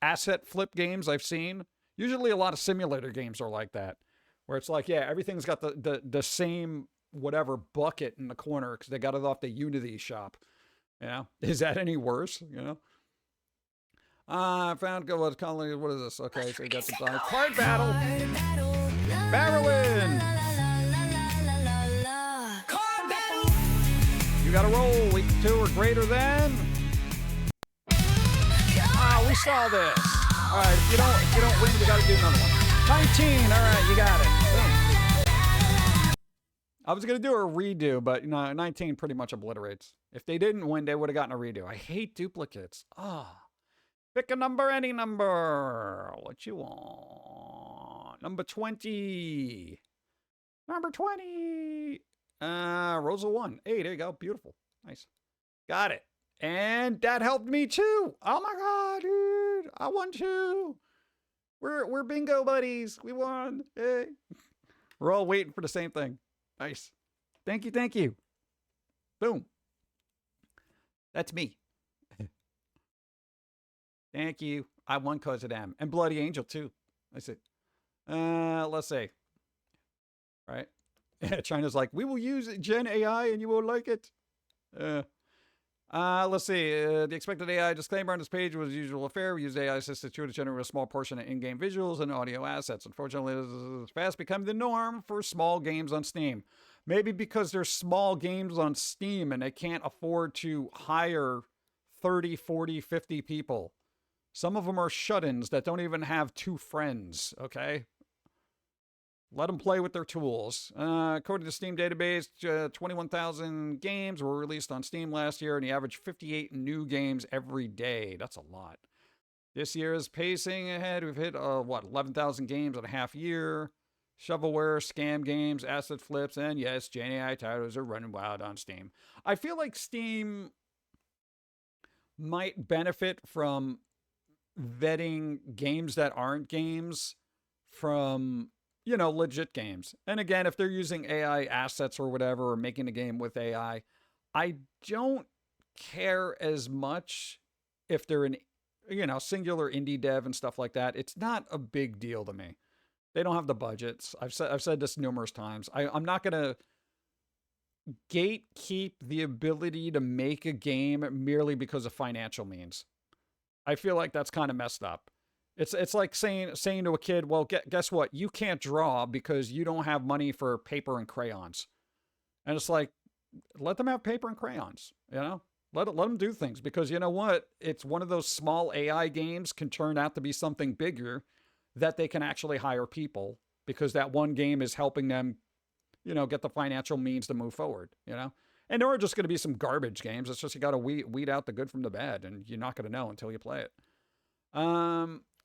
asset flip games I've seen? Usually a lot of simulator games are like that, where it's like, yeah, everything's got the same whatever bucket in the corner because they got it off the Unity shop. Yeah. Is that any worse? You know? I found what's calling. What is this? Okay, so you got some card battle. Barreling. You got to roll. Week 2 or greater than. We saw this. All right. If you don't win, you got to do another one. 19. All right, you got it. Boom. I was going to do a redo, but 19 pretty much obliterates. If they didn't win, they would have gotten a redo. I hate duplicates. Pick a number, any number. What you want? Number 20. Number 20. Rolls a 1. Hey, there you go. Beautiful. Nice. Got it. And that helped me too. Oh my God, dude. I won too. We're bingo buddies. We won. Hey. We're all waiting for the same thing. Nice. Thank you, thank you. Boom. That's me. Thank you. I won because of them. And Bloody Angel, too. I said, let's see. All right. China's like, we will use Gen AI and you will like it. Let's see. The expected AI disclaimer on this page was the usual affair. We use AI assisted to generate a small portion of in-game visuals and audio assets. Unfortunately, this is fast becoming the norm for small games on Steam. Maybe because there's small games on Steam and they can't afford to hire 30, 40, 50 people. Some of them are shut-ins that don't even have 2 friends, okay? Let them play with their tools. According to the Steam database, 21,000 games were released on Steam last year, and the average 58 new games every day. That's a lot. This year is pacing ahead. We've hit, 11,000 games in a half year. shovelware, scam games, asset flips, and yes, Gen AI titles are running wild on Steam. I feel like Steam might benefit from vetting games that aren't games from, legit games. And again, if they're using AI assets or whatever, or making a game with AI, I don't care as much if they're an, singular indie dev and stuff like that. It's not a big deal to me. They don't have the budgets. I've said this numerous times. I'm not going to gatekeep the ability to make a game merely because of financial means. I feel like that's kind of messed up. It's like saying to a kid, well, guess what? You can't draw because you don't have money for paper and crayons. And it's like, let them have paper and crayons, Let them do things, because you know what? It's one of those small AI games can turn out to be something bigger that they can actually hire people, because that one game is helping them, get the financial means to move forward, And there are just going to be some garbage games. It's just you got to weed out the good from the bad, and you're not going to know until you play it.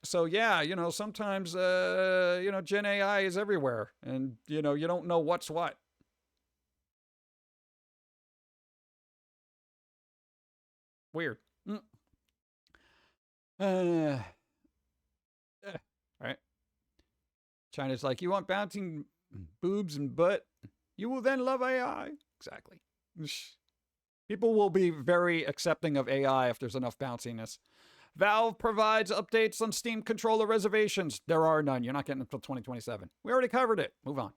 So yeah, sometimes, Gen AI is everywhere, and, you don't know what's what. Weird. All right. China's like, you want bouncing boobs and butt? You will then love AI. Exactly. People will be very accepting of AI if there's enough bounciness. Valve provides updates on Steam controller reservations. There are none. You're not getting until 2027. We already covered it. Move on.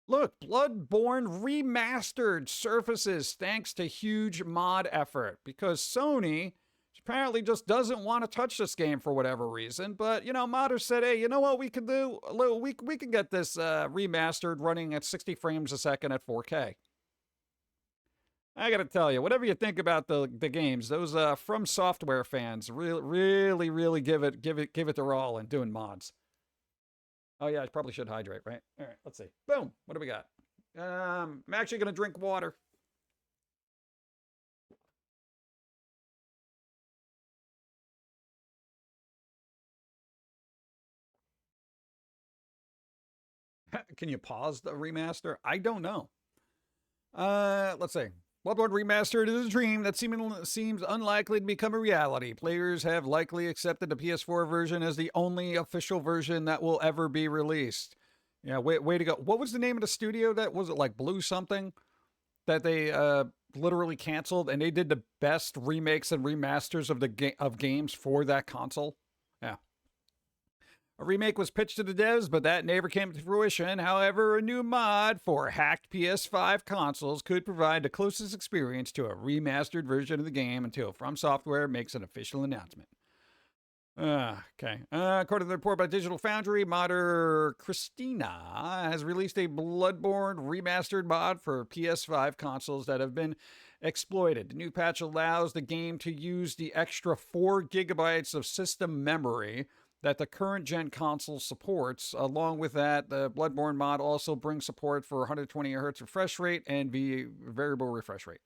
Look, Bloodborne remastered surfaces thanks to huge mod effort, because Sony apparently just doesn't want to touch this game for whatever reason. But, modders said, hey, you know what we can do? We can get this remastered running at 60 frames a second at 4K. I got to tell you, whatever you think about the games, those From Software fans really give it their all in doing mods. Oh yeah, I probably should hydrate, right? All right, let's see. Boom. What do we got? I'm actually going to drink water. Can you pause the remaster? I don't know. Let's see. Bloodborne Remastered is a dream that seems unlikely to become a reality. Players have likely accepted the PS4 version as the only official version that will ever be released. Yeah, way to go. What was the name of the studio that was it, like Blue something, that they literally canceled, and they did the best remakes and remasters of games for that console? Yeah. A remake was pitched to the devs, but that never came to fruition. However, a new mod for hacked PS5 consoles could provide the closest experience to a remastered version of the game until From Software makes an official announcement. Okay. According to the report by Digital Foundry, modder Christina has released a Bloodborne remastered mod for PS5 consoles that have been exploited. The new patch allows the game to use the extra 4 gigabytes of system memory that the current gen console supports. Along with that, the Bloodborne mod also brings support for 120 Hz refresh rate and variable refresh rate.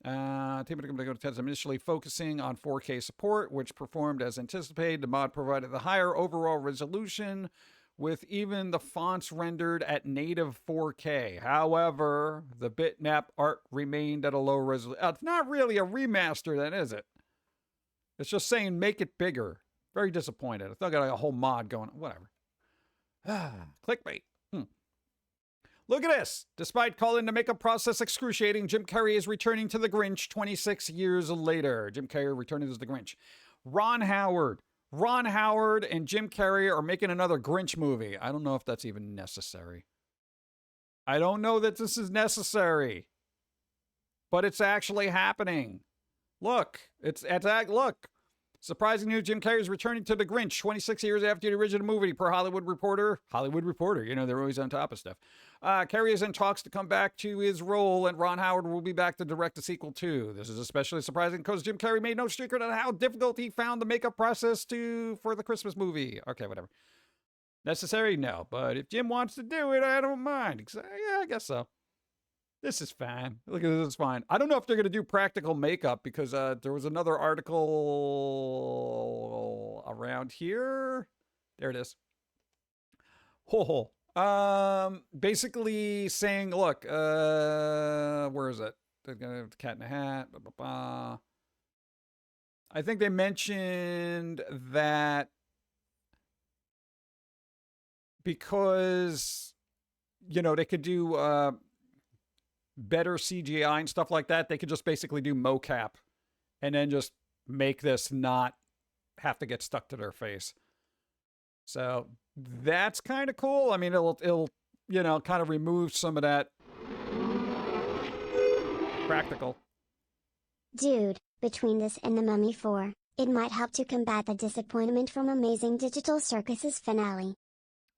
Initially focusing on 4K support, which performed as anticipated. The mod provided the higher overall resolution, with even the fonts rendered at native 4K. However, the bitmap art remained at a low resolution. It's not really a remaster then, is it? It's just saying make it bigger. Very disappointed. I thought I got a whole mod going. Whatever. Clickbait. Look at this. Despite calling the makeup process excruciating, Jim Carrey is returning to The Grinch 26 years later. Jim Carrey returning as The Grinch. Ron Howard and Jim Carrey are making another Grinch movie. I don't know if that's even necessary. I don't know that this is necessary. But it's actually happening. Look. Look. Surprising news, Jim Carrey is returning to The Grinch 26 years after the original movie, per Hollywood Reporter. They're always on top of stuff. Carrey is in talks to come back to his role, and Ron Howard will be back to direct the sequel too. This is especially surprising because Jim Carrey made no secret on how difficult he found the makeup process for the Christmas movie. Okay, whatever. Necessary? No. But if Jim wants to do it, I don't mind. Yeah, I guess so. This is fine. Look at this, it's fine. I don't know if they're going to do practical makeup because there was another article around here. There it is. Basically saying, look, where is it? They're gonna have the cat in a hat. Blah, blah, blah. I think they mentioned that because, you know, they could do better CGI and stuff like that, they could just basically do mocap and then just make this not have to get stuck to their face. So that's kind of cool. I mean, it'll you know, kind of remove some of that practical. Dude, between this and The Mummy 4, it might help to combat the disappointment from Amazing Digital Circus's finale.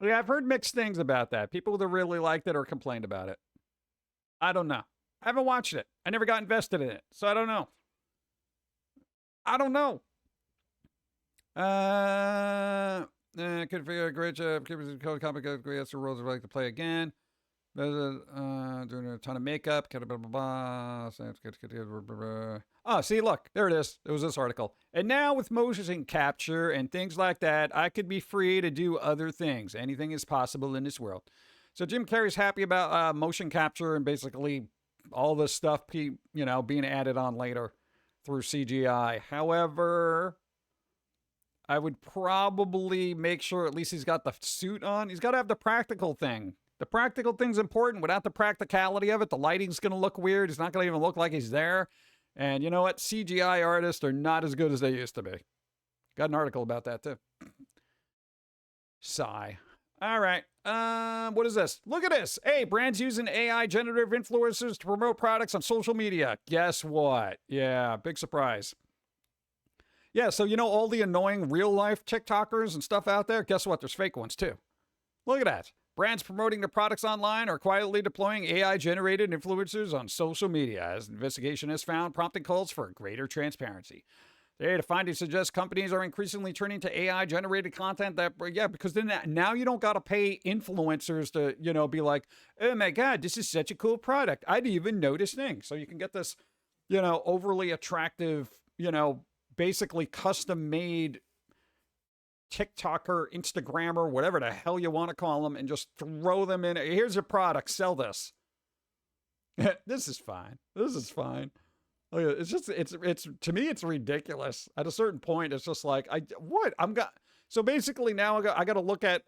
Yeah, I've heard mixed things about that. People that really liked it or complained about it. I don't know. I haven't watched it. I never got invested in it, so I don't know. Could figure a great job. Code comic great roles I'd like to play again. Doing a ton of makeup. Blah, blah, blah. Oh, see, look, there it is. It was this article. And now with motion capture and things like that, I could be free to do other things. Anything is possible in this world. So Jim Carrey's happy about motion capture and basically all this stuff, you know, being added on later through CGI. However, I would probably make sure at least he's got the suit on. He's got to have the practical thing. The practical thing's important. Without the practicality of it, the lighting's going to look weird. It's not going to even look like he's there. And you know what? CGI artists are not as good as they used to be. Got an article about that, too. Sigh. All right. What is this? Look at this. Hey, brands using AI generative influencers to promote products on social media. Guess what? Yeah, big surprise. Yeah, so you know all the annoying real-life TikTokers and stuff out there? Guess what? There's fake ones, too. Look at that. Brands promoting their products online are quietly deploying AI-generated influencers on social media, as an investigation has found, prompting calls for greater transparency. The data findings suggest companies are increasingly turning to AI-generated content that, yeah, because then now you don't got to pay influencers to, you know, be like, oh my God, this is such a cool product. I didn't even know this thing. So you can get this, you know, overly attractive, you know, basically custom-made TikToker, Instagrammer, whatever the hell you want to call them, and just throw them in. Here's your product. Sell this. This is fine. This is fine. It's just, it's to me, it's ridiculous. At a certain point, it's just like, so basically now I got to look at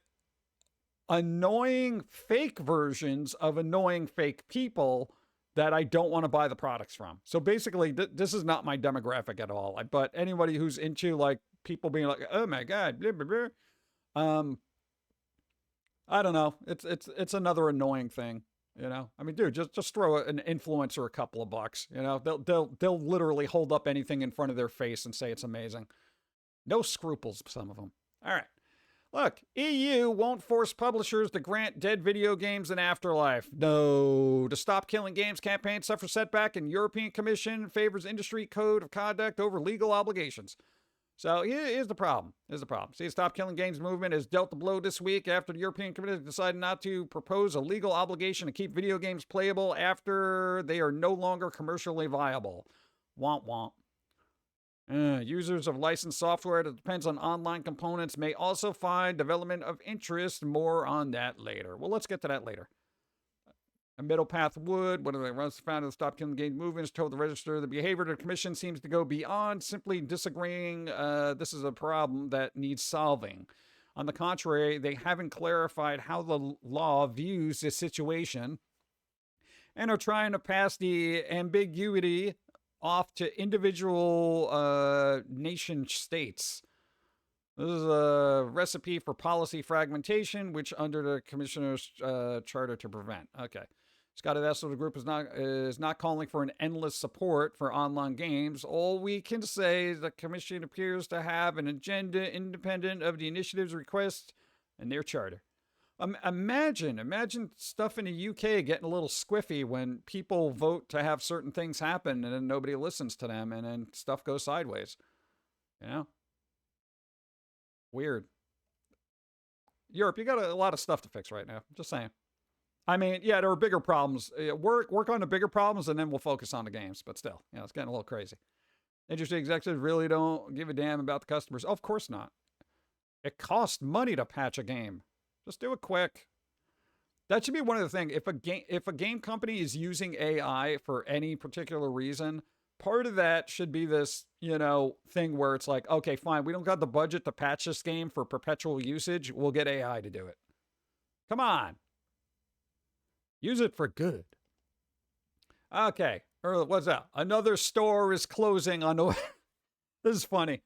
annoying fake versions of annoying fake people that I don't want to buy the products from. So basically, this is not my demographic at all. But anybody who's into like people being like, oh my God, blah, blah, blah. I don't know. It's another annoying thing. You know, I mean, dude, just throw an influencer a couple of bucks. You know, they'll literally hold up anything in front of their face and say it's amazing. No scruples, some of them. All right. Look, EU won't force publishers to grant dead video games an afterlife. No. To Stop Killing Games campaign suffers setback, and European Commission favors industry code of conduct over legal obligations. So here's the problem. See, the Stop Killing Games movement has dealt the blow this week after the European Commission decided not to propose a legal obligation to keep video games playable after they are no longer commercially viable. Womp womp. Users of licensed software that depends on online components may also find development of interest. More on that later. Well, let's get to that later. A Middle Path Wood, one of the founder of the Stop Killing Games movement, has told the Register the behavior of the commission seems to go beyond simply disagreeing. This is a problem that needs solving. On the contrary, they haven't clarified how the law views this situation and are trying to pass the ambiguity off to individual nation states. This is a recipe for policy fragmentation, which under the commissioner's charter to prevent. Okay. Scott Vessel, the group is not calling for an endless support for online games. All we can say is the commission appears to have an agenda independent of the initiative's request and their charter. Imagine stuff in the UK getting a little squiffy when people vote to have certain things happen and then nobody listens to them and then stuff goes sideways. You know? Weird. Europe, you got a lot of stuff to fix right now. Just saying. I mean, yeah, there are bigger problems. Work on the bigger problems, and then we'll focus on the games. But still, you know, it's getting a little crazy. Industry executives really don't give a damn about the customers. Oh, of course not. It costs money to patch a game. Just do it quick. That should be one of the things. If a game company is using AI for any particular reason, part of that should be this, thing where it's like, okay, fine, we don't got the budget to patch this game for perpetual usage. We'll get AI to do it. Come on. Use it for good. Okay. What's that? Another store is closing on the... This is funny.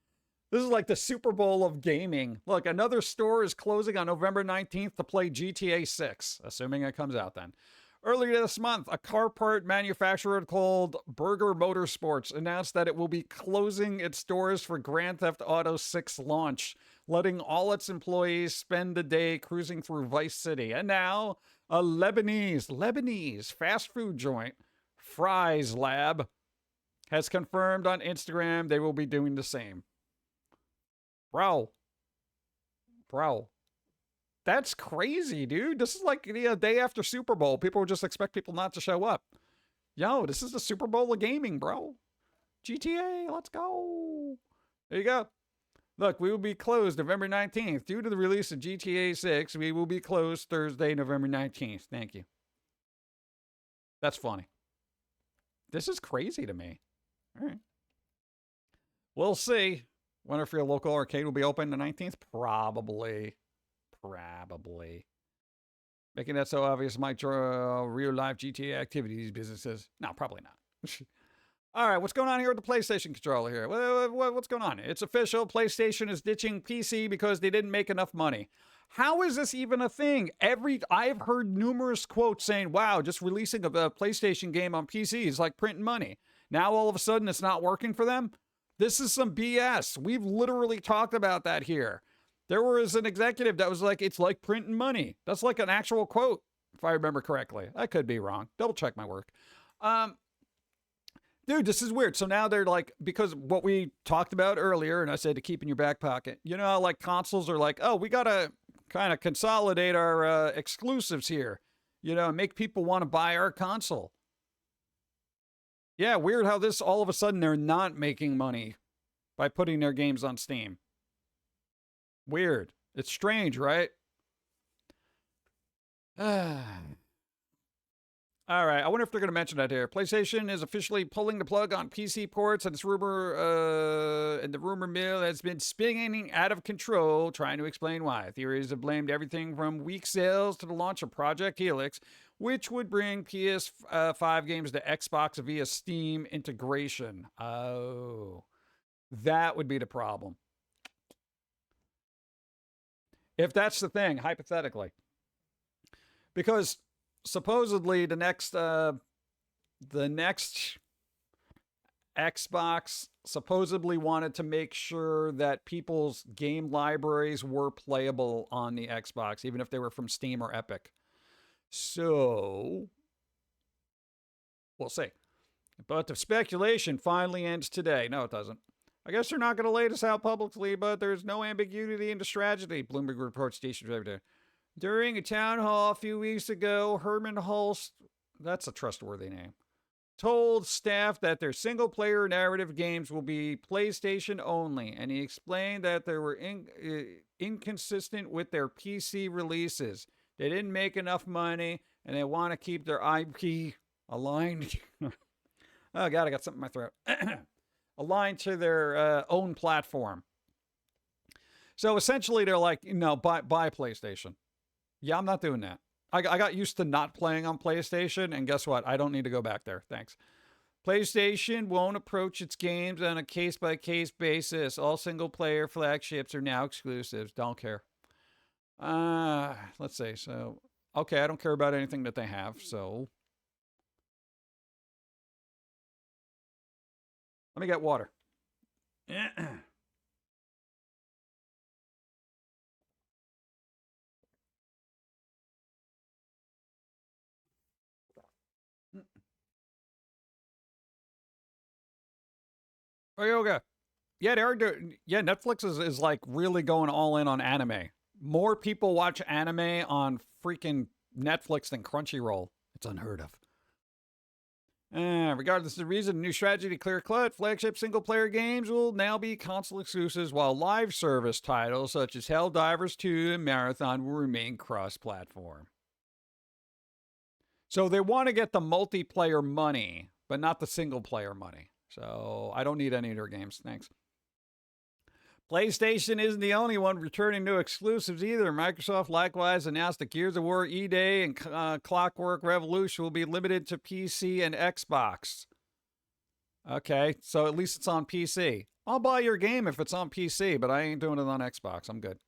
This is like the Super Bowl of gaming. Look, another store is closing on November 19th to play GTA 6, assuming it comes out then. Earlier this month, a car part manufacturer called Burger Motorsports announced that it will be closing its doors for Grand Theft Auto 6 launch, letting all its employees spend the day cruising through Vice City. And now, a Lebanese fast food joint, Fry's Lab, has confirmed on Instagram they will be doing the same. Bro. That's crazy, dude. This is like the day after Super Bowl. People would just expect people not to show up. Yo, this is the Super Bowl of gaming, bro. GTA, let's go. There you go. Look, we will be closed November 19th. Due to the release of GTA 6, we will be closed Thursday, November 19th. Thank you. That's funny. This is crazy to me. All right. We'll see. Wonder if your local arcade will be open the 19th? Probably. Making that so obvious might draw real-life GTA activities businesses. No, probably not. All right, what's going on here with the PlayStation controller here? What's going on? It's official. PlayStation is ditching PC because they didn't make enough money. How is this even a thing? I've heard numerous quotes saying, wow, just releasing a PlayStation game on PC is like printing money. Now all of a sudden it's not working for them? This is some BS. We've literally talked about that here. There was an executive that was like, it's like printing money. That's like an actual quote, if I remember correctly. I could be wrong. Double check my work. Dude, this is weird. So now they're like, because what we talked about earlier, and I said to keep in your back pocket, like consoles are like, oh, we got to kind of consolidate our exclusives here, and make people want to buy our console. Yeah, weird how this all of a sudden they're not making money by putting their games on Steam. Weird. It's strange, right? All right, I wonder if they're going to mention that here. PlayStation is officially pulling the plug on PC ports, and the rumor mill has been spinning out of control, trying to explain why. Theories have blamed everything from weak sales to the launch of Project Helix, which would bring PS5 games to Xbox via Steam integration. Oh, that would be the problem. If that's the thing, hypothetically. Because supposedly the next Xbox supposedly wanted to make sure that people's game libraries were playable on the Xbox, even if they were from Steam or Epic. So, we'll see. But the speculation finally ends today. No, it doesn't. I guess they're not going to lay this out publicly, but there's no ambiguity in the strategy, Bloomberg reports station driver. During a town hall a few weeks ago, Herman Hulst, that's a trustworthy name, told staff that their single-player narrative games will be PlayStation only, and he explained that they were inconsistent with their PC releases. They didn't make enough money, and they want to keep their IP aligned. Oh, God, I got something in my throat. Aligned to their own platform. So essentially, they're like, buy PlayStation. Yeah, I'm not doing that. I got used to not playing on PlayStation, and guess what? I don't need to go back there. Thanks. PlayStation won't approach its games on a case-by-case basis. All single-player flagships are now exclusives. Don't care. Let's see. So, okay, I don't care about anything that they have, so let me get water. Okay. Yeah, they are doing. Yeah, Netflix is like really going all in on anime. More people watch anime on freaking Netflix than Crunchyroll. It's unheard of. Regardless of the reason, new strategy clear-cut, flagship single-player games will now be console exclusives, while live service titles such as Helldivers 2 and Marathon will remain cross-platform. So they want to get the multiplayer money, but not the single player money. So I don't need any of their games. Thanks. PlayStation isn't the only one returning new exclusives either. Microsoft likewise announced that Gears of War E-Day and Clockwork Revolution will be limited to PC and Xbox. Okay, so at least it's on PC. I'll buy your game if it's on PC, but I ain't doing it on Xbox. I'm good.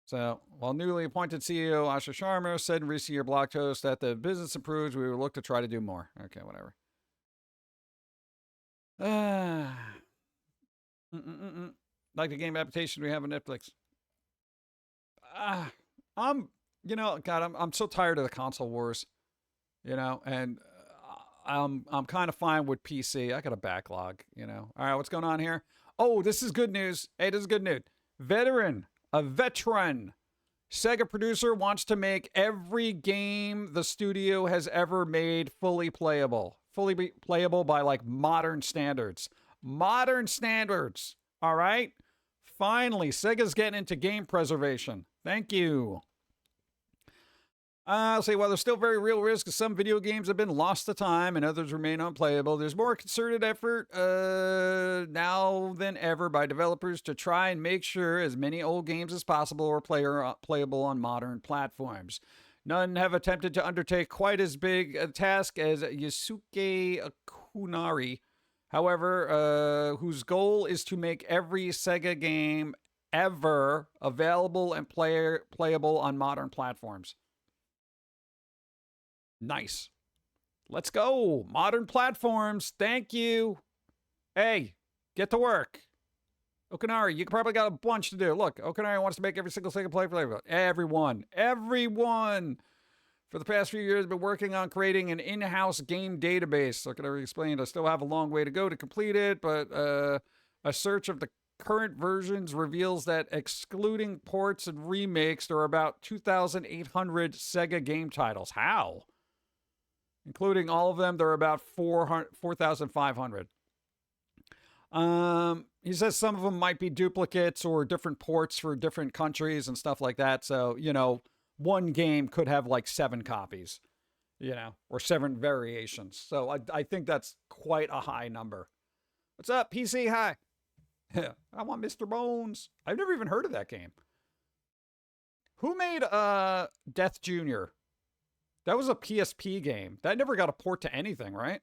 So, while newly appointed CEO Asha Sharma said in recent year blog post that the business improves, we will look to try to do more. Okay, whatever. Like the game adaptation we have on Netflix. I'm so tired of the console wars, and I'm kind of fine with PC. I got a backlog, All right, what's going on here? Oh, this is good news. Hey, this is good news. A veteran Sega producer wants to make every game the studio has ever made fully playable by like modern standards. Modern standards. All right. Finally, Sega's getting into game preservation. Thank you. I'll say, while there's still very real risk of some video games have been lost to time and others remain unplayable, there's more concerted effort now than ever by developers to try and make sure as many old games as possible are playable on modern platforms. None have attempted to undertake quite as big a task as Yusuke Kunari, however, whose goal is to make every Sega game ever available and playable on modern platforms. Nice. Let's go. Modern platforms. Thank you. Hey, get to work. Okanari, you probably got a bunch to do. Look, Okanari wants to make every single Sega playable. Everyone. For the past few years, I've been working on creating an in-house game database. Okanari explained, I still have a long way to go to complete it, but a search of the current versions reveals that excluding ports and remakes, there are about 2,800 Sega game titles. How? Including all of them, there are about 4,500. He says some of them might be duplicates or different ports for different countries and stuff like that. So, one game could have like 7 copies, or 7 variations. So I think that's quite a high number. What's up, PC? Hi. I want Mr. Bones. I've never even heard of that game. Who made Death Jr.? That was a PSP game. That never got a port to anything, right?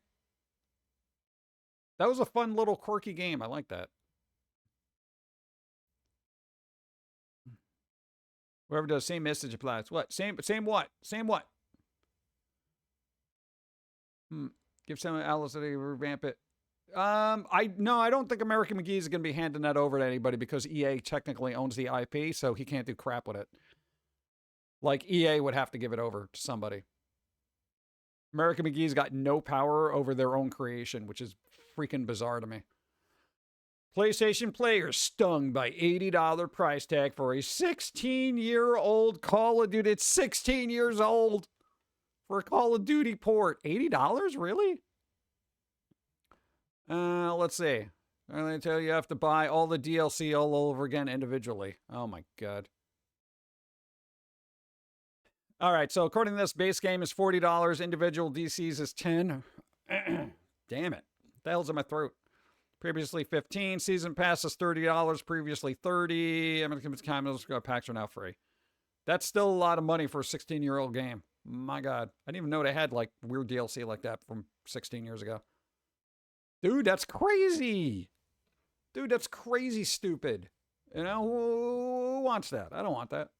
That was a fun little quirky game. I like that. Whoever does same message applies. What? Same what? Same what? Give some Alice to revamp it. I don't think American McGee is going to be handing that over to anybody because EA technically owns the IP, so he can't do crap with it. Like EA would have to give it over to somebody. American McGee's got no power over their own creation, which is freaking bizarre to me. PlayStation players stung by $80 price tag for a 16-year-old Call of Duty. It's 16 years old for a Call of Duty port. $80? Really? Let's see. I'm going to tell you have to buy all the DLC all over again individually. Oh my God. All right, so according to this, base game is $40. Individual DCs is $10. Damn it. The hell's in my throat? Previously $15. Season pass is $30. Previously $30. American packs are now free. That's still a lot of money for a 16-year-old game. My God. I didn't even know they had like weird DLC like that from 16 years ago. Dude, that's crazy. Dude, that's crazy stupid. Who wants that? I don't want that.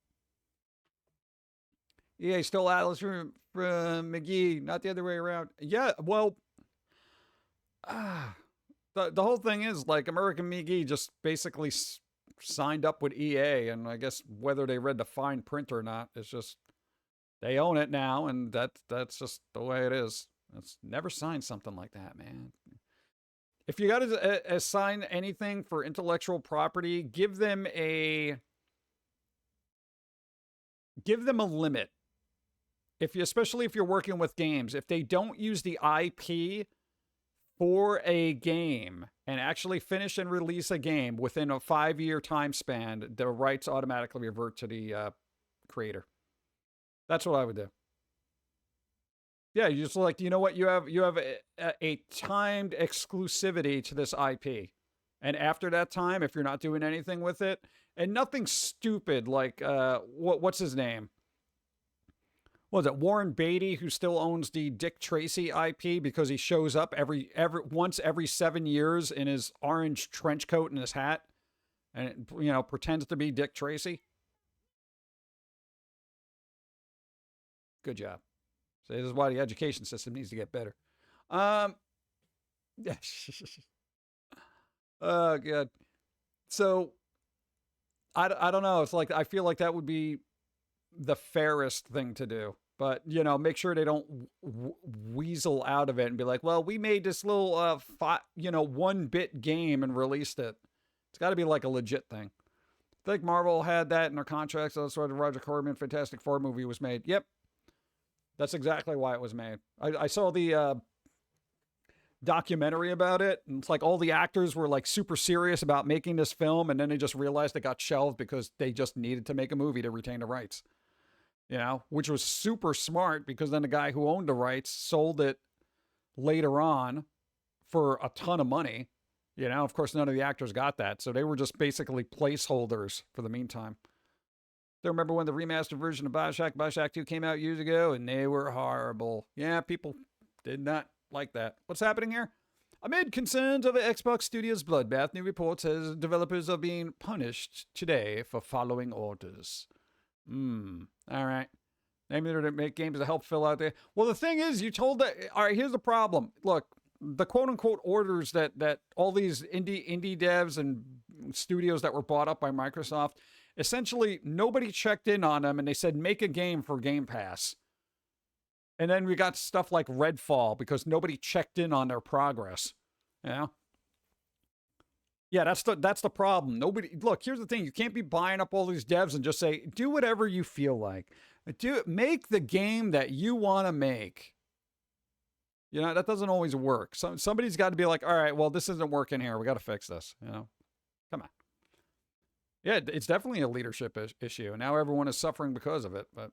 EA stole Atlas from McGee, not the other way around. Yeah, well, the whole thing is like American McGee just basically signed up with EA, and I guess whether they read the fine print or not, it's just they own it now, and that's just the way it is. It's never signed something like that, man. If you got to assign anything for intellectual property, give them a limit. Especially if you're working with games, if they don't use the IP for a game and actually finish and release a game within a 5-year time span, the rights automatically revert to the creator. That's what I would do. Yeah, you just like, you know what? You have a timed exclusivity to this IP. And after that time, if you're not doing anything with it, and nothing stupid like what's his name? What was it Warren Beatty, who still owns the Dick Tracy IP because he shows up once every 7 years in his orange trench coat and his hat, and pretends to be Dick Tracy. Good job. So this is why the education system needs to get better. Oh, God. So, I don't know. It's like, I feel like that would be the fairest thing to do. But, make sure they don't weasel out of it and be like, well, we made this little, 1-bit game and released it. It's got to be like a legit thing. I think Marvel had that in their contracts. That's why the Roger Corman Fantastic Four movie was made. Yep. That's exactly why it was made. I saw the documentary about it, and it's like all the actors were like super serious about making this film, and then they just realized it got shelved because they just needed to make a movie to retain the rights. Which was super smart, because then the guy who owned the rights sold it later on for a ton of money. Of course, none of the actors got that, so they were just basically placeholders for the meantime. Still remember when the remastered version of Bioshock 2 came out years ago, and they were horrible. Yeah, people did not like that. What's happening here? Amid concerns over Xbox Studios' bloodbath, new reports says developers are being punished today for following orders. All right. Maybe they're to make games to help fill out there. Well, the thing is, you told that. All right, here's the problem. Look, the quote-unquote orders that all these indie devs and studios that were bought up by Microsoft, essentially, nobody checked in on them, and they said, make a game for Game Pass. And then we got stuff like Redfall because nobody checked in on their progress. Yeah, that's the problem. Look, here's the thing. You can't be buying up all these devs and just say, do whatever you feel like. Make the game that you want to make. That doesn't always work. Somebody's got to be like, all right, well, this isn't working here. We got to fix this. Come on. Yeah, it's definitely a leadership issue. And now everyone is suffering because of it, but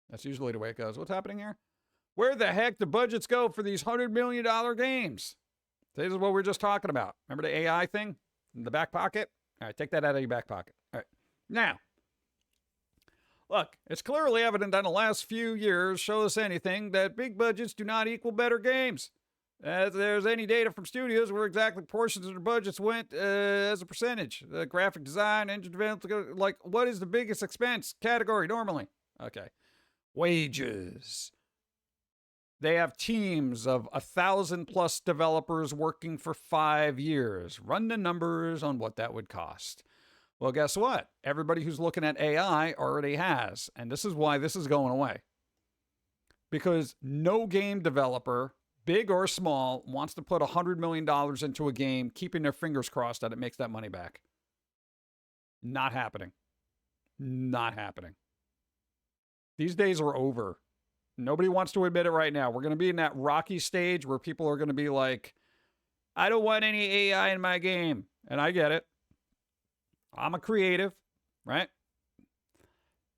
that's usually the way it goes. What's happening here? Where the heck do budgets go for these $100 million games? This is what we're just talking about. Remember the AI thing in the back pocket? All right, take that out of your back pocket. All right. Now, look, it's clearly evident that the last few years show us anything that big budgets do not equal better games. If there's any data from studios where exactly portions of their budgets went as a percentage. The graphic design, engine development, like what is the biggest expense category normally? Okay. Wages. They have teams of 1,000+ developers working for 5 years. Run the numbers on what that would cost. Well, guess what? Everybody who's looking at AI already has. And this is why this is going away. Because no game developer, big or small, wants to put $100 million into a game, keeping their fingers crossed that it makes that money back. Not happening. Not happening. These days are over. Nobody wants to admit it right now. We're going to be in that rocky stage where people are going to be like, I don't want any AI in my game. And I get it. I'm a creative, right?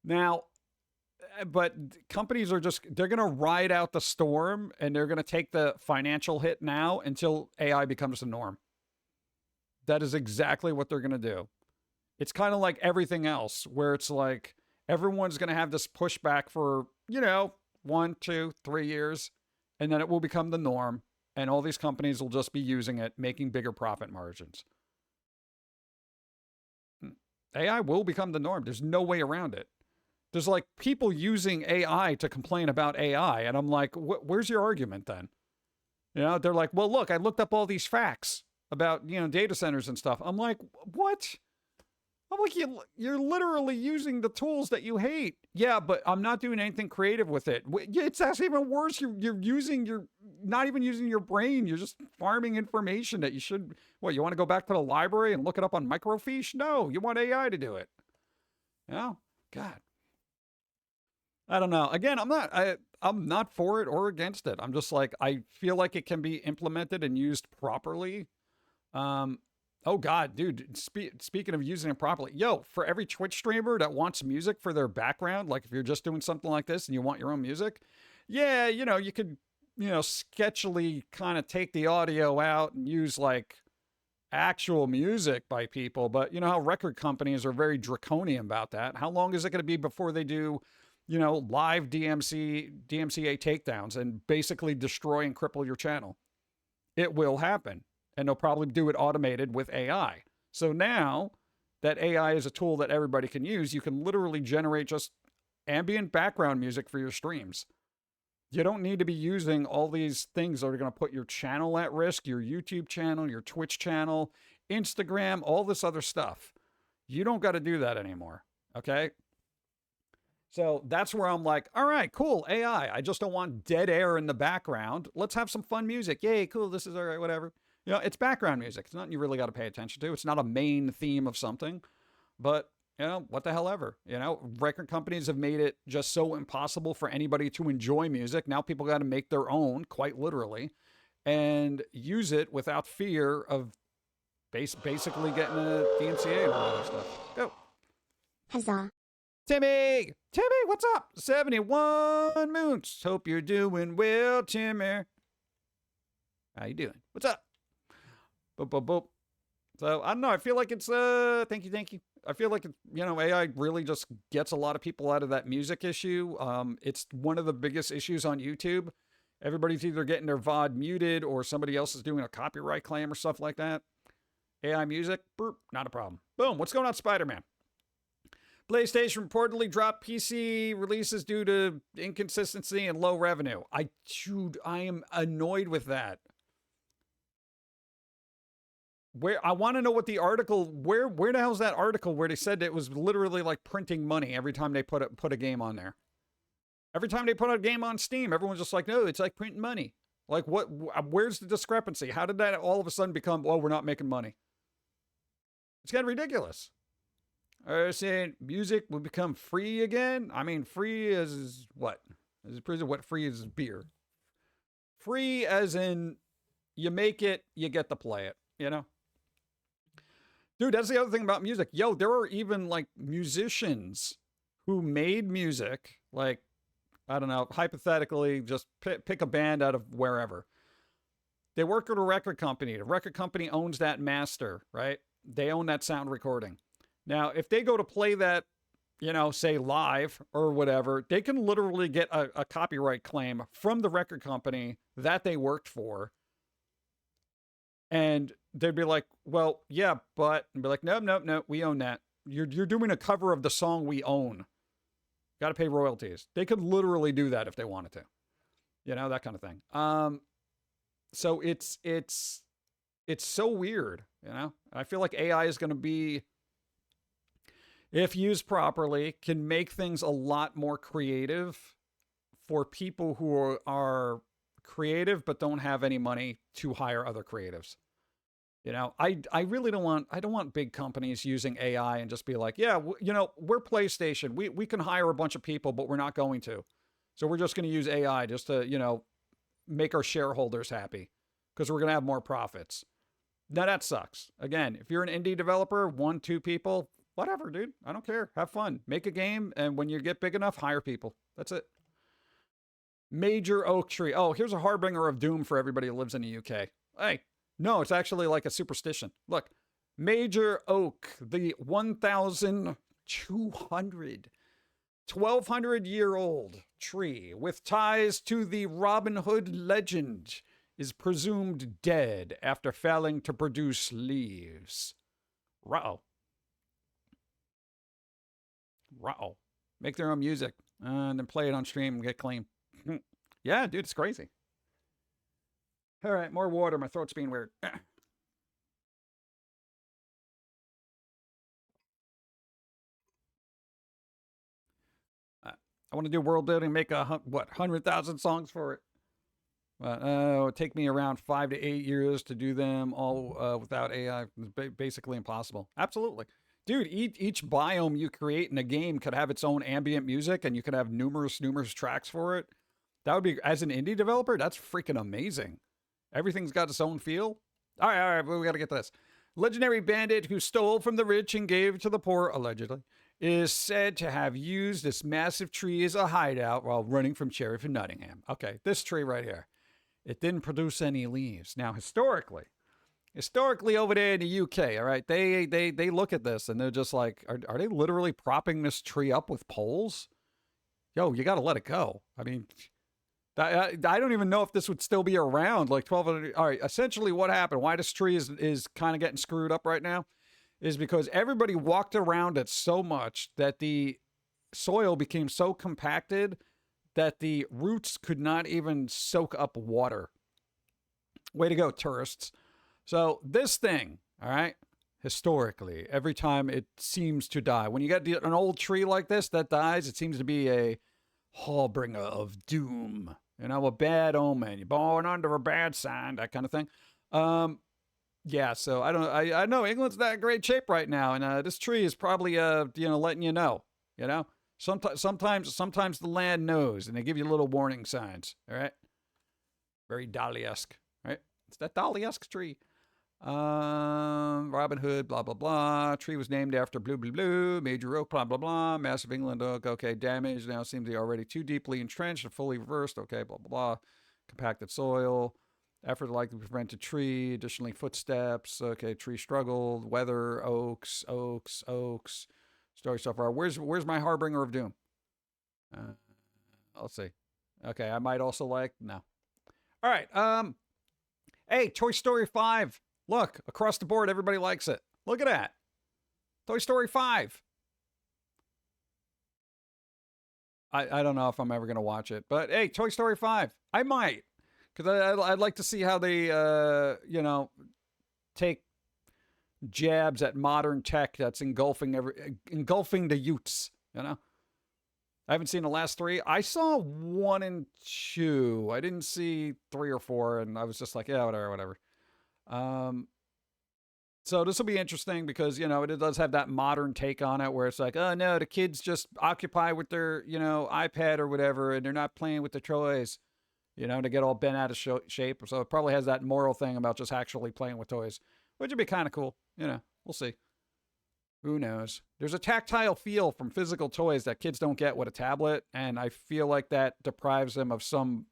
Now, but companies are they're going to ride out the storm, and they're going to take the financial hit now until AI becomes the norm. That is exactly what they're going to do. It's kind of like everything else, where it's like everyone's going to have this pushback for, 1, 2, 3 years, and then it will become the norm, and all these companies will just be using it, making bigger profit margins. AI will become the norm. There's no way around it. There's like people using AI to complain about AI, and I'm like, where's your argument then? They're like, well, look, I looked up all these facts about, data centers and stuff. I'm like, what? I'm like, you're literally using the tools that you hate. Yeah, but I'm not doing anything creative with it. It's actually even worse. You're not even using your brain. You're just farming information that you should. What, you want to go back to the library and look it up on microfiche? No, you want AI to do it. God. I don't know. Again, I'm not for it or against it. I'm just like, I feel like it can be implemented and used properly. Oh God, dude, speaking of using it properly, for every Twitch streamer that wants music for their background, like if you're just doing something like this and you want your own music, you could sketchily kind of take the audio out and use like actual music by people. But you know how record companies are very draconian about that. How long is it going to be before they do, live DMCA takedowns and basically destroy and cripple your channel? It will happen. And they'll probably do it automated with AI. So now that AI is a tool that everybody can use, you can literally generate just ambient background music for your streams. You don't need to be using all these things that are going to put your channel at risk, your YouTube channel, your Twitch channel, Instagram, all this other stuff. You don't got to do that anymore. Okay? So that's where I'm like, all right, cool, AI. I just don't want dead air in the background. Let's have some fun music. Yay, cool, this is all right, whatever. It's background music. It's nothing you really got to pay attention to. It's not a main theme of something. But, what the hell ever. Record companies have made it just so impossible for anybody to enjoy music. Now people got to make their own, quite literally, and use it without fear of basically getting a DMCA and all that stuff. Go. Huzzah. Timmy, what's up? 71 moons. Hope you're doing well, Timmy. How you doing? What's up? Boop, boop, boop. So, I don't know. I feel like it's, thank you. I feel like, AI really just gets a lot of people out of that music issue. It's one of the biggest issues on YouTube. Everybody's either getting their VOD muted or somebody else is doing a copyright claim or stuff like that. AI music, burp, not a problem. Boom. What's going on, Spider-Man? PlayStation reportedly dropped PC releases due to inconsistency and low revenue. I am annoyed with that. I want to know what the article, where the hell's that article where they said it was literally like printing money every time they put a game on there? Every time they put a game on Steam, everyone's just like, no, it's like printing money. Like where's the discrepancy? How did that all of a sudden become, we're not making money? It's getting ridiculous. Saying music will become free again. I mean, free as what? What free is beer? Free as in you make it, you get to play it, Dude, that's the other thing about music. Yo, there are even like musicians who made music, like, I don't know, hypothetically, just pick a band out of wherever. They work at a record company. The record company owns that master, right? They own that sound recording. Now, if they go to play that, say live or whatever, they can literally get a copyright claim from the record company that they worked for. And they'd be like, well, yeah, but, and be like, no, we own that. You're doing a cover of the song we own. Got to pay royalties. They could literally do that if they wanted to, that kind of thing. So it's so weird, I feel like AI is going to be, if used properly, can make things a lot more creative for people who are creative but don't have any money to hire other creatives. I really don't want big companies using AI and just be like, yeah, we're PlayStation. We can hire a bunch of people, but we're not going to. So we're just going to use AI just to, make our shareholders happy because we're going to have more profits. Now that sucks. Again, if you're an indie developer, 1-2 people, whatever, dude. I don't care. Have fun. Make a game, and when you get big enough, hire people. That's it. Major oak tree. Oh, here's a harbinger of doom for everybody who lives in the UK. Hey, no, it's actually like a superstition. Look, major oak, the 1,200-year-old tree with ties to the Robin Hood legend is presumed dead after failing to produce leaves. Ruh-oh. Make their own music and then play it on stream and get clean. Yeah, dude, it's crazy. All right, more water. My throat's being weird. I want to do world building, make 100,000 songs for it. But it would take me around 5 to 8 years to do them all without AI. It's basically impossible. Absolutely. Dude, each biome you create in a game could have its own ambient music, and you could have numerous tracks for it. That would be, as an indie developer, that's freaking amazing. Everything's got its own feel. All right, we got to get to this. Legendary bandit who stole from the rich and gave to the poor, allegedly, is said to have used this massive tree as a hideout while running from Sheriff in Nottingham. Okay, this tree right here. it didn't produce any leaves. Now, historically over there in the UK, all right, they look at this and they're just like, are they literally propping this tree up with poles? Yo, you got to let it go. I mean, I don't even know if this would still be around like 1200. All right, essentially what happened, why this tree is kind of getting screwed up right now, is because everybody walked around it so much that the soil became so compacted that the roots could not even soak up water. Way to go, tourists. So this thing, all right, historically, every time it seems to die, when you got an old tree like this that dies, it seems to be a harbinger of doom. You know, a bad omen. You're born under a bad sign, that kind of thing. Yeah, so I know England's not in great shape right now, and this tree is probably letting you know. You know, sometimes the land knows, and they give you little warning signs. All right, very Dali-esque, right? It's that Dali-esque tree. Robin Hood, blah blah blah. Tree was named after blue blue blue. Major oak, blah blah blah. Massive England oak. Okay, damage now seems to be already too deeply entrenched and fully reversed. Okay, blah blah blah. Compacted soil. Effort likely to prevent a tree. Additionally, footsteps. Okay, tree struggled. Weather. Oaks. Story so far. Where's my harbinger of doom? Let's see. Okay, I might also like no. All right. Hey, Toy Story 5. Look, across the board, everybody likes it. Look at that. Toy Story 5. I don't know if I'm ever going to watch it. But, hey, Toy Story 5. I might. Because I'd like to see how they, take jabs at modern tech that's engulfing the youths, you know? I haven't seen the last 3. I saw 1 and 2. I didn't see 3 or 4, and I was just like, yeah, whatever. So this will be interesting because, you know, it does have that modern take on it where it's like, oh, no, the kids just occupy with their, iPad or whatever, and they're not playing with the toys, to get all bent out of shape. So it probably has that moral thing about just actually playing with toys, which would be kind of cool. We'll see. Who knows? There's a tactile feel from physical toys that kids don't get with a tablet, and I feel like that deprives them of some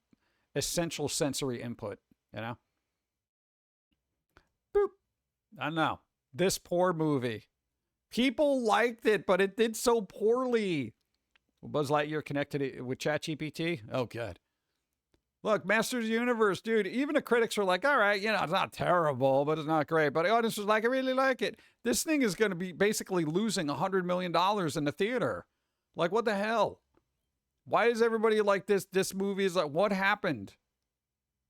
essential sensory input, Boop. I don't know. This poor movie. People liked it, but it did so poorly. Buzz Lightyear connected with ChatGPT? Oh, good. Look, Masters of the Universe, dude, even the critics are like, all right, it's not terrible, but it's not great. But the audience was like, I really like it. This thing is going to be basically losing $100 million in the theater. Like, what the hell? Why is everybody like this? This movie is like, what happened?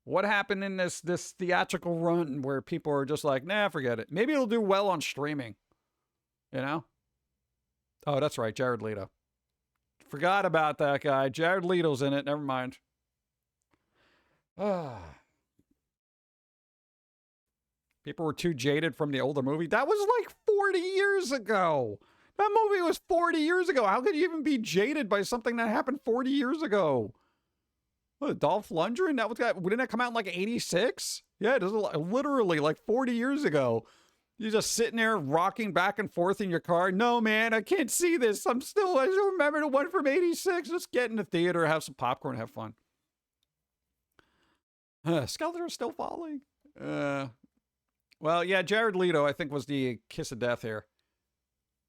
What happened in this theatrical run where people are just like, nah, forget it. Maybe it'll do well on streaming. Oh, that's right, Jared Leto. Forgot about that guy. Jared Leto's in it. Never mind. People were too jaded from the older movie. That was like 40 years ago. That movie was 40 years ago. How could you even be jaded by something that happened 40 years ago? What, Dolph Lundgren? Didn't that come out in like 86? Yeah, it was literally like 40 years ago. You're just sitting there rocking back and forth in your car. No, man, I can't see this. I don't remember the one from 86. Let's get in the theater, have some popcorn, have fun. Skeletons are still falling. Well, yeah, Jared Leto, I think, was the kiss of death here.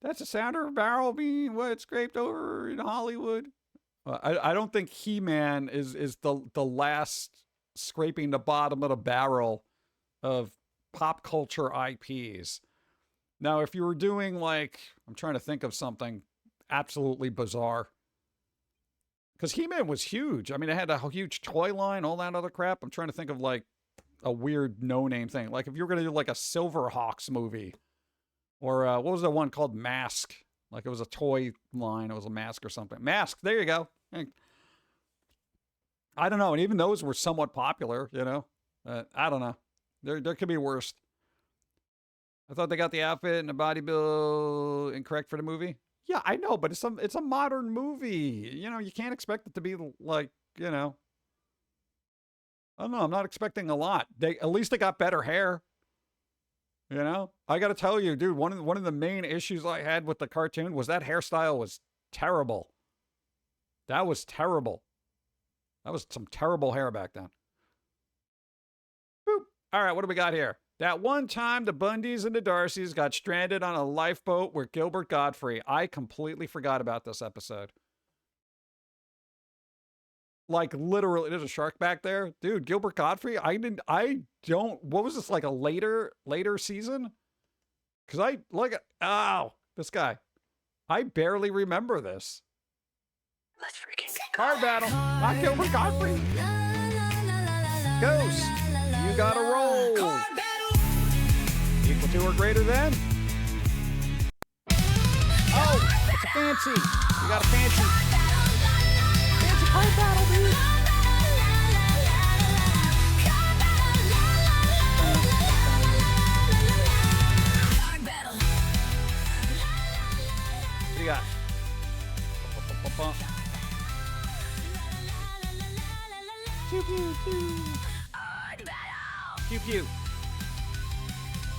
That's the sound of a barrel being scraped over in Hollywood. I don't think He-Man is the last scraping the bottom of the barrel of pop culture IPs. Now, if you were doing I'm trying to think of something absolutely bizarre. Because He-Man was huge. I mean, it had a huge toy line, all that other crap. I'm trying to think of a weird no-name thing. Like if you were going to do a Silverhawks movie. Or what was the one called Mask? Like it was a toy line. It was a mask or something. Mask. There you go. I don't know. And even those were somewhat popular, I don't know. There could be worse. I thought they got the outfit and the body build incorrect for the movie. Yeah, I know, but it's a modern movie. You can't expect it to be I don't know. I'm not expecting a lot. At least they got better hair. I got to tell you, dude, one of the main issues I had with the cartoon was that hairstyle was terrible. That was terrible. That was some terrible hair back then. All right, what do we got here? That one time the Bundys and the Darcys got stranded on a lifeboat with Gilbert Godfrey. I completely forgot about this episode. Like, literally, there's a shark back there. Dude, Gilbert Godfrey, what was this, like a later season? Because this guy. I barely remember this. Let's freaking Card battle. Not Gilbert Godfrey. Ghost, you got to roll. Equal to or greater than? Oh, it's a fancy. You got a fancy. Fancy card battle, dude. What do you got? Pew, pew, pew. Pew, pew.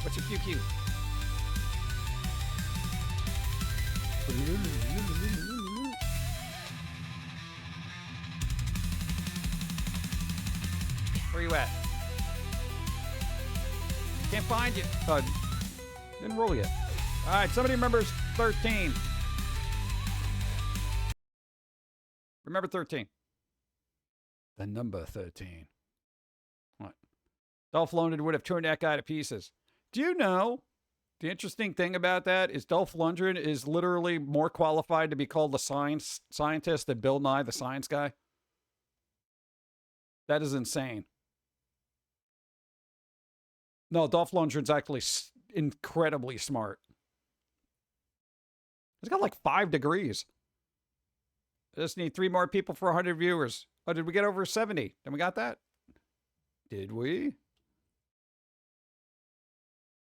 What's your pew, pew? Where you at? Can't find you. Didn't roll yet. All right, somebody remembers 13. Remember 13. The number 13. What? Dolph Lundgren would have turned that guy to pieces. Do you know the interesting thing about that is Dolph Lundgren is literally more qualified to be called the scientist than Bill Nye, the science guy? That is insane. No, Dolph Lundgren's actually incredibly smart. He's got like 5 degrees. I just need 3 more people for 100 viewers. Oh, did we get over 70? Then we got that? Did we?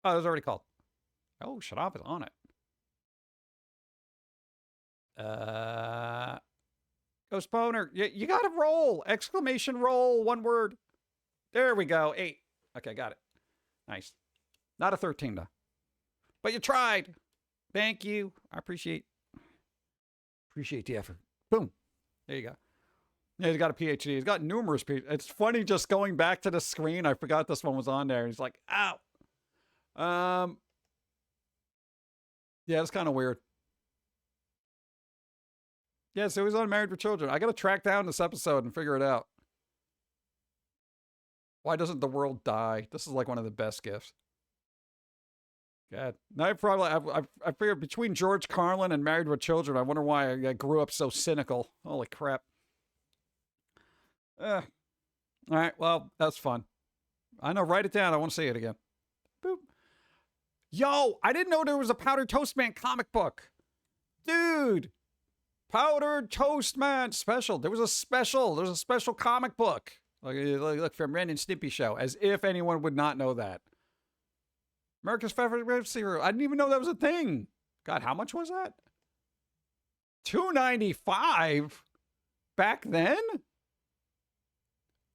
Oh, it was already called. Oh, shut off is on it. Postponer. You got to roll. Exclamation roll. 1 word. There we go. 8. Okay, got it. Nice. Not a 13, though. But you tried. Thank you. I appreciate the effort. Boom. There you go. Yeah, he's got a PhD. He's got numerous PhDs. It's funny just going back to the screen. I forgot this one was on there. He's like, ow. Yeah, it's kind of weird. Yeah, so he's on Married with Children. I got to track down this episode and figure it out. Why doesn't the world die? This is like one of the best gifts. God. Now I figured between George Carlin and Married with Children, I wonder why I grew up so cynical. Holy crap. All right, well, that's fun. I know, write it down. I want to see it again. Boop. Yo, I didn't know there was a Powdered Toast Man comic book. Dude. Powdered Toast Man special. There was a special comic book. Look from Ren and Stimpy show. As if anyone would not know that. America's favorite web series. I didn't even know that was a thing. God, how much was that? $2.95 back then?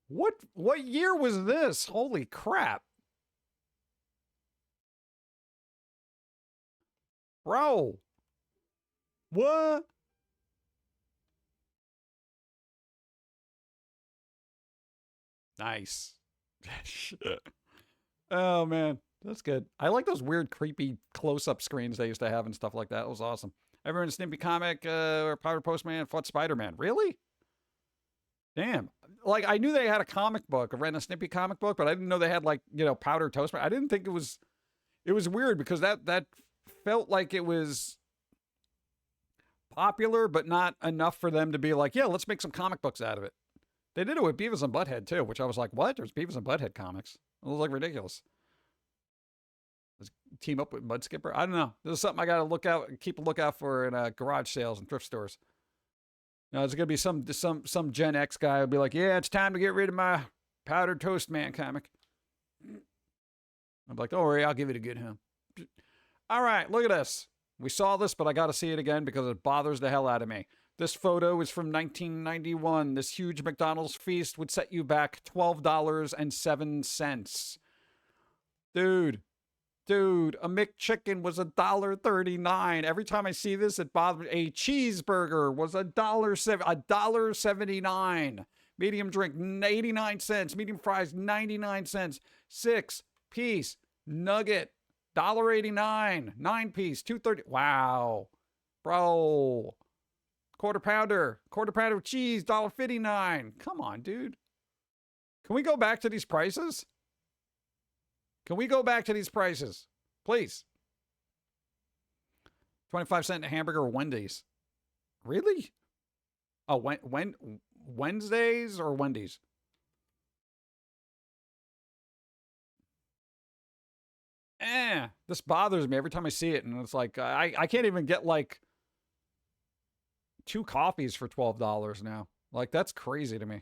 What year was this? Holy crap. Bro. What? Nice. Oh, man. That's good. I like those weird, creepy close-up screens they used to have and stuff like that. It was awesome. Ever in a Snippy comic or Powder Postman fought Spider-Man? Really? Damn. Like, I knew they had a comic book, a Ren and Snippy comic book, but I didn't know they had, like, you know, Powder Toastman. I didn't think it was weird because that felt like it was popular, but not enough for them to be like, yeah, let's make some comic books out of it. They did it with Beavis and Butthead, too, which I was like, what? There's Beavis and Butthead comics. It was, like, ridiculous. Let's team up with Mud Skipper. I don't know. This is something I got to keep a lookout for in garage sales and thrift stores. Now, there's going to be some Gen X guy who'll be like, yeah, it's time to get rid of my Powdered Toast Man comic. I'm like, don't worry, I'll give it a good home. All right, look at this. We saw this, but I got to see it again because it bothers the hell out of me. This photo is from 1991. This huge McDonald's feast would set you back $12.07. Dude, a McChicken was $1.39. Every time I see this, it bothers me. A cheeseburger was $1.79. Medium drink, 89 cents. Medium fries, 99 cents. 6-piece nugget, $1.89. 9-piece, $2.30. Wow. Bro. Quarter pounder of cheese, $1.59. Come on, dude. Can we go back to these prices? Can we go back to these prices? Please. 25-cent hamburger or Wendy's. Really? Oh, Wednesdays or Wendy's? This bothers me every time I see it. And it's like, I can't even get like 2 coffees for $12 now. Like, that's crazy to me.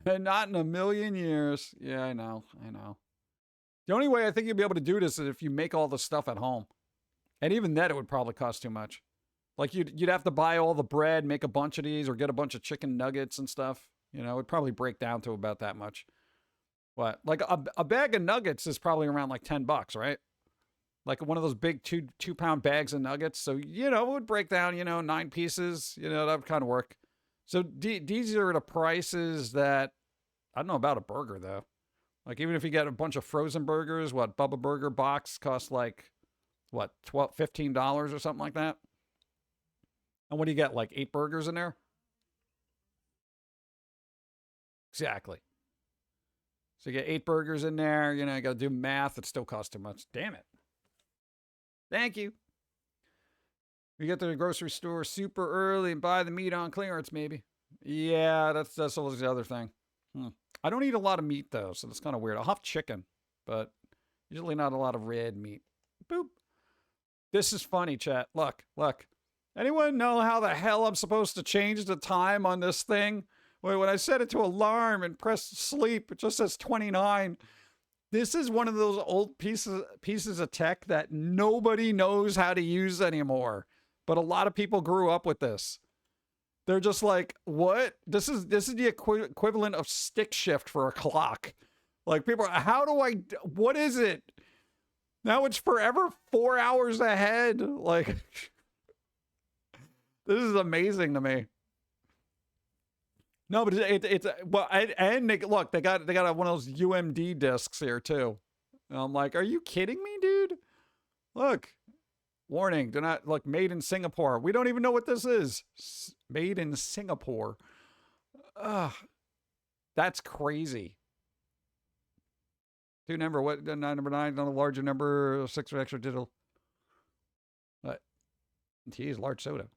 And not in a million years. Yeah, I know. The only way I think you'll be able to do this is if you make all the stuff at home. And even then, it would probably cost too much. Like, you'd have to buy all the bread, make a bunch of these, or get a bunch of chicken nuggets and stuff. You know, it'd probably break down to about that much. What? Like, a bag of nuggets is probably around like $10, right? Like one of those big two-pound bags of nuggets. So, you know, it would break down, 9 pieces. You know, that would kind of work. So these are the prices that, I don't know about a burger, though. Like, even if you get a bunch of frozen burgers, Bubba Burger box costs like, $15 or something like that? And what do you get, like 8 burgers in there? Exactly. So you get 8 burgers in there, you got to do math. It still costs too much. Damn it. Thank you. We get to the grocery store super early and buy the meat on clearance, maybe. Yeah, that's always the other thing. I don't eat a lot of meat, though, so that's kind of weird. I'll have chicken, but usually not a lot of red meat. Boop. This is funny, chat. Look. Anyone know how the hell I'm supposed to change the time on this thing? Wait, when I set it to alarm and press sleep, it just says 29. This is one of those old pieces of tech that nobody knows how to use anymore. But a lot of people grew up with this. They're just like, what? This is the equivalent of stick shift for a clock. Like, people are, what is it? Now it's forever 4 hours ahead. Like, this is amazing to me. No, but it's well, and look, they got one of those UMD discs here too. And I'm like, are you kidding me, dude? Look, warning, do not look. Made in Singapore. We don't even know what this is. Made in Singapore. That's crazy. Number 9, not a larger number, 6 for extra digital. What? Geez, large soda.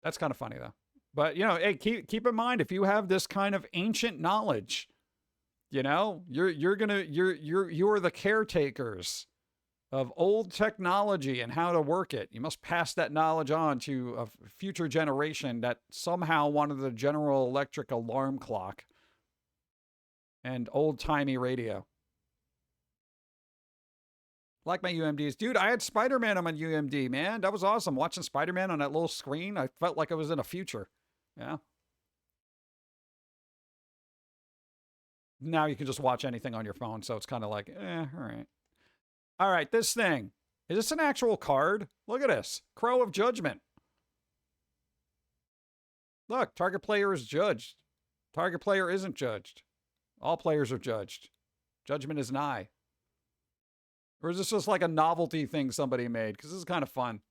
That's kind of funny though. But hey, keep in mind, if you have this kind of ancient knowledge, you're the caretakers of old technology and how to work it. You must pass that knowledge on to a future generation that somehow wanted the General Electric alarm clock and old-timey radio. Like my UMDs. Dude, I had Spider-Man on my UMD, man. That was awesome. Watching Spider-Man on that little screen, I felt like I was in a future. Yeah. Now you can just watch anything on your phone, so it's kind of like, all right. All right, this thing. Is this an actual card? Look at this. Crow of Judgment. Look, target player is judged. Target player isn't judged. All players are judged. Judgment is nigh. Or is this just like a novelty thing somebody made? Because this is kind of fun.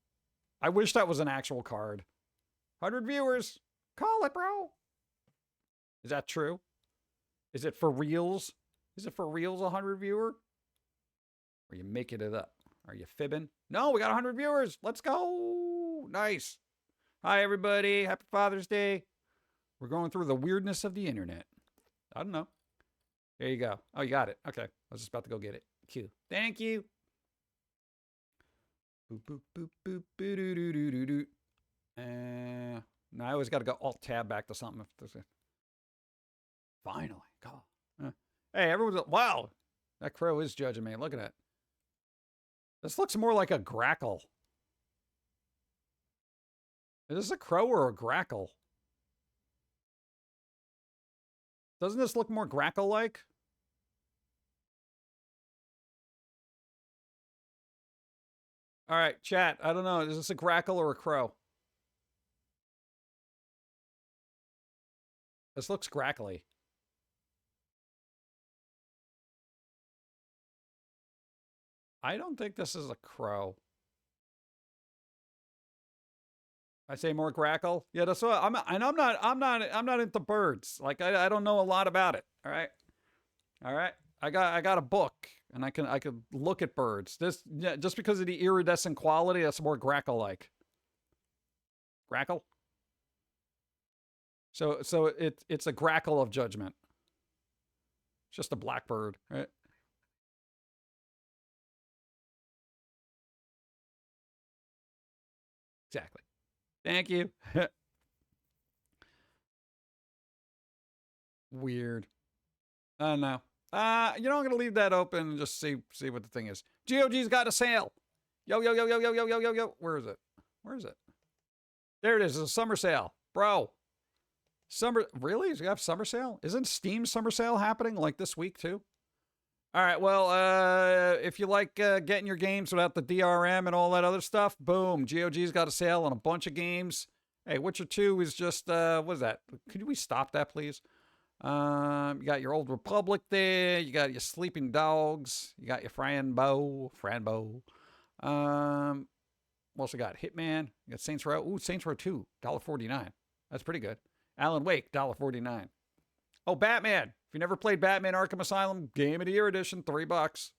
I wish that was an actual card. 100 viewers. Call it, bro. Is that true? Is it for reals? Is it for reals 100 viewer? Or are you making it up? Are you fibbing? No, we got 100 viewers. Let's go. Nice. Hi, everybody. Happy Father's Day. We're going through the weirdness of the internet. I don't know. There you go. Oh, you got it. Okay. I was just about to go get it. Q. Thank you. Boop, boop, boop, boop, boo, doo, doo, doo, doo, doo. No, I always got to go Alt-Tab back to something. Finally. God. Hey, everyone's... Wow. That crow is judging me. Look at that. This looks more like a grackle. Is this a crow or a grackle? Doesn't this look more grackle-like? All right, chat. I don't know. Is this a grackle or a crow? This looks grackly. I don't think this is a crow. I say more grackle. Yeah, that's what I'm not into birds. Like I don't know a lot about it. All right. All right. I got a book and I can look at birds. This just because of the iridescent quality, that's more grackle like. Grackle? So it's a grackle of judgment. It's just a blackbird, right? Exactly. Thank you. Weird. I don't know. I'm gonna leave that open and just see what the thing is. GOG's got a sale. Yo. Where is it? Where is it? There it is. It's a summer sale. Bro. Summer, really? You have summer sale? Isn't Steam summer sale happening like this week too? All right, well, if you like getting your games without the DRM and all that other stuff, boom, GOG's got a sale on a bunch of games. Hey, Witcher 2 is just, what is that? Could we stop that, please? You got your Old Republic there. You got your Sleeping Dogs. You got your Franbo. What else we got? Hitman. You got Saints Row. Ooh, Saints Row 2, $1.49. That's pretty good. Alan Wake, $1.49. Oh, Batman. If you never played Batman Arkham Asylum, Game of the Year edition, $3.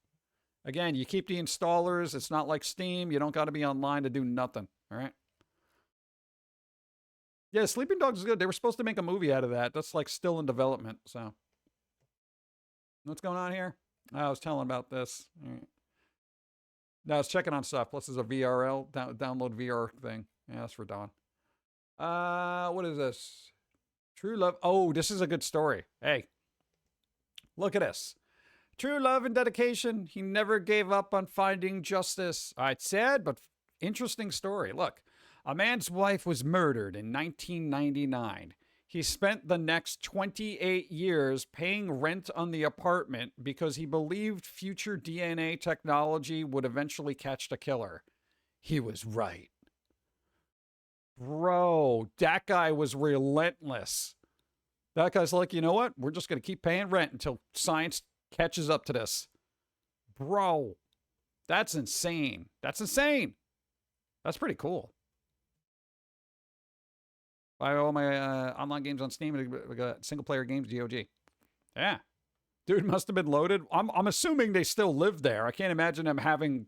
Again, you keep the installers. It's not like Steam. You don't got to be online to do nothing. All right. Yeah, Sleeping Dogs is good. They were supposed to make a movie out of that. That's like still in development. So, what's going on here? I was telling about this. All right. No, I was checking on stuff. This is a VRL download VR thing. Yeah, that's for Dawn. What is this? True love. Oh, this is a good story. Hey, look at this. True love and dedication. He never gave up on finding justice. All right, sad but interesting story. Look, a man's wife was murdered in 1999. He spent the next 28 years paying rent on the apartment because he believed future DNA technology would eventually catch the killer. He was right. Bro, that guy was relentless. That guy's like, you know what? We're just going to keep paying rent until science catches up to this. Bro, that's insane. That's insane. That's pretty cool. Buy all my online games on Steam. We got single-player games, GOG. Yeah. Dude must have been loaded. I'm assuming they still live there. I can't imagine them having...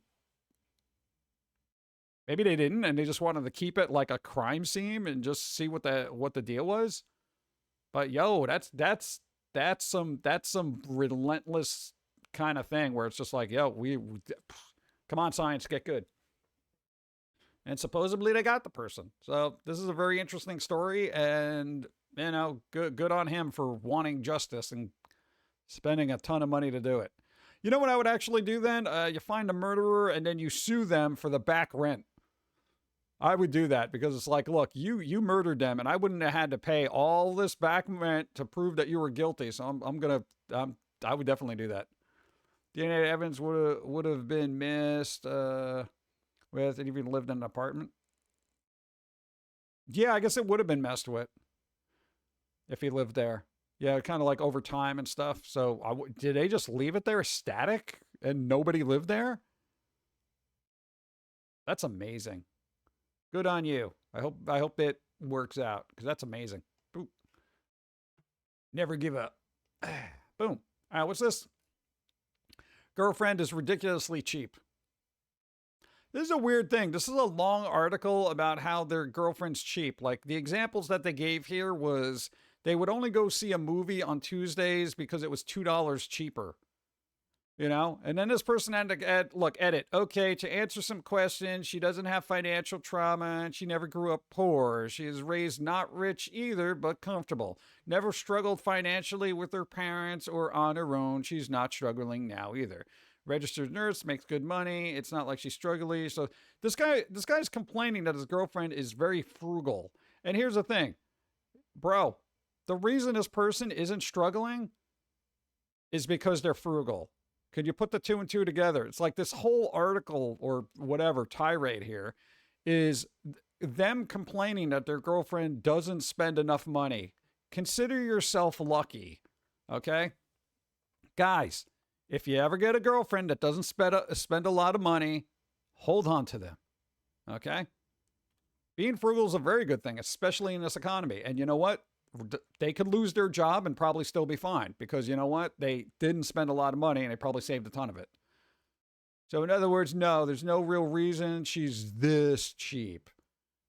Maybe they didn't, and they just wanted to keep it like a crime scene and just see what the deal was. But yo, that's some relentless kind of thing where it's just like, yo, we come on, science, get good. And supposedly they got the person. So this is a very interesting story, and good on him for wanting justice and spending a ton of money to do it. You know what I would actually do then? You find a murderer and then you sue them for the back rent. I would do that because it's like, look, you murdered them, and I wouldn't have had to pay all this back rent to prove that you were guilty. So I would definitely do that. DNA evidence would have been missed with if you lived in an apartment. Yeah, I guess it would have been messed with if he lived there. Yeah, kind of like over time and stuff. So did they just leave it there static and nobody lived there? That's amazing. Good on you. I hope it works out because that's amazing. Boom. Never give up. Boom. All right, what's this? Girlfriend is ridiculously cheap. This is a weird thing. This is a long article about how their girlfriend's cheap. Like the examples that they gave here was they would only go see a movie on Tuesdays because it was $2 cheaper. You know, and then this person had to edit. Okay, to answer some questions, she doesn't have financial trauma and she never grew up poor. She is raised not rich either, but comfortable. Never struggled financially with her parents or on her own. She's not struggling now either. Registered nurse, makes good money. It's not like she's struggling. So this guy's complaining that his girlfriend is very frugal. And here's the thing, bro, the reason this person isn't struggling is because they're frugal. Could you put the two and two together? It's like this whole article or whatever tirade here is them complaining that their girlfriend doesn't spend enough money Consider yourself lucky, okay? Guys, if you ever get a girlfriend that doesn't spend a lot of money, hold on to them, okay? Being frugal is a very good thing, especially in this economy. And you know what? They could lose their job and probably still be fine because you know what? They didn't spend a lot of money and they probably saved a ton of it. So in other words, no, there's no real reason she's this cheap.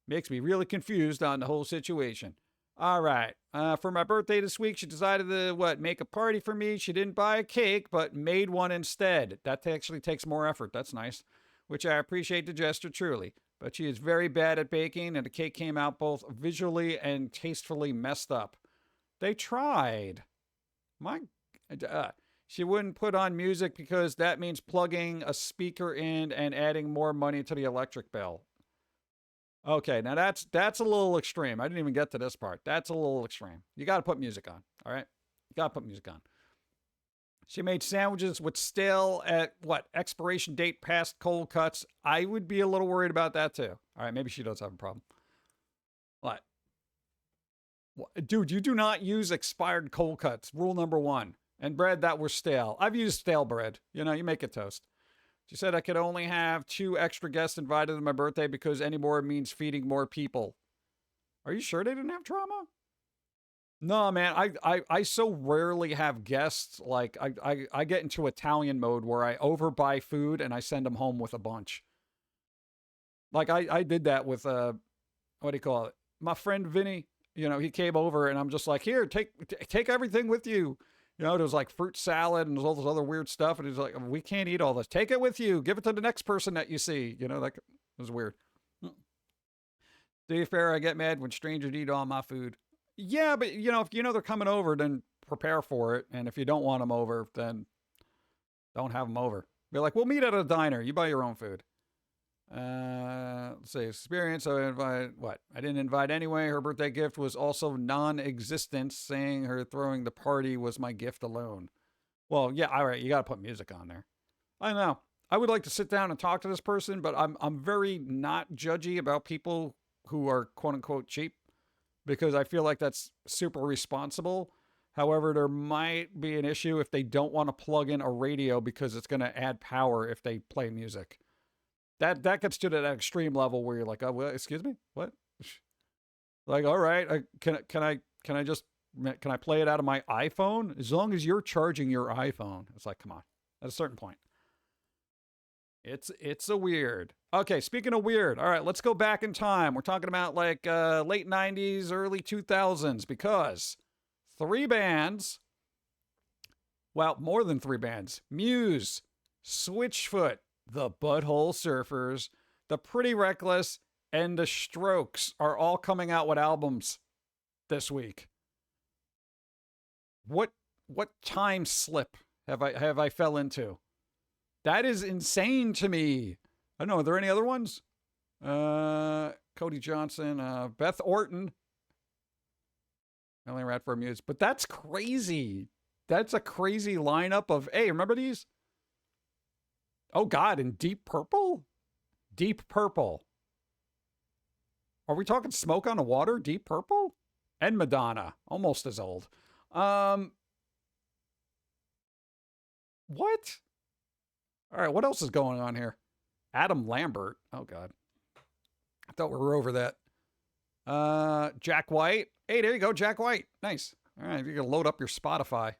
Makes me really confused on the whole situation. All right. For my birthday this week, she decided to, make a party for me. She didn't buy a cake, but made one instead. That actually takes more effort. That's nice, which I appreciate the gesture truly. But she is very bad at baking, and the cake came out both visually and tastefully messed up. They tried. She wouldn't put on music because that means plugging a speaker in and adding more money to the electric bill. Okay, now that's a little extreme. I didn't even get to this part. That's a little extreme. You got to put music on, all right? You got to put music on. She made sandwiches with stale expiration date past cold cuts. I would be a little worried about that too. All right, maybe she does have a problem. What? Dude, you do not use expired cold cuts. Rule number 1. And bread that were stale. I've used stale bread. You make it toast. She said I could only have 2 extra guests invited to my birthday because any more means feeding more people. Are you sure they didn't have trauma? No, man, I so rarely have guests. Like, I get into Italian mode where I overbuy food and I send them home with a bunch. Like, I did that with, what do you call it? My friend Vinny, he came over and I'm just like, here, take everything with you. There was like fruit salad and all this other weird stuff. And he's like, we can't eat all this. Take it with you. Give it to the next person that you see. Like, it was weird. To be fair, I get mad when strangers eat all my food. Yeah, but, if they're coming over, then prepare for it. And if you don't want them over, then don't have them over. Be like, we'll meet at a diner. You buy your own food. Let's see, experience. I didn't invite anyway. Her birthday gift was also non-existent, saying her throwing the party was my gift alone. Well, yeah, all right, you got to put music on there. I know. I would like to sit down and talk to this person, but I'm very not judgy about people who are quote unquote cheap because I feel like that's super responsible. However, there might be an issue if they don't want to plug in a radio because it's going to add power if they play music. That gets to that extreme level where you're like, oh, well, excuse me, what? Like, all right, can I play it out of my iPhone? As long as you're charging your iPhone. It's like, come on, at a certain point. It's a weird. Okay, speaking of weird, all right, let's go back in time. We're talking about like late 90s, early 2000s, because 3 bands, well, more than 3 bands, Muse, Switchfoot, the Butthole Surfers, the Pretty Reckless, and the Strokes are all coming out with albums this week. What time slip have I fell into? That is insane to me. I don't know. Are there any other ones? Cody Johnson, Beth Orton, Melanie Radford, Muse. But that's crazy. That's a crazy lineup of. Hey, remember these? Oh, God, and Deep Purple? Deep Purple. Are we talking Smoke on the Water? Deep Purple? And Madonna. Almost as old. What? All right, what else is going on here? Adam Lambert. Oh, God. I thought we were over that. Jack White. Hey, there you go, Jack White. Nice. All right, you're going to load up your Spotify.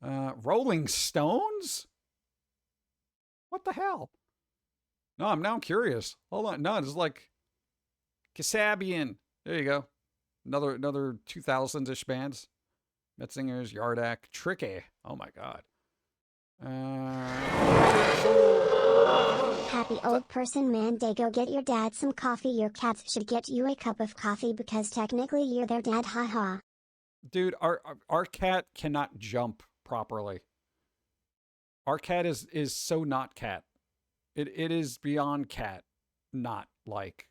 Rolling Stones? What the hell? No, I'm now curious. Hold on. No, it's like Kasabian. There you go. Another 2000s-ish bands. Metzingers, Yardak, Tricky. Oh my God. Happy old person man day, go get your dad some coffee. Your cats should get you a cup of coffee because technically you're their dad, haha. Dude, our cat cannot jump properly. Our cat is so not cat. It is beyond cat, not like.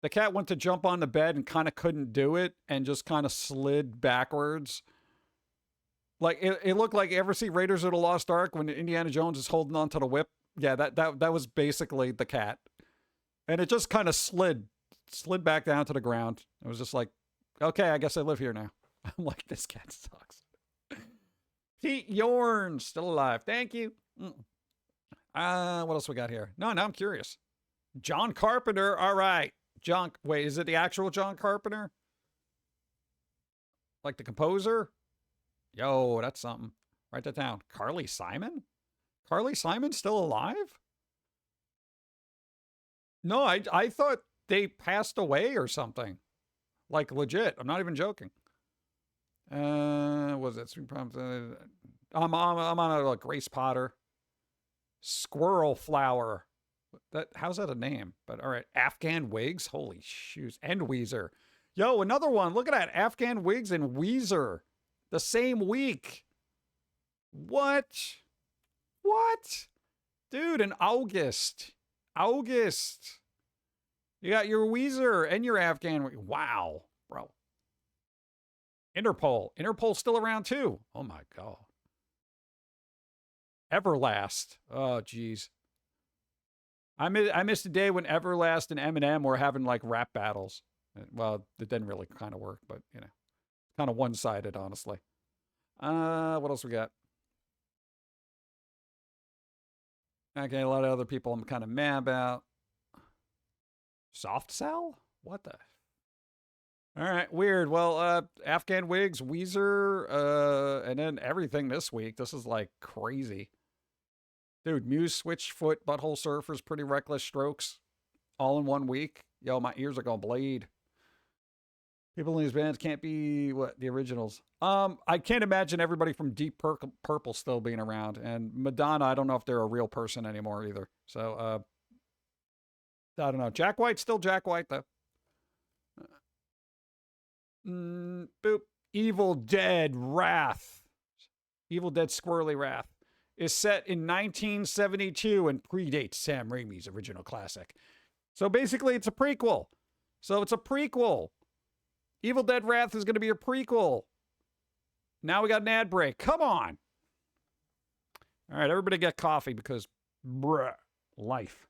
The cat went to jump on the bed and kind of couldn't do it and just kind of slid backwards. Like, it looked like, ever see Raiders of the Lost Ark when Indiana Jones is holding onto the whip? Yeah, that was basically the cat. And it just kind of slid back down to the ground. It was just like Okay, I guess I live here now. I'm like, this cat sucks. Pete Yorn, still alive. Thank you. What else we got here? No, now I'm curious. John Carpenter. All right. Wait, is it the actual John Carpenter? Like the composer? Yo, that's something. Write that down. Carly Simon? Carly Simon still alive? No, I thought they passed away or something. Like legit. I'm not even joking. Was it? I'm on a Grace Potter. Squirrel Flower. How's that a name? But all right. Afghan Wigs. Holy shoes. And Weezer. Yo, another one. Look at that. Afghan Wigs and Weezer. The same week. What? Dude, in August. You got your Weezer and your Afghan. Wow, bro. Interpol's still around too. Oh my God. Everlast. Oh, geez. I missed a day when Everlast and Eminem were having like rap battles. Well, it didn't really kind of work, but you know, kind of one-sided, honestly. What else we got? Okay, a lot of other people I'm kind of mad about. Soft Cell? What the? All right, weird. Well, Afghan Wigs, Weezer, and then everything this week. This is like crazy. Dude, Muse, Switchfoot, Butthole Surfers, Pretty Reckless Strokes, all in 1 week. Yo, my ears are gonna bleed. People in these bands can't be the originals. I can't imagine everybody from Deep Purple still being around, and Madonna. I don't know if they're a real person anymore either. So, I don't know. Jack White's still Jack White though. Boop. Evil Dead Wrath. Evil Dead Squirrely Wrath is set in 1972 and predates Sam Raimi's original classic. So basically, it's a prequel. Evil Dead Wrath is going to be a prequel. Now we got an ad break. Come on. All right, everybody get coffee because, bruh, life.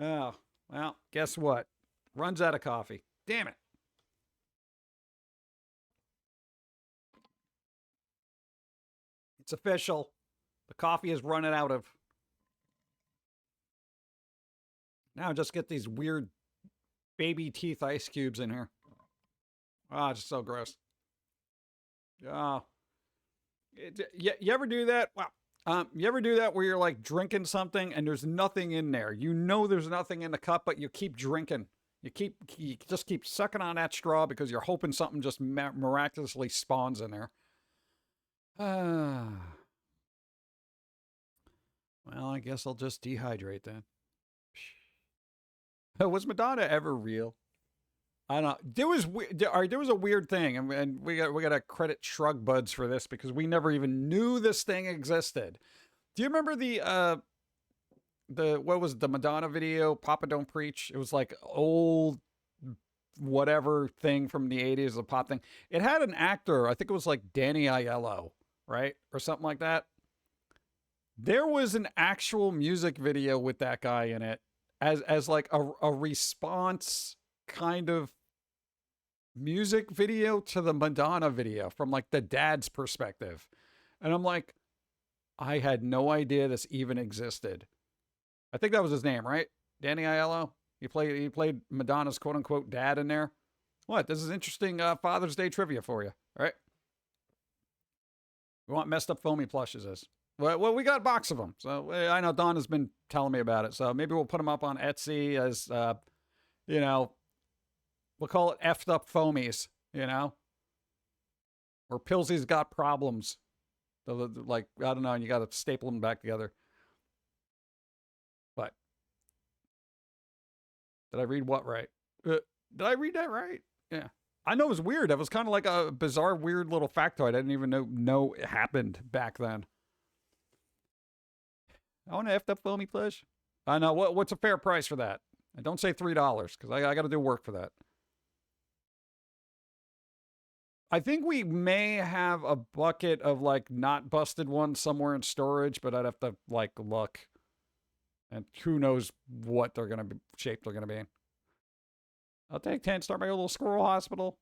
Oh, well, guess what? Runs out of coffee. Damn it. It's official. The coffee is running out of. Now just get these weird baby teeth ice cubes in here. Ah, it's so gross. Oh. You ever do that? Wow. You ever do that where you're like drinking something and there's nothing in there? You know there's nothing in the cup, but you keep drinking. You just keep sucking on that straw because you're hoping something just miraculously spawns in there. Well, I guess I'll just dehydrate then. Was Madonna ever real? I don't know. There was a weird thing, and we got to credit Shrug Buds for this because we never even knew this thing existed. Do you remember the what was the Madonna video, Papa Don't Preach? It was like old whatever thing from the 80s, a pop thing. It had an actor, I think it was like Danny Aiello, right? Or something like that. There was an actual music video with that guy in it as like a response kind of music video to the Madonna video from like the dad's perspective. And I'm like, I had no idea this even existed. I think that was his name, right? Danny Aiello. He played Madonna's quote unquote dad in there. What? This is interesting Father's Day trivia for you. All right. We want messed up foamy plushes is. Well, we got a box of them. So I know Don has been telling me about it. So maybe we'll put them up on Etsy as, you know, we'll call it effed up foamies, you know, or Pilz-E's got problems. Like, I don't know, and you got to staple them back together. But did I read what right? Did I read that right? Yeah. I know it was weird. It was kind of like a bizarre, weird little factoid. I didn't even know it happened back then. I want an effed up foamy plush. I know. What's a fair price for that? And don't say $3 because I got to do work for that. I think we may have a bucket of like not busted ones somewhere in storage, but I'd have to like look. And who knows what they're going to be, shape they're going to be in. I'll take 10. Start my own little squirrel hospital.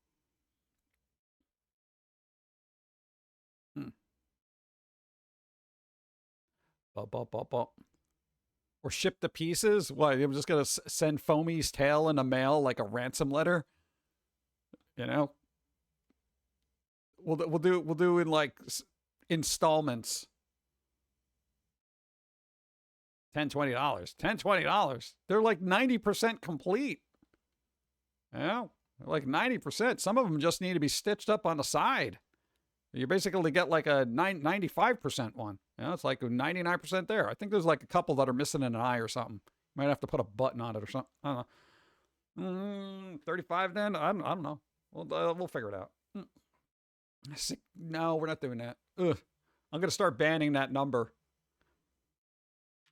Or ship the pieces. What? I'm just gonna send Foamy's tail in the mail like a ransom letter. You know. We'll do in like installments. $10, $20. $10, $20. They're like 90% complete. Yeah, they're like 90%. Some of them just need to be stitched up on the side. You basically get like a 95% one. You know, it's like 99% there. I think there's like a couple that are missing an eye or something. Might have to put a button on it or something. I don't know. 35 then? I don't know. We'll figure it out. No, we're not doing that. Ugh. I'm going to start banning that number.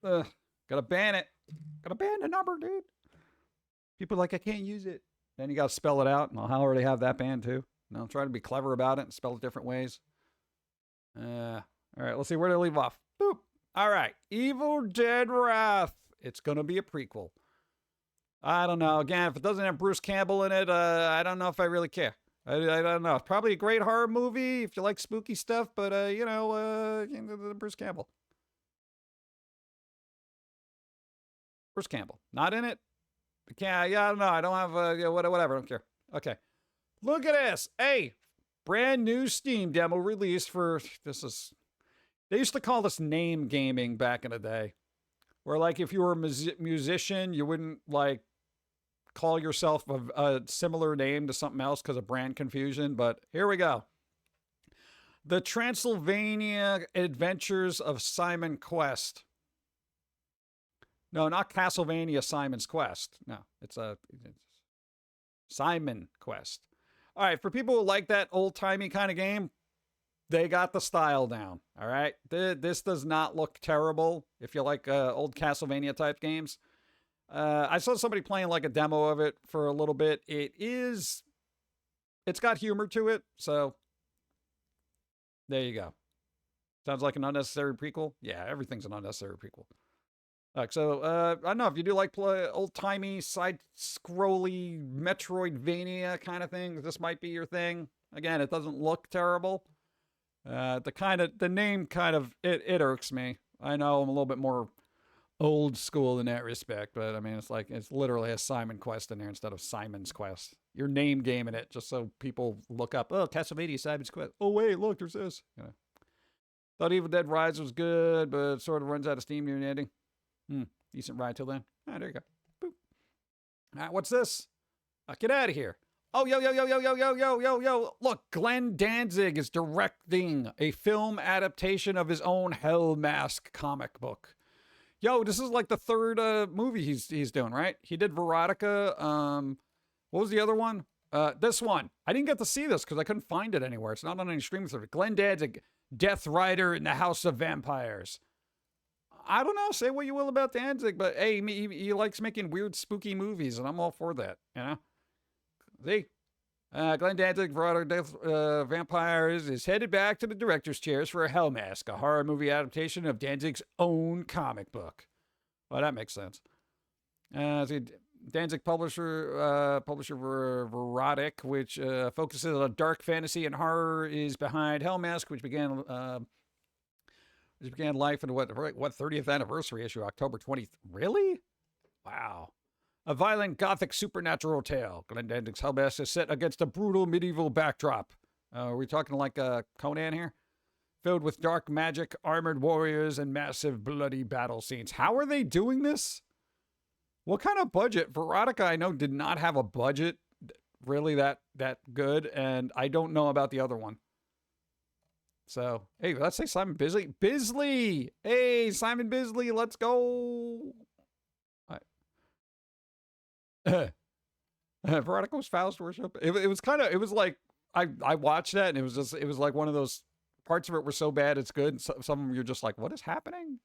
Ugh. Gotta ban it. Gotta ban the number, dude. People are like, I can't use it. Then you got to spell it out, and I'll already have that banned too. No, I'm trying to be clever about it and spell it different ways. All right, let's see. Where did I leave off? Boop. All right. Evil Dead Wrath. It's going to be a prequel. I don't know. Again, if it doesn't have Bruce Campbell in it, I don't know if I really care. I don't know. It's probably a great horror movie if you like spooky stuff, but, Bruce Campbell. Bruce Campbell. Not in it? Yeah, I don't know. I don't have, whatever. I don't care. Okay. Look at this. Hey, brand new Steam demo released for, they used to call this name gaming back in the day. Where, like, if you were a musician, you wouldn't, like, call yourself a similar name to something else because of brand confusion. But here we go. The Transylvania Adventures of Simon Quest. No, not Castlevania Simon's Quest. No, it's Simon Quest. All right, for people who like that old-timey kind of game, they got the style down, all right? This does not look terrible if you like old Castlevania-type games. I saw somebody playing like a demo of it for a little bit. It's got humor to it, so there you go. Sounds like an unnecessary prequel? Yeah, everything's an unnecessary prequel. So, I don't know, if you do like old-timey, side-scrolly, Metroidvania kind of thing, this might be your thing. Again, it doesn't look terrible. The name kind of, it irks me. I know I'm a little bit more old school in that respect, but I mean, it's literally a Simon Quest in there instead of Simon's Quest. You're name gaming it just so people look up, oh, Castlevania Simon's Quest. Oh, wait, look, there's this. You know. Thought Evil Dead Rise was good, but it sort of runs out of steam near the ending. Decent ride till then. Ah, there you go. Boop. All right, what's this? Get out of here. Oh, yo. Look, Glenn Danzig is directing a film adaptation of his own Hell Mask comic book. Yo, this is like the third movie he's doing, right? He did Veronica. What was the other one? This one. I didn't get to see this because I couldn't find it anywhere. It's not on any streaming service. Glenn Danzig, Death Rider in the House of Vampires. I don't know. Say what you will about Danzig, but hey, he likes making weird, spooky movies, and I'm all for that. You know. See, Glenn Danzig, Veronica, Death Vampires is headed back to the director's chairs for a Hell Mask, a horror movie adaptation of Danzig's own comic book. Well, that makes sense. Danzig publisher Verotic, which focuses on dark fantasy and horror, is behind Hell Mask, which began life in what 30th anniversary issue, October 20th. Really? Wow. A violent gothic supernatural tale. Glenn Danzig's Hell Mask is set against a brutal medieval backdrop. Are we talking like Conan here? Filled with dark magic, armored warriors, and massive bloody battle scenes. How are they doing this? What kind of budget? Veronica, I know, did not have a budget really that good, and I don't know about the other one. So, hey, let's say Simon Bisley. Bisley! Hey, Simon Bisley, let's go! Veronica was Faust Worship. It was like, I watched that, and it was like one of those parts of it were so bad it's good. Some of them you're just like, what is happening?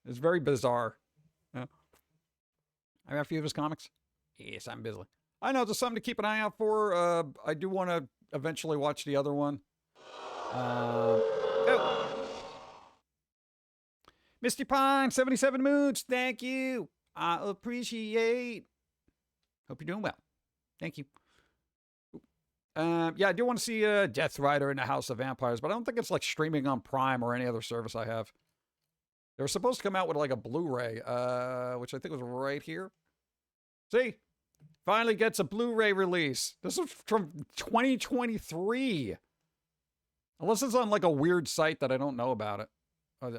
It's very bizarre. Yeah. I read a few of his comics. Yeah, Simon Bisley. I know, there's something to keep an eye out for. I do want to eventually watch the other one. Misty Pine, 77 moods. Thank you. I appreciate. Hope you're doing well. Thank you. Yeah, I do want to see Death Rider in the House of Vampires, but I don't think it's like streaming on Prime or any other service I have. They were supposed to come out with like a Blu-ray, which I think was right here. See? Finally gets a Blu-ray release. This is from 2023. Unless it's on like a weird site that I don't know about it.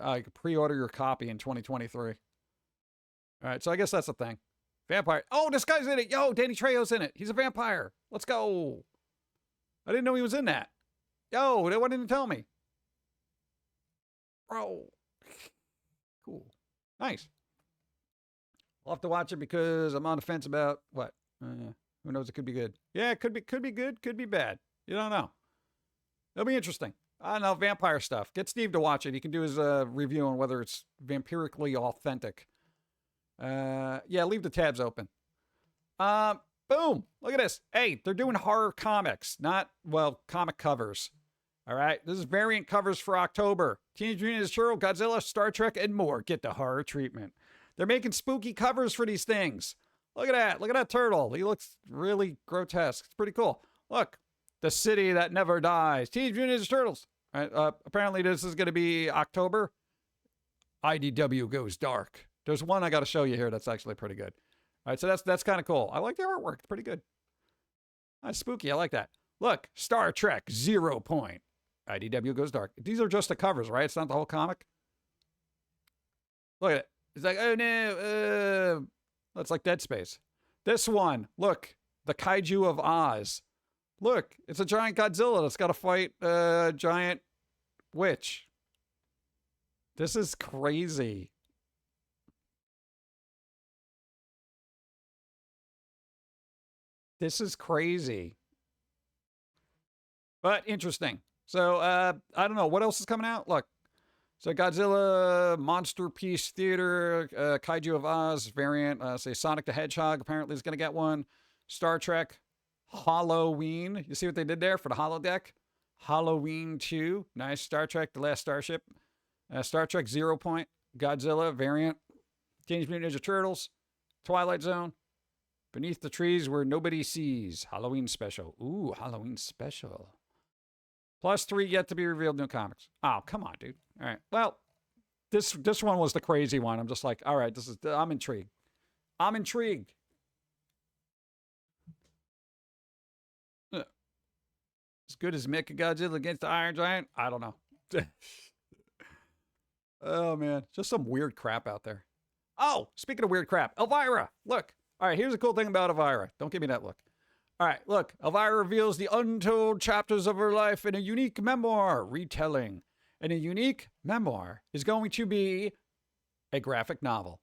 I could pre-order your copy in 2023. All right, so I guess that's the thing. Vampire. Oh, this guy's in it. Yo, Danny Trejo's in it. He's a vampire. Let's go. I didn't know he was in that. Yo, why didn't you tell me? Bro. Cool. Nice. I'll have to watch it because I'm on the fence about what? Who knows? It could be good. Yeah, it could be good, could be bad. You don't know. It'll be interesting. I don't know, vampire stuff. Get Steve to watch it. He can do his review on whether it's vampirically authentic. Yeah, leave the tabs open. Boom. Look at this. Hey, they're doing horror comics, not, well, comic covers. All right. This is variant covers for October. Teenage Mutant Ninja Turtles, Godzilla, Star Trek, and more. Get the horror treatment. They're making spooky covers for these things. Look at that. Look at that turtle. He looks really grotesque. It's pretty cool. Look. The City That Never Dies. Teenage Mutant Ninja Turtles. All right, apparently this is going to be October. IDW Goes Dark. There's one I got to show you here that's actually pretty good. All right, so that's kind of cool. I like the artwork. It's pretty good. That's spooky. I like that. Look, Star Trek 0 Point. IDW Goes Dark. These are just the covers, right? It's not the whole comic. Look at it. It's like, oh no, that's like Dead Space. This one, look, the Kaiju of Oz. Look, it's a giant Godzilla that's got to fight a giant witch. This is crazy. This is crazy. But interesting. So, I don't know. What else is coming out? Look. So Godzilla, Monster Piece Theater, Kaiju of Oz variant. Say Sonic the Hedgehog apparently is going to get one. Star Trek, Halloween. You see what they did there for the holodeck? Halloween 2. Nice. Star Trek, The Last Starship. Star Trek 0 Point. Godzilla variant. Teenage Mutant Ninja Turtles. Twilight Zone. Beneath the Trees Where Nobody Sees. Halloween special. Ooh, Halloween special. Plus 3 yet to be revealed new comics. Oh, come on, dude. All right. Well, this one was the crazy one. I'm just like, all right, I'm intrigued. I'm intrigued. As good as Mechagodzilla against the Iron Giant? I don't know. Oh, man. Just some weird crap out there. Oh, speaking of weird crap, Elvira. Look. All right, here's a cool thing about Elvira. Don't give me that look. All right, look. Elvira reveals the untold chapters of her life in a unique memoir retelling. And a unique memoir is going to be a graphic novel.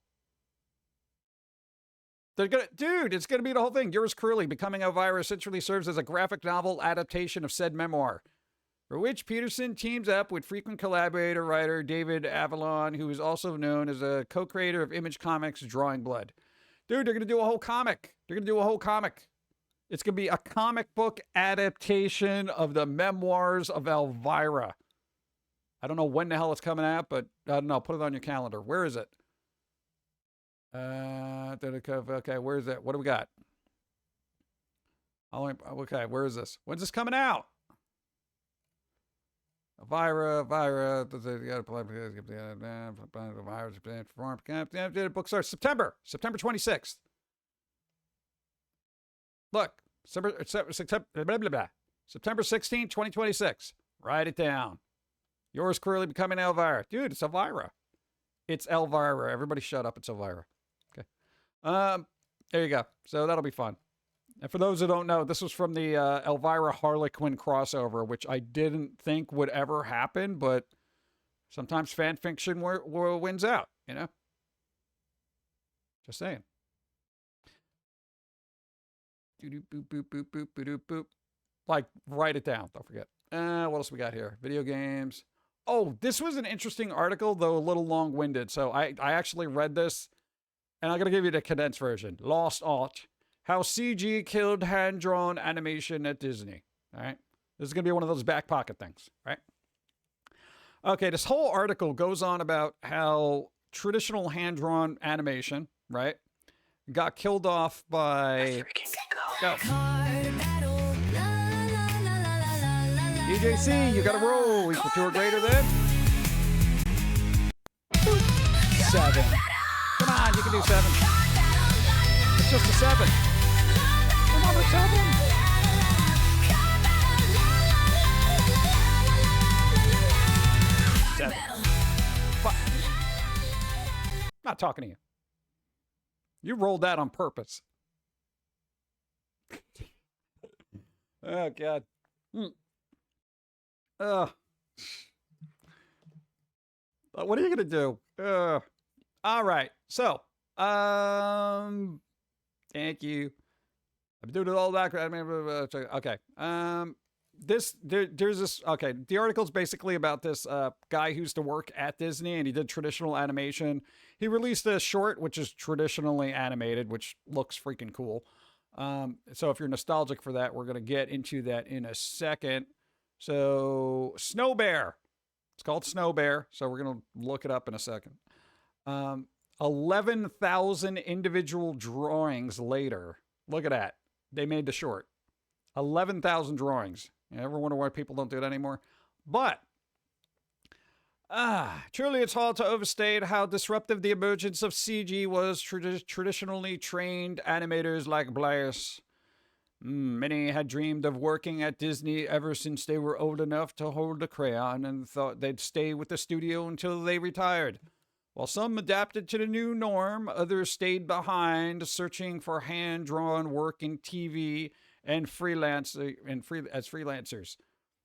Dude, it's going to be the whole thing. Yours Curly, Becoming Elvira, essentially serves as a graphic novel adaptation of said memoir, for which Peterson teams up with frequent collaborator writer David Avalon, who is also known as a co-creator of Image Comics' Drawing Blood. Dude, they're going to do a whole comic. It's going to be a comic book adaptation of the memoirs of Elvira. I don't know when the hell it's coming out, but I don't know. Put it on your calendar. Where is it? Okay, where is it? What do we got? Okay, where is this? When's this coming out? Elvira. The book starts September 26th. Look, September 16th, 2026. Write it down. Yours Curly, Becoming Elvira. Dude, it's Elvira. It's Elvira. Everybody shut up. It's Elvira. Okay. There you go. So that'll be fun. And for those who don't know, this was from the Elvira Harley Quinn crossover, which I didn't think would ever happen, but sometimes fan fiction wins out, you know? Just saying. Boop. Like, write it down. Don't forget. What else we got here? Video games. Oh, this was an interesting article, though a little long-winded. So I actually read this, and I'm going to give you the condensed version. Lost Art. How CG killed hand-drawn animation at Disney. All right? This is going to be one of those back pocket things, right? Okay, this whole article goes on about how traditional hand-drawn animation, right, got killed off by... Go. JC, you got to roll. Equal to or greater than 7. Come on, you can do 7. It's just a 7. Another 7. Fuck. Not talking to you. You rolled that on purpose. Oh, God. What are you going to do? All right. So, thank you. I'm doing it all back. Okay. There's this. Okay. The article's basically about this guy who used to work at Disney and he did traditional animation. He released a short, which is traditionally animated, which looks freaking cool. So if you're nostalgic for that, we're going to get into that in a second. So Snow Bear. It's called Snow Bear. So we're going to look it up in a second. 11,000 individual drawings later. Look at that. They made the short. 11,000 drawings. You ever wonder why people don't do it anymore? But, truly it's hard to overstate how disruptive the emergence of CG was traditionally trained animators like Blaise. Many had dreamed of working at Disney ever since they were old enough to hold a crayon and thought they'd stay with the studio until they retired. While some adapted to the new norm, others stayed behind, searching for hand-drawn work in TV and as freelancers,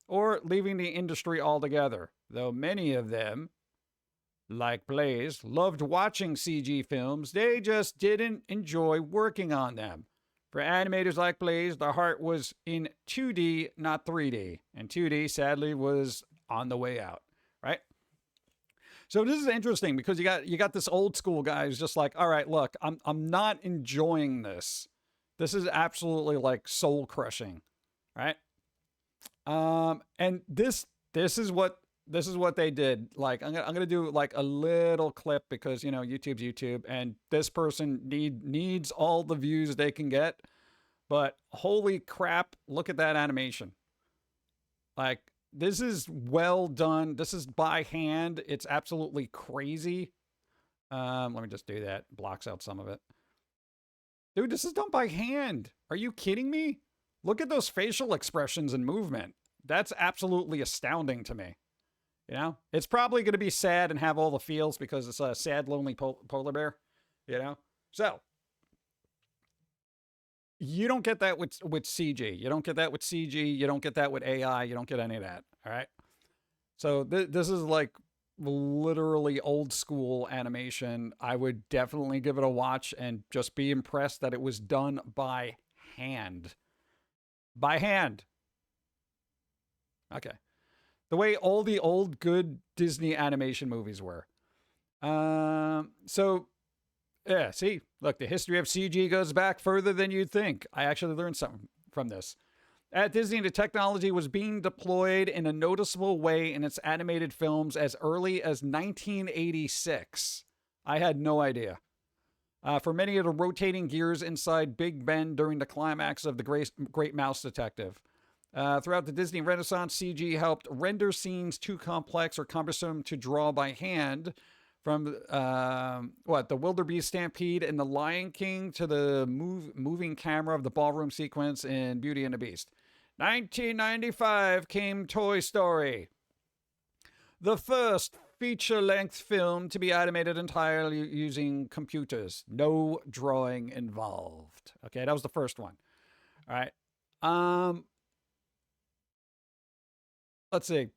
or leaving the industry altogether. Though many of them, like Blaise, loved watching CG films, they just didn't enjoy working on them. For animators like Blaise, the heart was in 2D, not 3D, and 2D sadly was on the way out, right? So this is interesting because you got this old school guy who's just like, all right, look, I'm not enjoying this. This is absolutely like soul crushing, right? And this is what they did. Like I'm gonna do like a little clip because YouTube's YouTube, and this person needs all the views they can get. But holy crap, look at that animation. Like this is well done. This is by hand. It's absolutely crazy. Let me just do that. Blocks out some of it. Dude, this is done by hand. Are you kidding me? Look at those facial expressions and movement. That's absolutely astounding to me. It's probably going to be sad and have all the feels because it's a sad, lonely polar bear. So you don't get that with CG. You don't get that with CG. You don't get that with AI. You don't get any of that. All right. So this is like literally old school animation. I would definitely give it a watch and just be impressed that it was done by hand. By hand. Okay. The way all the old good Disney animation movies were. So, yeah, see, look, the history of CG goes back further than you'd think. I actually learned something from this. At Disney, the technology was being deployed in a noticeable way in its animated films as early as 1986. I had no idea. For many of the rotating gears inside Big Ben during the climax of The Great Mouse Detective. Throughout the Disney Renaissance, CG helped render scenes too complex or cumbersome to draw by hand. From the Wildebeest Stampede and the Lion King to the moving camera of the ballroom sequence in Beauty and the Beast. 1995 came Toy Story, the first feature-length film to be animated entirely using computers. No drawing involved. Okay, that was the first one. All right. Let's see.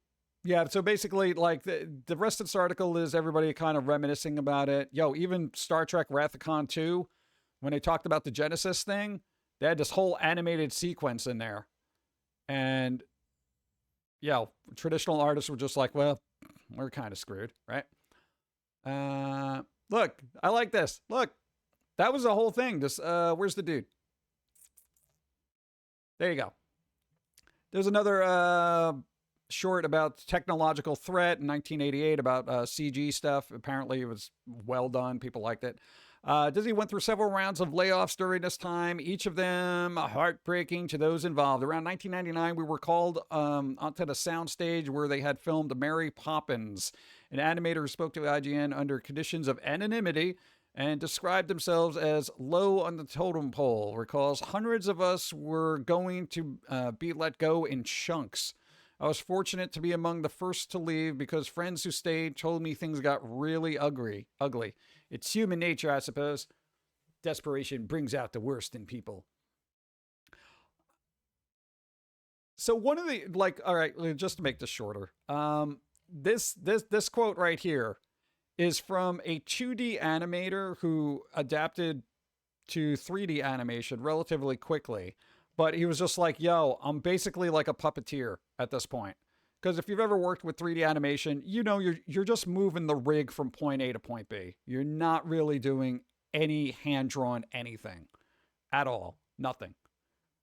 Yeah, so basically, like, the rest of this article is everybody kind of reminiscing about it. Even Star Trek Wrath of Khan 2, when they talked about the Genesis thing, they had this whole animated sequence in there. And, traditional artists were just like, well, we're kind of screwed, right? Look, I like this. Look, that was the whole thing. This, where's the dude? There you go. There's another short about technological threat in 1988 about CG stuff. Apparently it was well done. People liked it. Disney went through several rounds of layoffs during this time, each of them heartbreaking to those involved. Around 1999, we were called onto the soundstage where they had filmed Mary Poppins. An animator who spoke to IGN under conditions of anonymity and described themselves as low on the totem pole. Recalls hundreds of us were going to be let go in chunks. I was fortunate to be among the first to leave because friends who stayed told me things got really ugly. It's human nature, I suppose. Desperation brings out the worst in people. So one of the, like, all right, just to make this shorter, this quote right here is from a 2D animator who adapted to 3D animation relatively quickly. But he was just like, yo, I'm basically like a puppeteer at this point. Because if you've ever worked with 3D animation, you know you're just moving the rig from point A to point B. You're not really doing any hand-drawn anything at all. Nothing.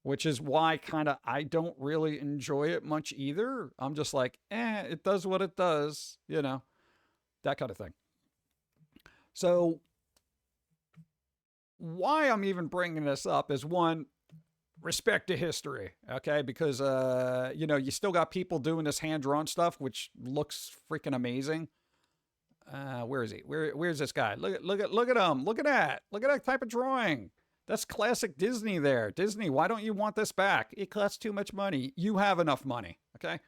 Which is why I don't really enjoy it much either. I'm just like, it does what it does, you know, that kind of thing. So why I'm even bringing this up is, one, respect to history, okay? Because, you know, you still got people doing this hand-drawn stuff, which looks freaking amazing. Where is he? Where's this guy? Look at him. Look at that. Look at that type of drawing. That's classic Disney there. Disney, why don't you want this back? It costs too much money. You have enough money, okay?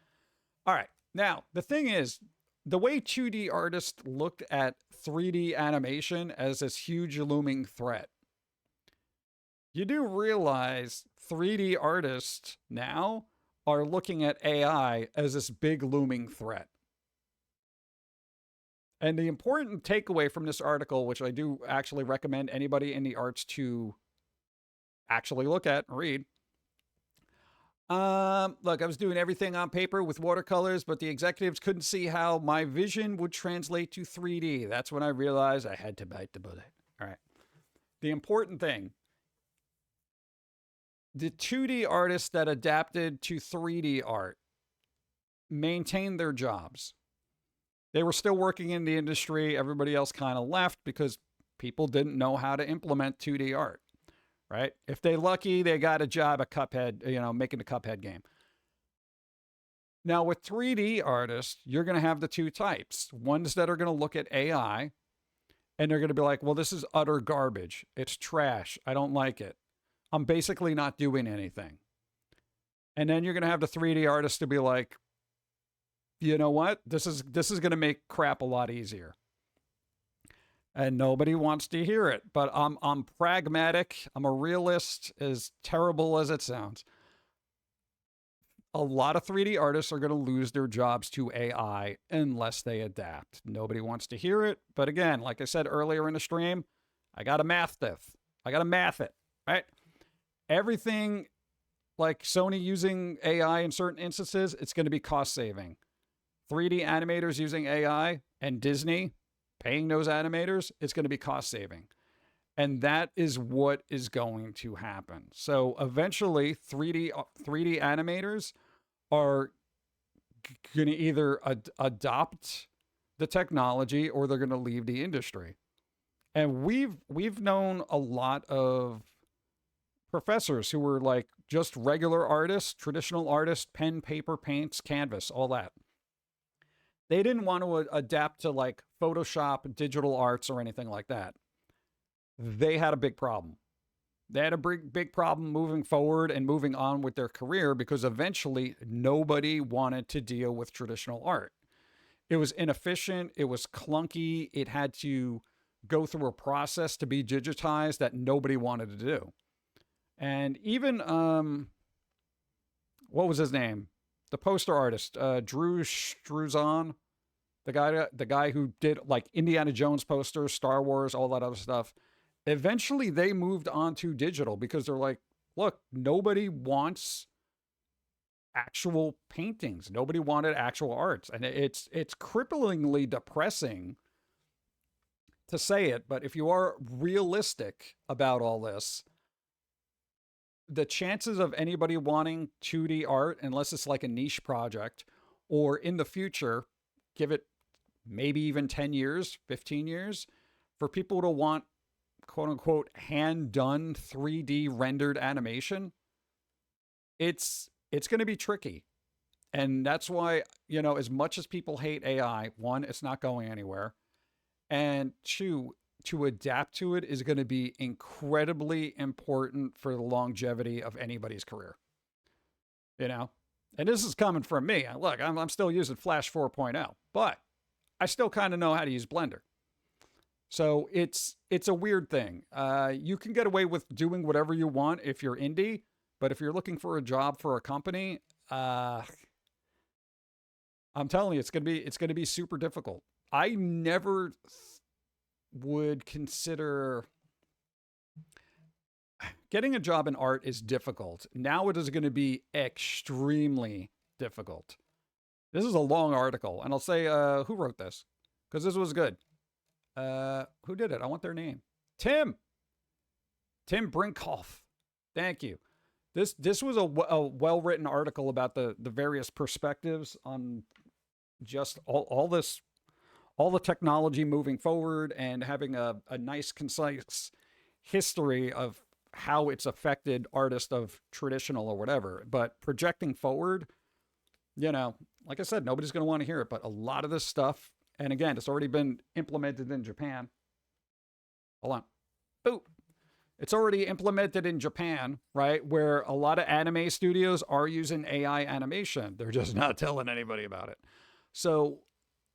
All right. Now, the thing is, the way 2D artists looked at 3D animation as this huge looming threat, you do realize 3D artists now are looking at AI as this big looming threat. And the important takeaway from this article, which I do actually recommend anybody in the arts to actually look at and read. Look, I was doing everything on paper with watercolors, but the executives couldn't see how my vision would translate to 3D. That's when I realized I had to bite the bullet. All right. The important thing, the 2D artists that adapted to 3D art maintained their jobs. They were still working in the industry. Everybody else kind of left because people didn't know how to implement 2D art, right? If they're lucky, they got a job at Cuphead, you know, making the Cuphead game. Now, with 3D artists, you're going to have the two types. Ones that are going to look at AI, and they're going to be like, well, this is utter garbage. It's trash. I don't like it. I'm basically not doing anything. And then you're going to have the 3D artists to be like, you know what? This is going to make crap a lot easier. And nobody wants to hear it, but I'm pragmatic. I'm a realist, as terrible as it sounds. A lot of 3D artists are going to lose their jobs to AI unless they adapt. Nobody wants to hear it. But again, like I said earlier in the stream, I got to math this. I got to math it, right? Everything like Sony using AI in certain instances, it's going to be cost saving. 3D animators using AI and Disney paying those animators, it's going to be cost saving. And that is what is going to happen. So eventually 3D animators are going to either adopt the technology or they're going to leave the industry. And we've known a lot of professors who were like just regular artists, traditional artists, pen, paper, paints, canvas, all that. They didn't want to adapt to like Photoshop, digital arts, or anything like that. They had a big problem. They had a big problem moving forward and moving on with their career because eventually nobody wanted to deal with traditional art. It was inefficient. It was clunky. It had to go through a process to be digitized that nobody wanted to do. And even, what was his name? The poster artist, Drew Struzan, the guy who did like Indiana Jones posters, Star Wars, all that other stuff. Eventually, they moved on to digital because they're like, look, nobody wants actual paintings. Nobody wanted actual arts, and it's cripplingly depressing to say it. But if you are realistic about all this, the chances of anybody wanting 2D art, unless it's like a niche project, or in the future, give it maybe even 10 years, 15 years, for people to want quote unquote hand done 3D rendered animation, it's going to be tricky. And that's why, as much as people hate AI, one, it's not going anywhere. And two, to adapt to it is going to be incredibly important for the longevity of anybody's career. And this is coming from me. Look, I'm still using Flash 4.0, but I still kind of know how to use Blender. So it's a weird thing. You can get away with doing whatever you want if you're indie, but if you're looking for a job for a company, I'm telling you, it's gonna be super difficult. I never would consider getting a job in art is difficult. Now it is going to be extremely difficult. This is a long article, and I'll say who wrote this, because this was good. Who did it? I want their name. Tim Brinkhoff. Thank you. This was a well-written article about the various perspectives on just all the technology moving forward and having a nice, concise history of how it's affected artists of traditional or whatever. But projecting forward, like I said, nobody's going to want to hear it. But a lot of this stuff, and again, it's already been implemented in Japan. Hold on. Boop. It's already implemented in Japan, right? Where a lot of anime studios are using AI animation. They're just not telling anybody about it. So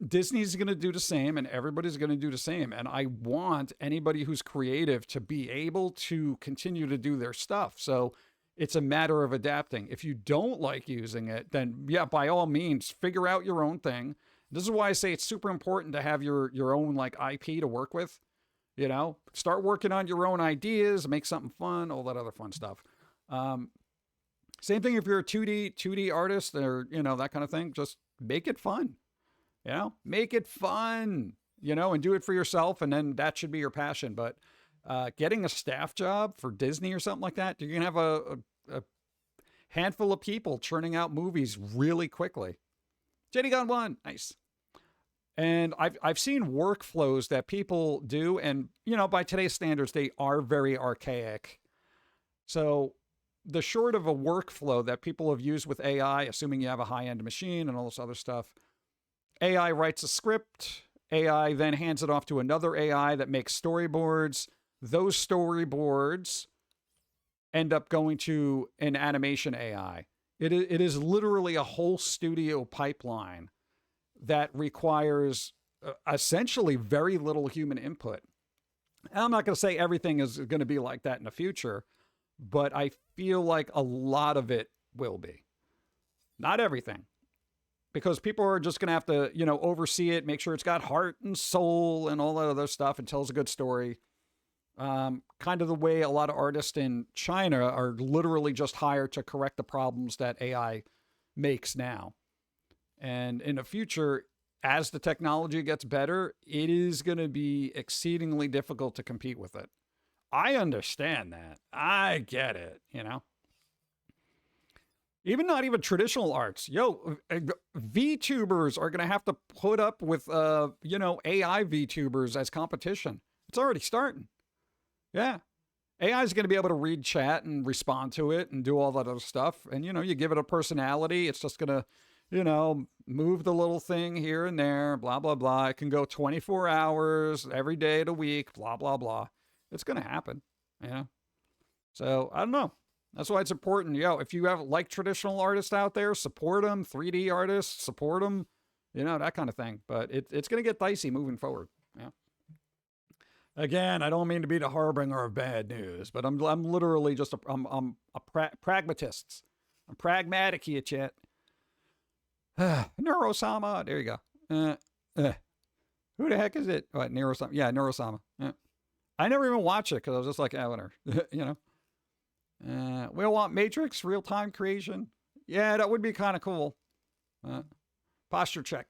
Disney's going to do the same, and everybody's going to do the same. And I want anybody who's creative to be able to continue to do their stuff. So it's a matter of adapting. If you don't like using it, then yeah, by all means, figure out your own thing. This is why I say it's super important to have your own like IP to work with. Start working on your own ideas, make something fun, all that other fun stuff. Same thing if you're a 2D artist or, that kind of thing. Just make it fun. Make it fun, and do it for yourself. And then that should be your passion. But getting a staff job for Disney or something like that, you're going to have a handful of people churning out movies really quickly. JD Gun 1, nice. And I've seen workflows that people do. And, by today's standards, they are very archaic. So the short of a workflow that people have used with AI, assuming you have a high-end machine and all this other stuff, AI writes a script, AI then hands it off to another AI that makes storyboards. Those storyboards end up going to an animation AI. It is literally a whole studio pipeline that requires essentially very little human input. And I'm not going to say everything is going to be like that in the future, but I feel like a lot of it will be. Not everything. Because people are just going to have to, oversee it, make sure it's got heart and soul and all that other stuff and tells a good story. Kind of the way a lot of artists in China are literally just hired to correct the problems that AI makes now. And in the future, as the technology gets better, it is going to be exceedingly difficult to compete with it. I understand that. I get it, Even not even traditional arts. VTubers are going to have to put up with, AI VTubers as competition. It's already starting. Yeah. AI is going to be able to read chat and respond to it and do all that other stuff. And, you give it a personality. It's just going to, move the little thing here and there, blah, blah, blah. It can go 24 hours every day of the week, blah, blah, blah. It's going to happen. So I don't know. That's why it's important. If you have like traditional artists out there, support them. 3D artists, support them. That kind of thing. But it's going to get dicey moving forward. Yeah. Again, I don't mean to be the harbinger of bad news, but I'm literally just I'm a pragmatist. I'm pragmatic here, chat. Neurosama. There you go. Who the heck is it? What, Neurosama? Yeah, Neurosama. Yeah. I never even watch it because I was just like, whatever. We want Matrix real-time creation. Yeah, that would be kind of cool. Posture check.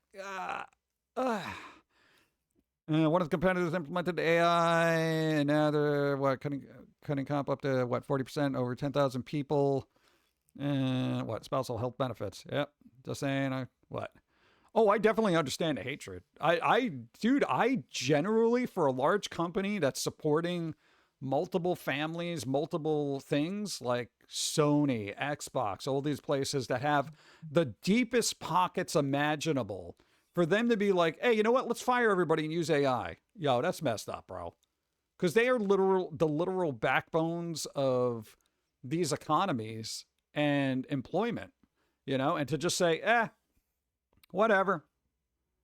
One of the competitors implemented AI, and now they're cutting comp up to 40% over 10,000 people. Spousal health benefits. Yep. Just saying. Oh, I definitely understand the hatred. Dude, I generally, for a large company that's supporting multiple families, multiple things like Sony, Xbox, all these places that have the deepest pockets imaginable, for them to be like, hey, you know what? Let's fire everybody and use AI. Yo, that's messed up, bro. Because they are the literal backbones of these economies and employment, and to just say, whatever,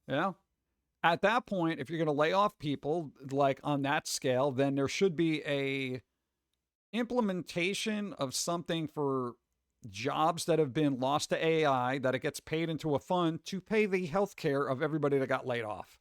at that point, if you're going to lay off people like on that scale, then there should be a implementation of something for jobs that have been lost to AI, that it gets paid into a fund to pay the health care of everybody that got laid off.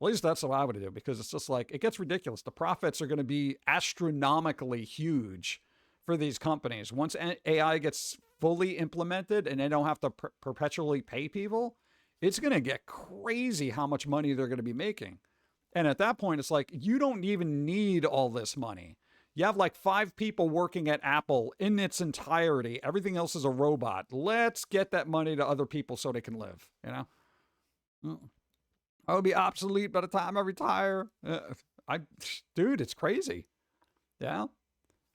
At least that's what I would do, because it's just like, it gets ridiculous. The profits are going to be astronomically huge for these companies. Once AI gets fully implemented and they don't have to perpetually pay people, it's going to get crazy how much money they're going to be making. And at that point, it's like, you don't even need all this money. You have like 5 people working at Apple in its entirety. Everything else is a robot. Let's get that money to other people so they can live, I'll be obsolete by the time I retire. Dude, it's crazy. Yeah.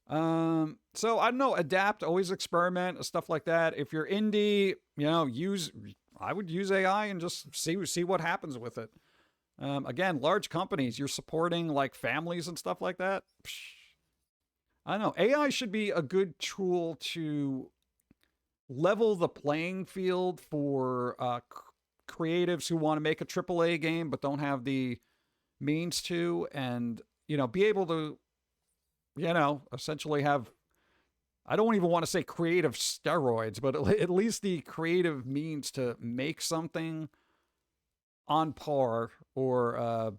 So I don't know, adapt, always experiment, stuff like that. If you're indie, I would use AI and just see what happens with it. Again, large companies, you're supporting like families and stuff like that. I don't know. AI should be a good tool to level the playing field for creatives who want to make a AAA game but don't have the means to, and be able to essentially have, I don't even want to say creative steroids, but at least the creative means to make something on par or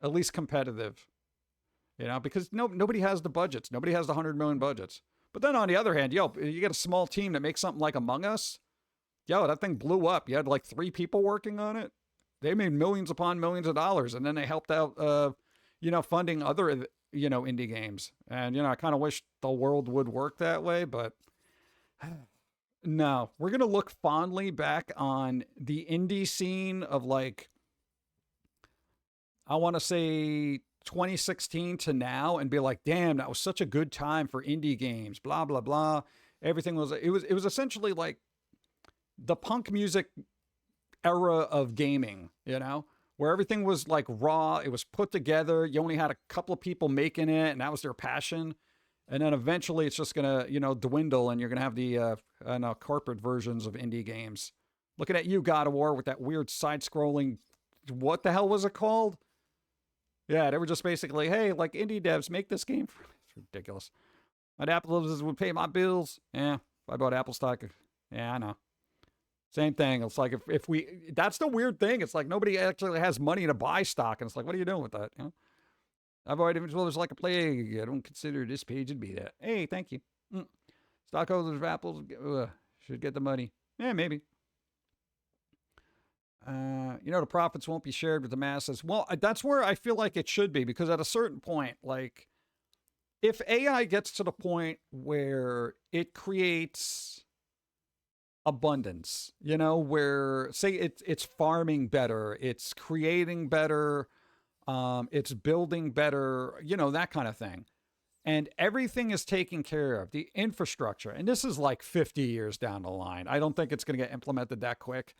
at least competitive, because nobody has the budgets. Nobody has the 100 million budgets. But then on the other hand, you get a small team that makes something like Among Us. That thing blew up. You had like 3 people working on it. They made millions upon millions of dollars, and then they helped out, funding other, indie games. And, I kind of wish the world would work that way, but no, we're going to look fondly back on the indie scene of like, I want to say 2016 to now, and be like, damn, that was such a good time for indie games, blah, blah, blah. Everything was essentially like the punk music era of gaming, where everything was like raw. It was put together. You only had a couple of people making it, and that was their passion. And then eventually it's just going to, dwindle, and you're going to have the corporate versions of indie games. Looking at you, God of War, with that weird side-scrolling, what the hell was it called? Yeah, they were just basically, hey, like indie devs, make this game. It's ridiculous. My Apple would pay my bills. Yeah, if I bought Apple stock. Yeah, I know. Same thing. It's like if that's the weird thing. It's like nobody actually has money to buy stock. And it's like, what are you doing with that? I've already been told it's like a plague. I don't consider this page to be that. Hey, thank you. Stockholders of Apple should get the money. Yeah, maybe. The profits won't be shared with the masses. Well, that's where I feel like it should be, because at a certain point, like if AI gets to the point where it creates abundance, where say it's farming better, it's creating better, it's building better, that kind of thing. And everything is taken care of, the infrastructure. And this is like 50 years down the line. I don't think it's going to get implemented that quick.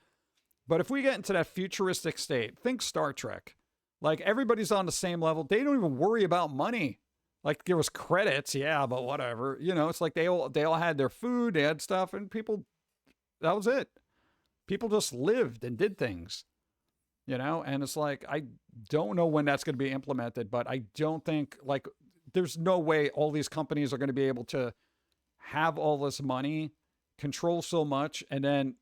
But if we get into that futuristic state, think Star Trek. Like everybody's on the same level. They don't even worry about money. Like there was credits, yeah, but whatever. It's like they all had their food, they had stuff, and people, that was it. People just lived and did things. And it's like, I don't know when that's going to be implemented, but I don't think, like, there's no way all these companies are going to be able to have all this money, control so much, and then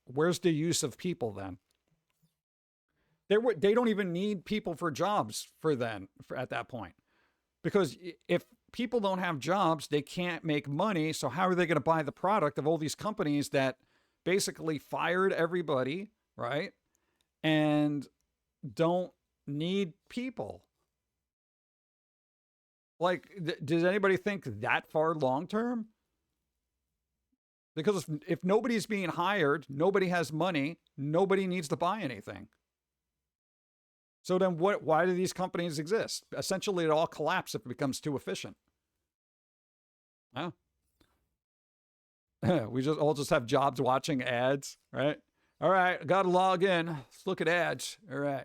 where's the use of people then? They don't even need people for jobs at that point. Because if people don't have jobs, they can't make money. So how are they going to buy the product of all these companies that basically fired everybody, right? And don't need people? Like, does anybody think that far long term? Because if nobody's being hired, nobody has money, nobody needs to buy anything. So then why do these companies exist? Essentially, it all collapses if it becomes too efficient. Oh. We all just have jobs watching ads, right? All right, got to log in. Let's look at ads. All right.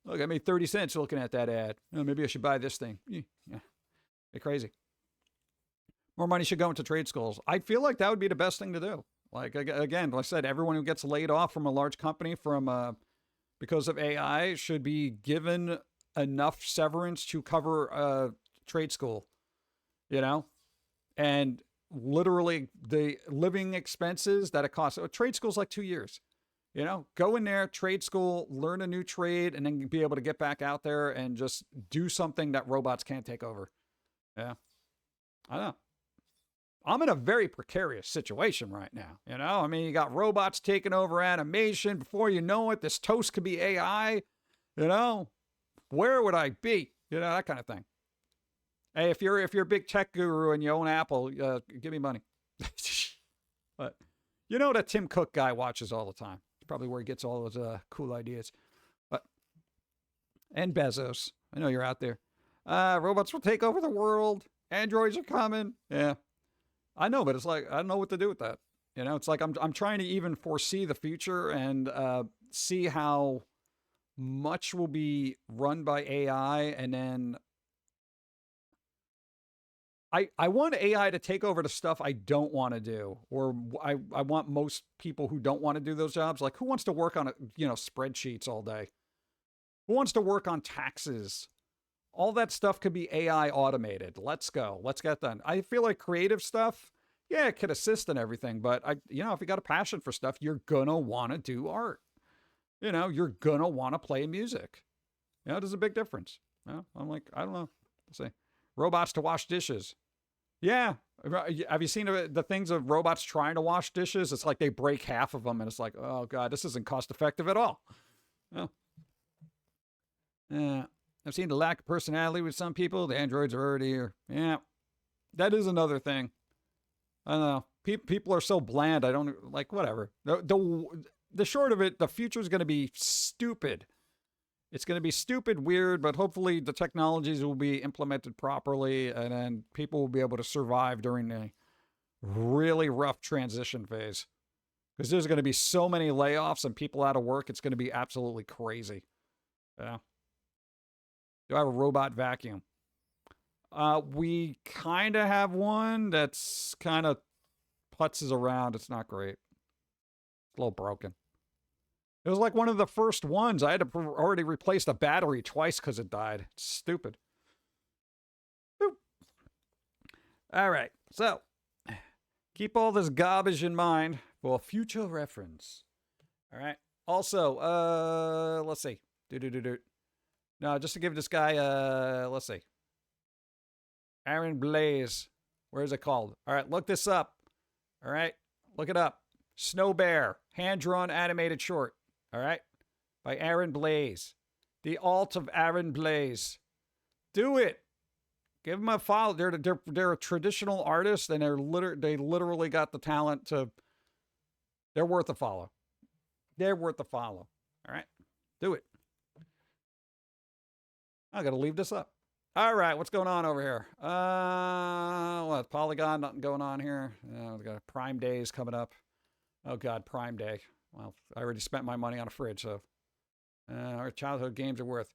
Look, I made 30 cents looking at that ad. Oh, maybe I should buy this thing. Yeah. They're crazy. More money should go into trade schools. I feel like that would be the best thing to do. Like, again, like I said, everyone who gets laid off from a large company because of AI should be given enough severance to cover a trade school, and literally the living expenses that it costs. A trade school's like 2 years, go in there, trade school, learn a new trade, and then be able to get back out there and just do something that robots can't take over. Yeah. I know. I'm in a very precarious situation right now. I mean, you got robots taking over animation. Before you know it, this toast could be AI. Where would I be? That kind of thing. Hey, if you're a big tech guru and you own Apple, give me money. But that Tim Cook guy watches all the time. It's probably where he gets all those cool ideas. And Bezos. I know you're out there. Robots will take over the world. Androids are coming. Yeah. I know, but it's like, I don't know what to do with that. It's like I'm trying to even foresee the future and see how much will be run by AI. And then I want AI to take over the stuff I don't want to do, or I want most people who don't want to do those jobs. Like, who wants to work on spreadsheets all day? Who wants to work on taxes? All that stuff could be AI automated. Let's go. Let's get done. I feel like creative stuff, yeah, it could assist and everything. But if you got a passion for stuff, you're going to want to do art. You're going to want to play music. There's a big difference. I'm like, I don't know. Let's see. Robots to wash dishes. Yeah. Have you seen the things of robots trying to wash dishes? It's like they break half of them and it's like, oh God, this isn't cost effective at all. Yeah. I've seen the lack of personality with some people. The androids are already here. Yeah, that is another thing. I don't know. People are so bland. I don't like whatever. The short of it, the future is going to be stupid. It's going to be stupid, weird, but hopefully the technologies will be implemented properly, and then people will be able to survive during a really rough transition phase. Because there's going to be so many layoffs and people out of work. It's going to be absolutely crazy. Yeah. Do I have a robot vacuum? We kind of have one that's kind of putzes around. It's not great. It's a little broken. It was like one of the first ones. I had to already replace the battery twice because it died. It's stupid. Boop. All right. So, keep all this garbage in mind for future reference. All right. Also, let's see. No, just to give this guy, let's see. Aaron Blaze. Where is it called? All right, look this up. All right, look it up. Snow Bear, hand-drawn animated short. All right, by Aaron Blaze. The alt of Aaron Blaze. Do it. Give them a follow. They're a traditional artist, and they literally got the talent to. They're worth a follow. They're worth a follow. All right, do it. I got to leave this up. All right, what's going on over here? What, Polygon, nothing going on here. We got Prime Days coming up. Oh, God, Prime Day. Well, I already spent my money on a fridge, so our childhood games are worth.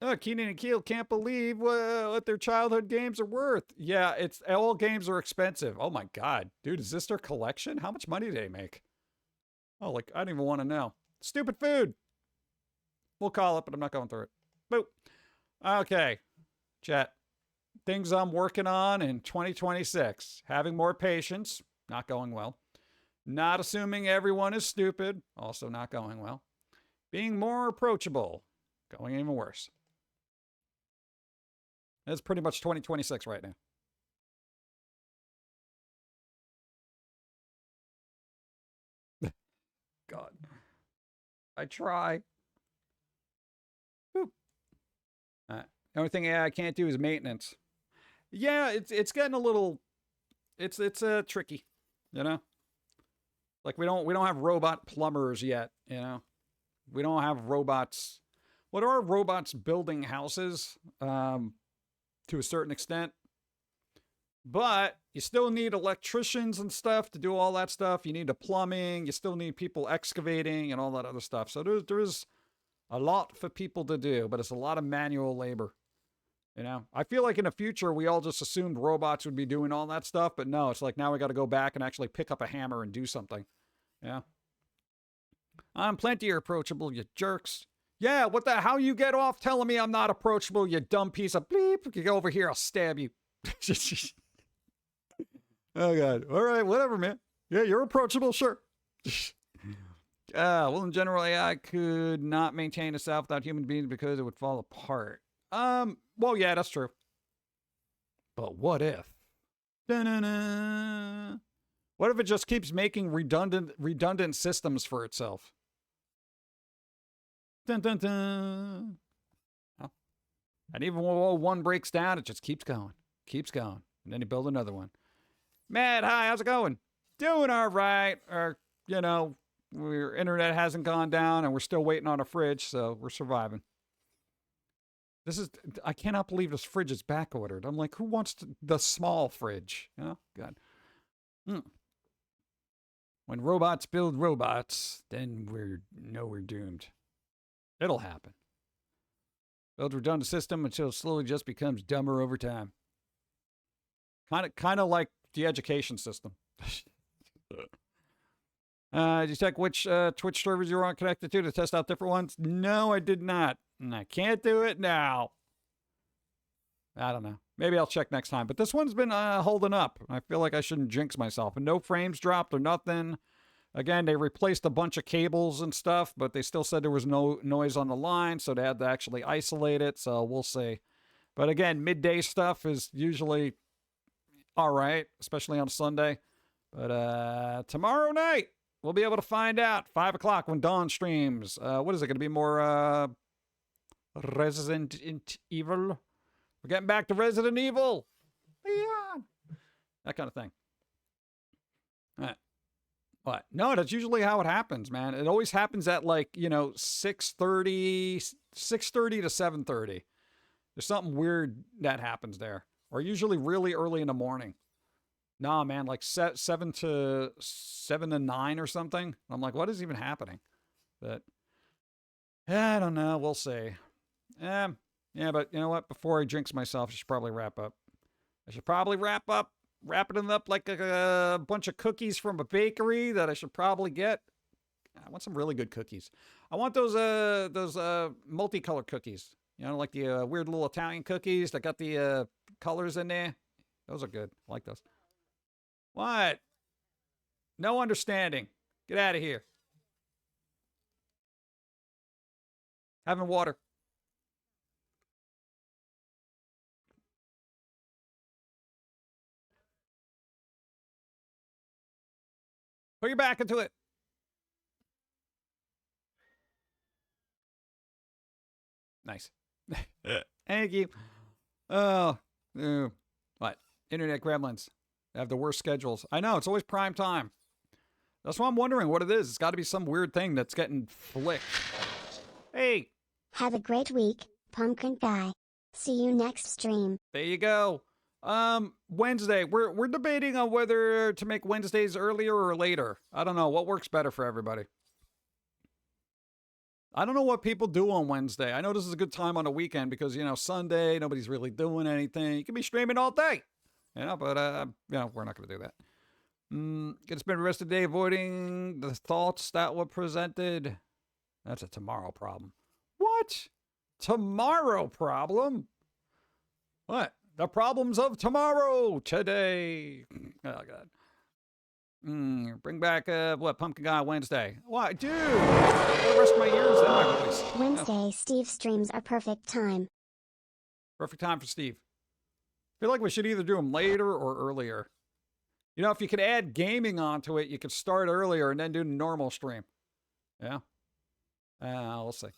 Oh, Keenan and Keel can't believe what their childhood games are worth. Yeah, all games are expensive. Oh, my God. Dude, is this their collection? How much money do they make? Oh, like, I don't even want to know. Stupid food. We'll call it, but I'm not going through it. Boop. Okay. Chat. Things I'm working on in 2026. Having more patience. Not going well. Not assuming everyone is stupid. Also not going well. Being more approachable. Going even worse. That's pretty much 2026 right now. God. I try. Boop. The only thing I can't do is maintenance. Yeah, it's getting a little, it's tricky. you know? Like we don't have robot plumbers yet, you know? We don't have robots. What are robots building houses to a certain extent? But you still need electricians and stuff to do all that stuff. You need the plumbing. You still need people excavating and all that other stuff. So there's a lot for people to do, but it's a lot of manual labor. You know, I feel like in the future, we all just assumed robots would be doing all that stuff. But no, it's like now we got to go back and actually pick up a hammer and do something. Yeah. I'm plenty approachable, you jerks. Yeah, what the, how you get off telling me I'm not approachable, you dumb piece of bleep. You go over here, I'll stab you. Oh, God. All right, whatever, man. Yeah, you're approachable, sure. Well, in general, AI could not maintain itself without human beings because it would fall apart. Well, yeah, that's true. But what if? Da-na-na. What if it just keeps making redundant systems for itself? Dun, dun, dun. Oh. And even when one breaks down, it just keeps going. Keeps going. And then you build another one. Matt, hi, how's it going? Doing all right. Or, you know, our internet hasn't gone down and we're still waiting on a fridge, so we're surviving. I cannot believe this fridge is back ordered. I'm like, who wants the small fridge? You know? God. When robots build robots, then we're doomed. It'll happen. Build a redundant system until it slowly just becomes dumber over time. Kind of like the education system. Did you check which Twitch servers you were on connected to test out different ones? No, I did not. And I can't do it now. I don't know. Maybe I'll check next time. But this one's been holding up. I feel like I shouldn't jinx myself. And no frames dropped or nothing. Again, they replaced a bunch of cables and stuff, but they still said there was no noise on the line, so they had to actually isolate it. So we'll see. But again, midday stuff is usually all right, especially on a Sunday. But tomorrow night, we'll be able to find out. 5 o'clock when Dawn streams. What is it going to be? More Resident Evil? We're getting back to Resident Evil. Leon. That kind of thing. All right. What? No, that's usually how it happens, man. It always happens at like, 6:30 to 7:30. There's something weird that happens there. Or usually really early in the morning. Nah, man, like 7 to 9 or something. I'm like, what is even happening? But I don't know. We'll see. Yeah, but you know what? Before I jinx myself, I should probably wrap up. Wrapping it up like a bunch of cookies from a bakery that I should probably get. I want some really good cookies. I want those multicolored cookies. You know, like the weird little Italian cookies that got the colors in there. Those are good. I like those. What? No understanding. Get out of here. Having water. Put your back into it. Nice. Thank you. Oh, what? Internet gremlins. They have the worst schedules. I know, it's always prime time. That's why I'm wondering what it is. It's got to be some weird thing that's getting flicked. Hey. Have a great week, Pum'Kin Guy. See you next stream. There you go. Wednesday. We're debating on whether to make Wednesdays earlier or later. I don't know. What works better for everybody? I don't know what people do on Wednesday. I know this is a good time on a weekend because, Sunday, nobody's really doing anything. You can be streaming all day. But, we're not going to do that. Gonna spend the rest of the day avoiding the thoughts that were presented. That's a tomorrow problem. What? Tomorrow problem? What? The problems of tomorrow, today. Oh, God. Bring back, Pum'Kin Guy Wednesday. Why, dude? The rest of my ears and my voice. Wednesday, Steve streams are perfect time. Perfect time for Steve. I feel like we should either do them later or earlier. If you could add gaming onto it, you could start earlier and then do the normal stream. Yeah? We'll see.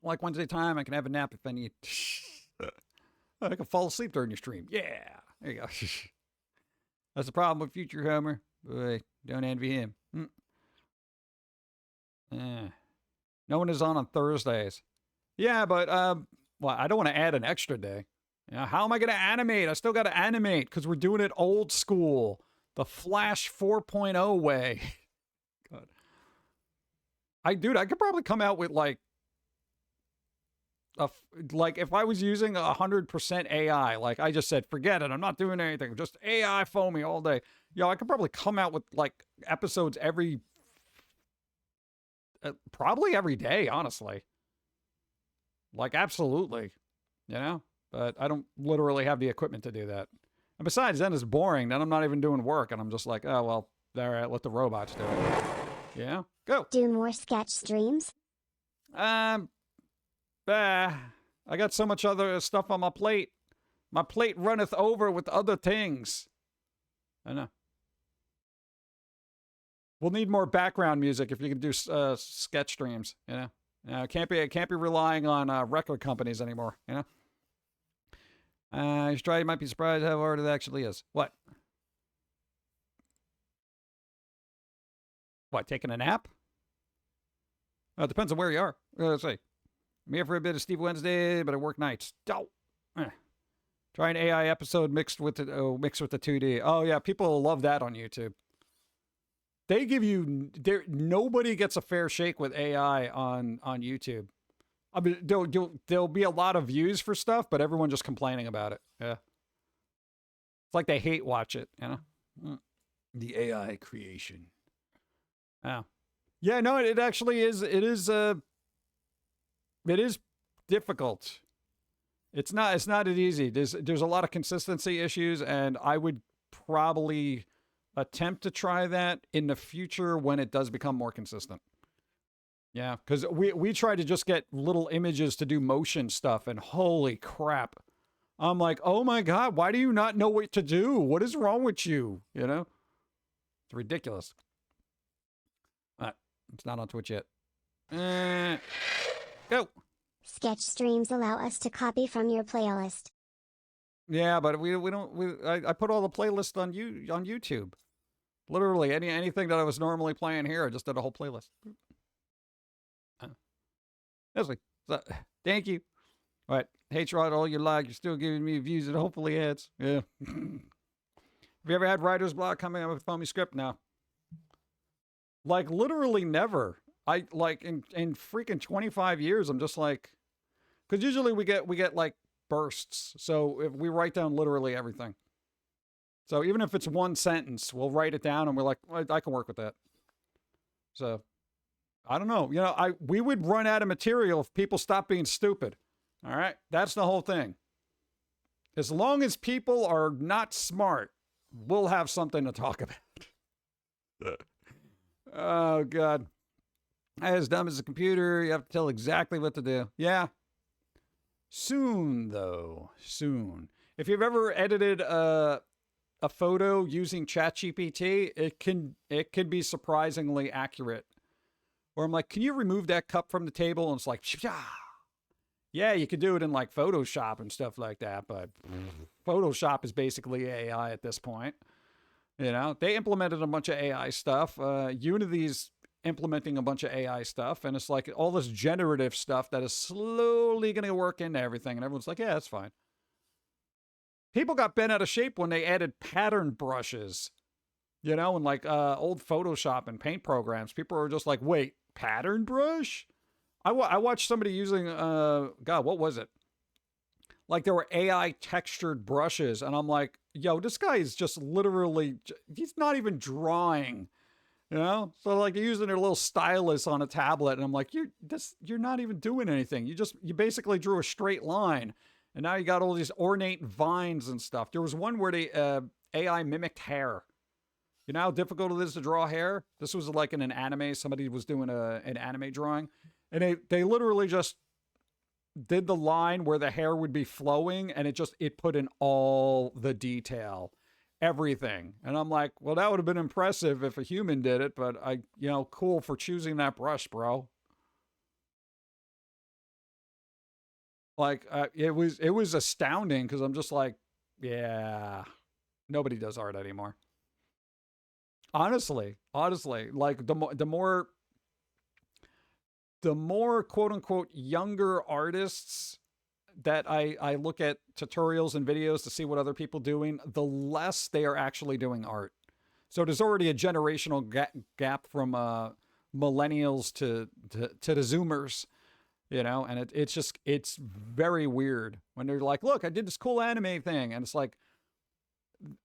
Like Wednesday time, I can have a nap if I need. I can fall asleep during your stream. Yeah. There you go. That's the problem with Future Homer. Boy, don't envy him. No one is on Thursdays. Yeah, but well, I don't want to add an extra day. How am I going to animate? I still got to animate because we're doing it old school, the Flash 4.0 way. God, I could probably come out with like if I was using 100% AI, like I just said, forget it. I'm not doing anything. Just AI Foamy all day. I could probably come out with like episodes probably every day, honestly. Like, absolutely, but I don't literally have the equipment to do that. And besides, then it's boring. Then I'm not even doing work. And I'm just like, oh, well, all right, let the robots do it. Yeah, go. Do more sketch streams? I got so much other stuff on my plate. My plate runneth over with other things. I know. We'll need more background music if you can do sketch streams. It can't be relying on record companies anymore. You might be surprised how hard it actually is. What? What? Taking a nap? It depends on where you are. Let's see. I'm here for a bit of Steve Wednesday, but I work nights. Try an AI episode mixed with the 2D. Oh yeah, people love that on YouTube. They give you nobody gets a fair shake with AI on YouTube. I mean, there'll be a lot of views for stuff, but everyone just complaining about it. Yeah, it's like they hate watch it. The AI creation. Oh, yeah, no, it actually is. It is difficult. It's not as easy. There's a lot of consistency issues, and I would probably attempt to try that in the future when it does become more consistent. Yeah, because we try to just get little images to do motion stuff, and holy crap. I'm like, oh my God, why do you not know what to do? What is wrong with you? It's ridiculous. It's not on Twitch yet. Go. Sketch streams allow us to copy from your playlist. Yeah, but we don't. I put all the playlists on YouTube. Literally anything that I was normally playing here, I just did a whole playlist. Leslie, thank you. All right, H-Rod, all your like, you're still giving me views and hopefully ads. Yeah. Have you ever had writer's block coming up with a Foamy script? No. Like literally never. I like in freaking 25 years, I'm just like, because usually we get like bursts. So if we write down literally everything. So even if it's one sentence, we'll write it down and we're like, I can work with that. So I don't know. We would run out of material if people stop being stupid. All right. That's the whole thing. As long as people are not smart, we'll have something to talk about. Oh, God. As dumb as a computer, you have to tell exactly what to do. Yeah. Soon, though. Soon. If you've ever edited a photo using ChatGPT, it can be surprisingly accurate. Or I'm like, can you remove that cup from the table? And it's like, yeah, you can do it in like Photoshop and stuff like that. But Photoshop is basically AI at this point. They implemented a bunch of AI stuff. Unity's implementing a bunch of AI stuff, and it's like all this generative stuff that is slowly going to work into everything, and everyone's like, yeah, that's fine. People got bent out of shape when they added pattern brushes, in like old Photoshop and paint programs. People are just like, wait, pattern brush? I watched somebody using, God, what was it? Like there were AI textured brushes, and I'm like, yo, this guy is just literally, he's not even drawing. So like you're using a little stylus on a tablet, and I'm like, you're not even doing anything. You basically drew a straight line, and now you got all these ornate vines and stuff. There was one where the AI mimicked hair. You know how difficult it is to draw hair? This was like in an anime. Somebody was doing an anime drawing, and they literally just did the line where the hair would be flowing, and it put in all the detail. Everything. And I'm like, well, that would have been impressive if a human did it, but cool for choosing that brush, bro. Like, it was astounding because I'm just like, yeah, nobody does art anymore. Honestly, like the more quote unquote younger artists that I look at tutorials and videos to see what other people doing, the less they are actually doing art. So there's already a generational gap from millennials to the Zoomers, and it's very weird when they're like, look, I did this cool anime thing. And it's like,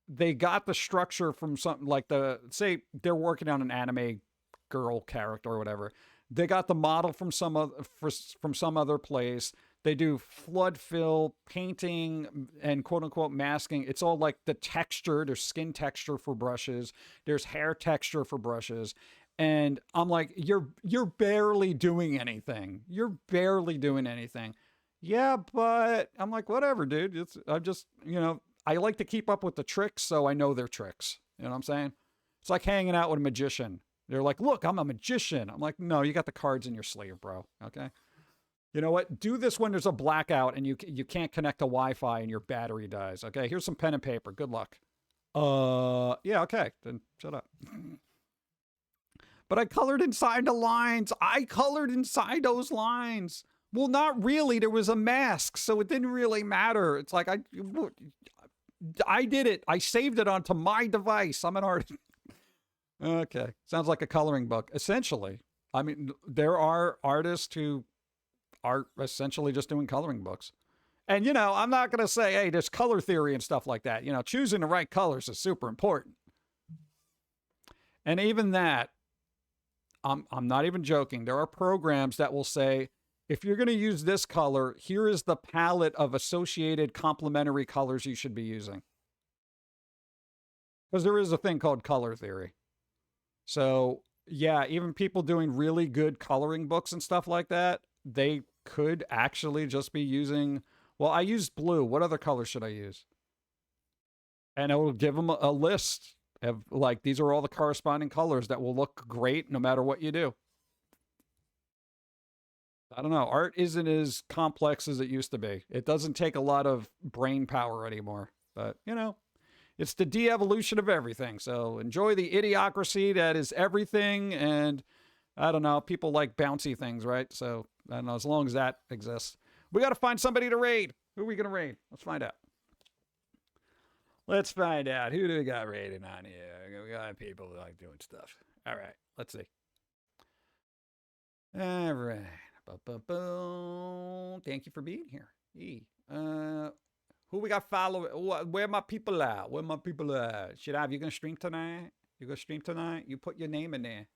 they got the structure from something like say they're working on an anime girl character or whatever. They got the model from some other place. They do flood fill, painting, and quote unquote masking. It's all like the texture. There's skin texture for brushes. There's hair texture for brushes. And I'm like, you're barely doing anything. You're barely doing anything. Yeah, but I'm like, whatever, dude. I'm just, I like to keep up with the tricks, so I know their tricks. You know what I'm saying? It's like hanging out with a magician. They're like, look, I'm a magician. I'm like, no, you got the cards in your sleeve, bro. Okay? You know what? Do this when there's a blackout and you can't connect to Wi-Fi and your battery dies. Okay, here's some pen and paper. Good luck. Yeah, okay. Then shut up. But I colored inside the lines. I colored inside those lines. Well, not really. There was a mask, so it didn't really matter. It's like I did it. I saved it onto my device. I'm an artist. Okay. Sounds like a coloring book. Essentially. I mean, there are artists who are essentially just doing coloring books. And, I'm not going to say, hey, there's color theory and stuff like that. Choosing the right colors is super important. And even that, I'm not even joking. There are programs that will say, if you're going to use this color, here is the palette of associated complementary colors you should be using. Because there is a thing called color theory. So, yeah, even people doing really good coloring books and stuff like that, they could actually just be using, well, I used blue. What other color should I use? And it will give them a list of, like, these are all the corresponding colors that will look great no matter what you do. I don't know. Art isn't as complex as it used to be. It doesn't take a lot of brain power anymore. But, it's the de-evolution of everything. So enjoy the idiocracy that is everything. And I don't know, people like bouncy things, right? So I don't know, as long as that exists. We got to find somebody to raid. Who are we going to raid? Let's find out. Let's find out. Who do we got raiding on here? We got people who like doing stuff. All right, let's see. All right. Thank you for being here. Who we got following? Where my people at? Where my people at? Shirav, you gonna stream tonight? You gonna stream tonight? You put your name in there.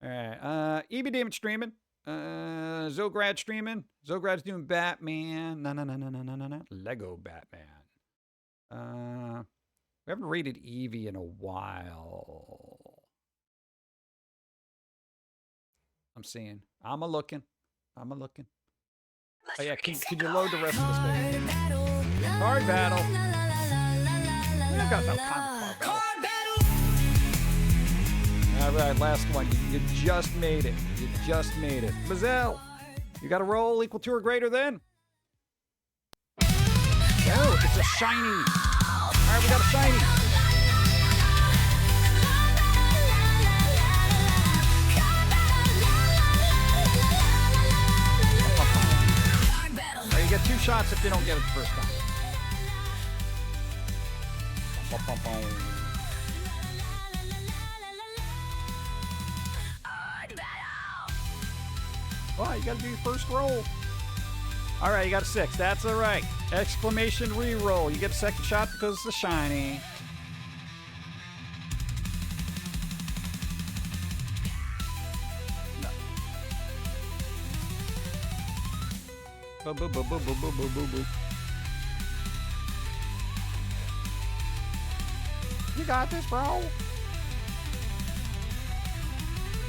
All right. EB Demon streaming. Zograd streaming. Zograd's doing Batman. No. Lego Batman. We haven't rated Eevee in a while. I'm seeing. I'm a looking. Oh yeah, can you load the rest of this thing? Card battle. We don't got no time for card battle. All right, last one. You just made it. Mazel, you got a roll equal to or greater than? Oh, it's a shiny. All right, we got a shiny. You get 2 shots if you don't get it the first time. Oh, you gotta do your first roll. All right, you got a 6. That's all right. Exclamation re-roll. You get a second shot because it's a shiny. You got this, bro.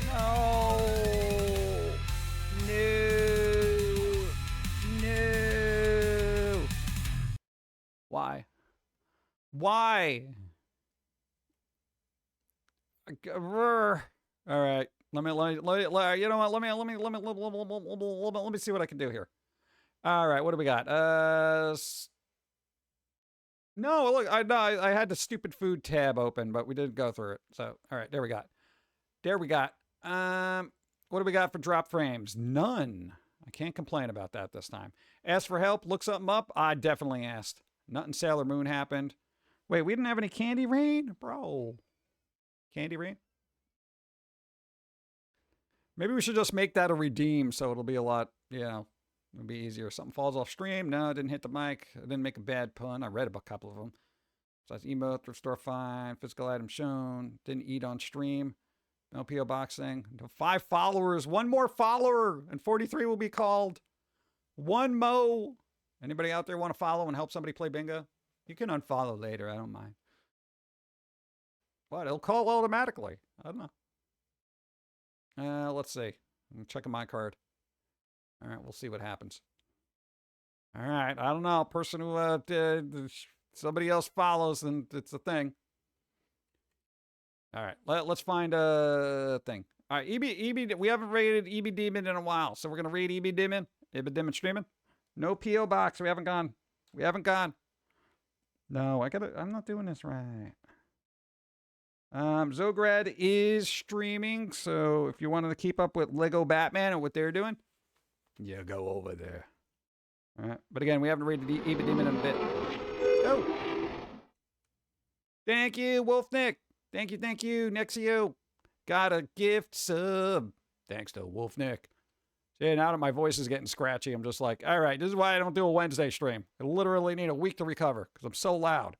No. Why? All right. Let me you know what? Let me see what I can do here. All right, what do we got? No, look, I had the stupid food tab open, but we didn't go through it. So, all right, there we got. What do we got for drop frames? None. I can't complain about that this time. Ask for help, look something up. I definitely asked. Nothing Sailor Moon happened. Wait, we didn't have any Candy Rain? Bro. Candy Rain? Maybe we should just make that a redeem so it'll be a lot, it'll be easier. Something falls off stream. No, I didn't hit the mic. I didn't make a bad pun. I read a couple of them. So that's emote, restore fine, physical item shown. Didn't eat on stream. No P.O. boxing. 5 followers. 1 more follower and 43 will be called. 1 mo. Anybody out there want to follow and help somebody play bingo? You can unfollow later. I don't mind. What? It'll call automatically. I don't know. Let's see. I'm checking my card. All right, we'll see what happens. All right, I don't know. Person who somebody else follows, and it's a thing. All right, let's find a thing. All right, EB, we haven't rated EB Demon in a while, so we're gonna rate EB Demon. EB Demon streaming. No PO box. We haven't gone. No, I'm not doing this right. Zograd is streaming, so if you wanted to keep up with Lego Batman and what they're doing, you go over there. All right, but again, we haven't rated EB Demon in a bit. Oh, thank you, Wolf Nick. Thank you, Nexio. Got a gift sub. Thanks to Wolf Nick. See, now that my voice is getting scratchy, I'm just like, all right, this is why I don't do a Wednesday stream. I literally need a week to recover because I'm so loud.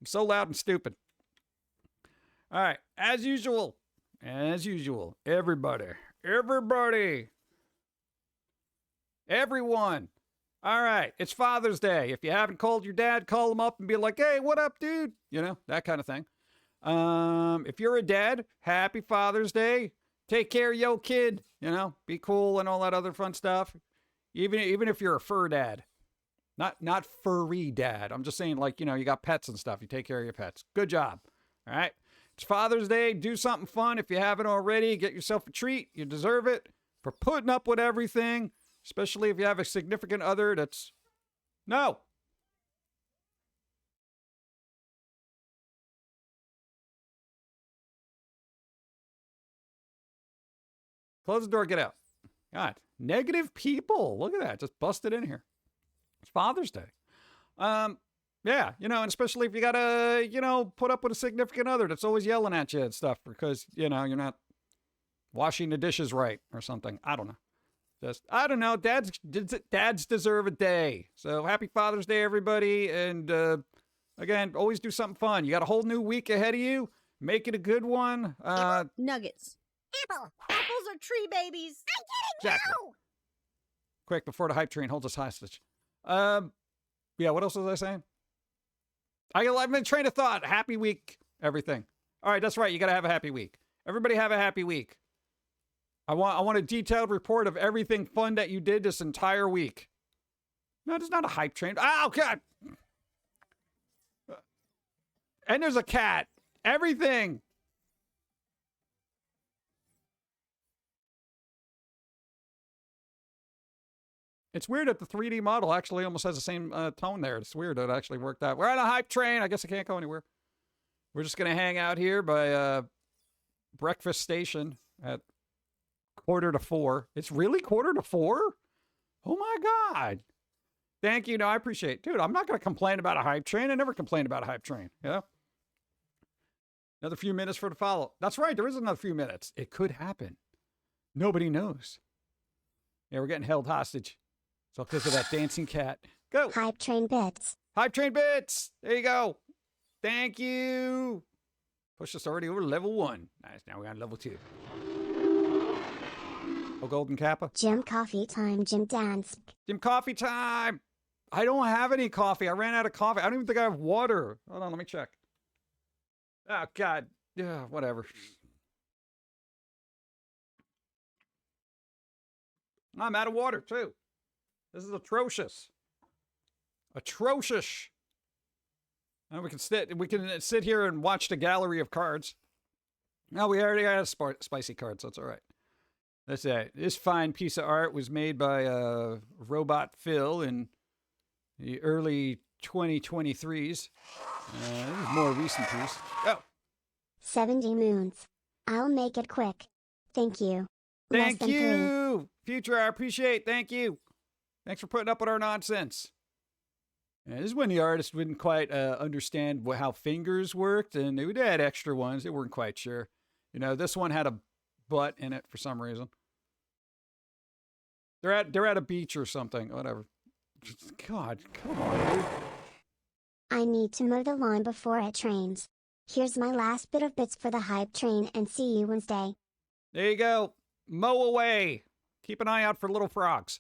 I'm so loud and stupid. All right, as usual, everybody, everyone. All right, it's Father's Day. If you haven't called your dad, call him up and be like, hey, what up, dude? You know, that kind of thing. If you're a dad, happy Father's Day. Take care of your kid, you know, be cool and all that other fun stuff. Even if you're a fur dad, not furry dad. I'm just saying, like, you know, you got pets and stuff. You take care of your pets. Good job. All right. It's Father's Day. Do something fun. If you haven't already, get yourself a treat. You deserve it for putting up with everything, especially if you have a significant other that's... No. Close the door, get out. God, negative people. Look at that. Just busted in here. It's Father's Day. Yeah, you know, and especially if you gotta, you know, put up with a significant other that's always yelling at you and stuff because, you know, you're not washing the dishes right or something. I don't know. I don't know. Dads deserve a day. So happy Father's Day, everybody. And again, always do something fun. You got a whole new week ahead of you. Make it a good one. Nuggets. Apple. Apples are tree babies. I get it now. Quick, before the hype train holds us hostage. Yeah, what else was I saying? I've been train of thought. Happy week, everything. All right, that's right. You got to have a happy week. Everybody have a happy week. I want a detailed report of everything fun that you did this entire week. No, it's not a hype train. Oh, God. And there's a cat. Everything. It's weird that the 3D model actually almost has the same tone there. It's weird that it actually worked out. We're on a hype train. I guess I can't go anywhere. We're just going to hang out here by breakfast station at 3:45. It's really 3:45? Oh, my God. Thank you. No, I appreciate it. Dude, I'm not going to complain about a hype train. I never complain about a hype train. Yeah. Another few minutes for the follow. That's right. There is another few minutes. It could happen. Nobody knows. Yeah, we're getting held hostage. So because of that dancing cat. Go. Hype train bits. Hype train bits. There you go. Thank you. Push us already over level 1. Nice. Now we're on level 2. Oh, Golden Kappa. Jim coffee time, Jim dance. Jim coffee time. I don't have any coffee. I ran out of coffee. I don't even think I have water. Hold on, let me check. Oh, God. Yeah, whatever. I'm out of water, too. This is atrocious. Atrocious. And we can sit here and watch the gallery of cards. No, we already had a spicy card, so it's all right. That's it. This fine piece of art was made by Robot Phil in the early 2023s. This is more recent piece. Oh, 70 moons. I'll make it quick. Thank you. thank Less than 3. you. Future, I appreciate. Thank you. Thanks for putting up with our nonsense. Yeah, this is when the artist wouldn't quite understand how fingers worked, and they would add extra ones. They weren't quite sure. You know, this one had a butt in it for some reason. They're at a beach or something. Whatever. God, come on, dude. I need to mow the lawn before it trains. Here's my last bit of bits for the hype train and see you Wednesday. There you go. Mow away. Keep an eye out for little frogs.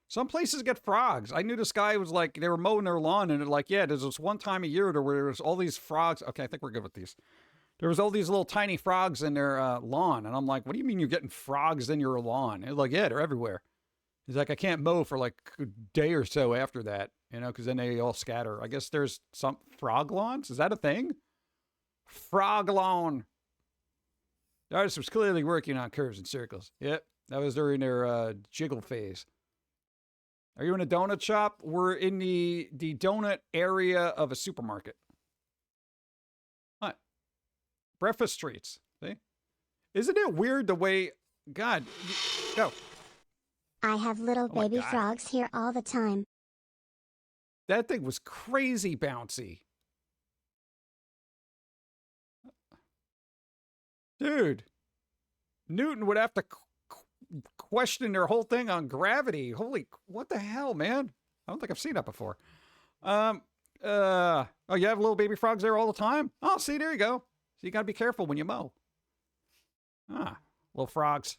Some places get frogs. I knew this guy was like, they were mowing their lawn and they're like, yeah, there's this one time a year where there was all these frogs. Okay, I think we're good with these. There was all these little tiny frogs in their lawn. And I'm like, what do you mean you're getting frogs in your lawn? He's like, yeah, they're everywhere. He's like, I can't mow for like a day or so after that, you know, because then they all scatter. I guess there's some frog lawns. Is that a thing? Frog lawn. The artist was clearly working on curves and circles. Yep, that was during their jiggle phase. Are you in a donut shop? We're in the donut area of a supermarket. What? Breakfast treats. See? Isn't it weird the way... God, go. I have little Oh my baby God. frogs here all the time. That thing was crazy bouncy. Dude, Newton would have to question their whole thing on gravity. Holy, what the hell, man? I don't think I've seen that before. Oh, you have little baby frogs there all the time? Oh, see, there you go. So you got to be careful when you mow. Ah, little frogs.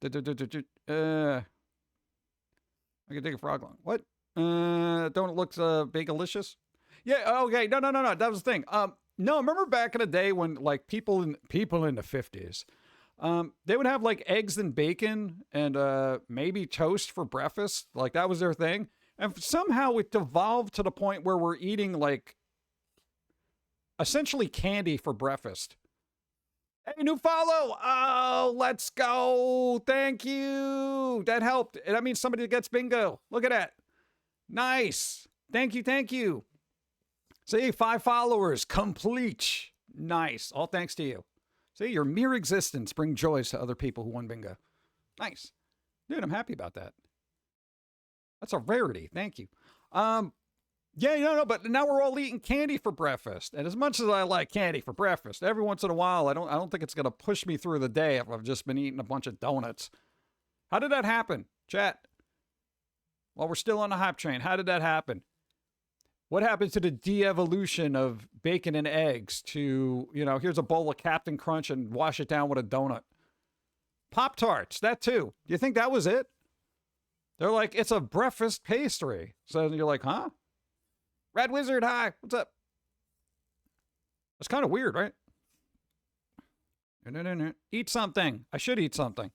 I can take a frog long. What? Don't it look bagelicious? Yeah, okay. No. That was the thing. No, remember back in the day when like people in the 50s, they would have like eggs and bacon and maybe toast for breakfast. Like that was their thing. And somehow it devolved to the point where we're eating like essentially candy for breakfast. Hey, new follow. Oh, let's go. Thank you. That helped. That means somebody gets bingo. Look at that. Nice. Thank you. See, 5 followers, complete. Nice. All thanks to you. See, your mere existence brings joys to other people who won bingo. Nice. Dude, I'm happy about that. That's a rarity. Thank you. Yeah, no, but now we're all eating candy for breakfast. And as much as I like candy for breakfast, every once in a while, I don't think it's going to push me through the day if I've just been eating a bunch of donuts. How did that happen? Chat. While we're still on the hype train, how did that happen? What happened to the de-evolution of bacon and eggs to, you know, here's a bowl of Captain Crunch and wash it down with a donut? Pop-Tarts, that too. Do you think that was it? They're like, it's a breakfast pastry. So you're like, huh? Red Wizard, hi. What's up? It's kind of weird, right? Eat something. I should eat something.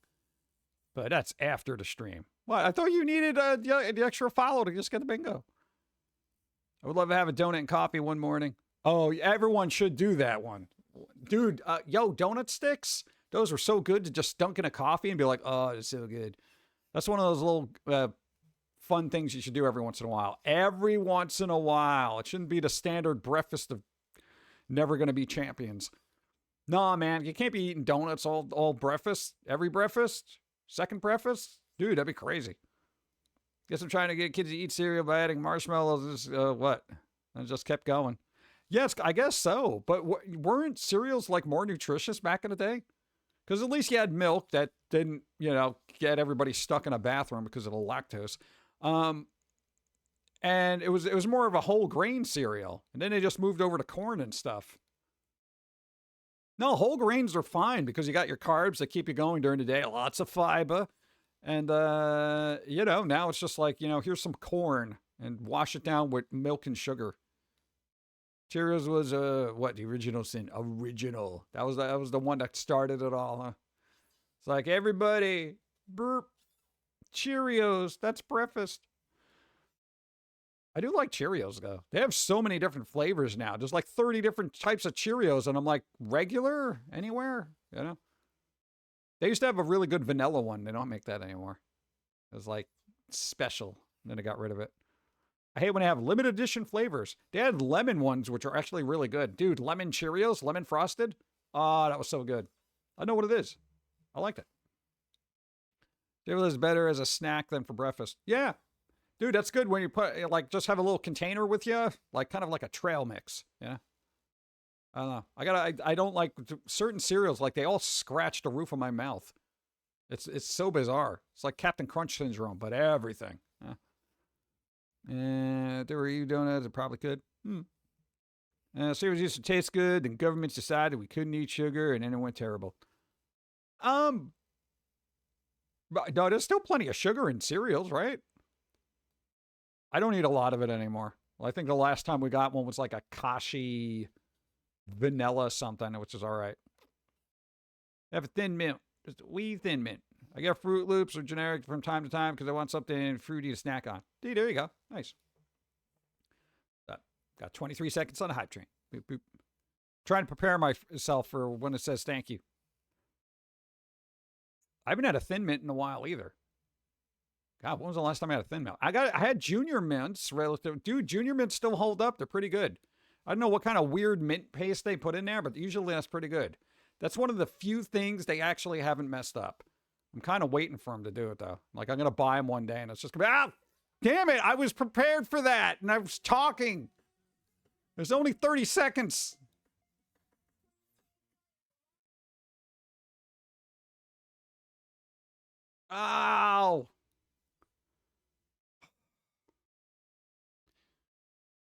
But that's after the stream. What? I thought you needed the extra follow to just get the bingo. I would love to have a donut and coffee one morning. Oh, everyone should do that one. Dude, donut sticks? Those were so good to just dunk in a coffee and be like, oh, it's so good. That's one of those little fun things you should do every once in a while. Every once in a while. It shouldn't be the standard breakfast of never going to be champions. Nah, man, you can't be eating donuts all breakfast. Every breakfast? Second breakfast? Dude, that'd be crazy. Guess I'm trying to get kids to eat cereal by adding marshmallows. What? I just kept going. Yes, I guess so. But weren't cereals like more nutritious back in the day? Because at least you had milk that didn't, get everybody stuck in a bathroom because of the lactose. And it was more of a whole grain cereal. And then they just moved over to corn and stuff. No, whole grains are fine because you got your carbs that keep you going during the day. Lots of fiber. And, now it's just like, here's some corn and wash it down with milk and sugar. Cheerios was, the original sin? Original. That was the one that started it all, huh? It's like, everybody, burp, Cheerios, that's breakfast. I do like Cheerios, though. They have so many different flavors now. There's like 30 different types of Cheerios, and I'm like, regular? Anywhere? They used to have a really good vanilla one. They don't make that anymore. It was like special. And then they got rid of it. I hate when they have limited edition flavors. They had lemon ones, which are actually really good. Dude, lemon Cheerios, lemon frosted. Oh, that was so good. I know what it is. I liked it. It was better as a snack than for breakfast. Yeah. Dude, that's good when you put, like, just have a little container with you. Like, kind of like a trail mix. Yeah. I don't know. I don't like certain cereals. Like, they all scratch the roof of my mouth. It's so bizarre. It's like Captain Crunch syndrome, but everything. Yeah. And they were you donuts. It probably could. Cereals used to taste good, and governments decided we couldn't eat sugar, and then it went terrible. But no, there's still plenty of sugar in cereals, right? I don't eat a lot of it anymore. Well, I think the last time we got one was like a Kashi vanilla something, which is all right. Have a Thin Mint. Just a wee Thin Mint. I get Fruit Loops or generic from time to time because I want something fruity to snack on. Dude, there you go. Nice. Got 23 seconds on the hype train. Boop, boop. Trying to prepare myself for when it says thank you. I haven't had a Thin Mint in a while either. God, when was the last time I had a Thin Mint? I had Junior Mints relative. Dude, Junior Mints still hold up. They're pretty good. I don't know what kind of weird mint paste they put in there, but usually that's pretty good. That's one of the few things they actually haven't messed up. I'm kind of waiting for them to do it, though. Like, I'm going to buy them one day, and it's just going to be, damn it, I was prepared for that, and I was talking. There's only 30 seconds. Ow.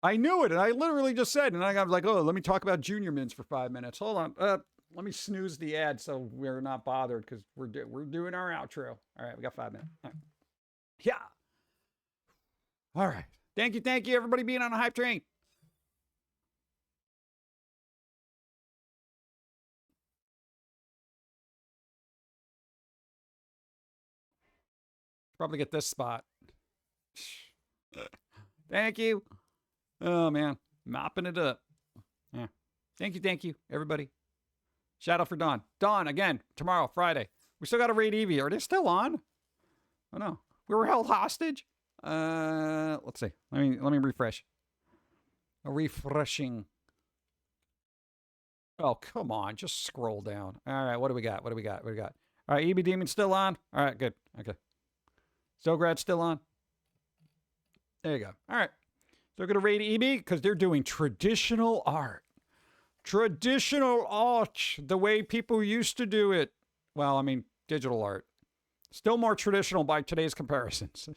I knew it, and I literally just said, and I was like, oh, let me talk about Junior Mints for 5 minutes. Hold on. Let me snooze the ad so we're not bothered because we're doing our outro. All right, we got 5 minutes. All right. Yeah. All right. Thank you, everybody being on the hype train. Probably get this spot. Thank you. Oh, man. Mopping it up. Yeah. Thank you, everybody. Shout out for Dawn. Dawn, again, tomorrow, Friday. We still got to raid Evie. Are they still on? Oh, no. We were held hostage? Let's see. Let me refresh. Refreshing. Oh, come on. Just scroll down. All right, what do we got? All right, Evie Demon's still on? All right, good. Okay. Zograd's still on? There you go. All right. So we're going to raid EB because they're doing traditional art. Traditional art, the way people used to do it. Well, I mean, digital art. Still more traditional by today's comparisons.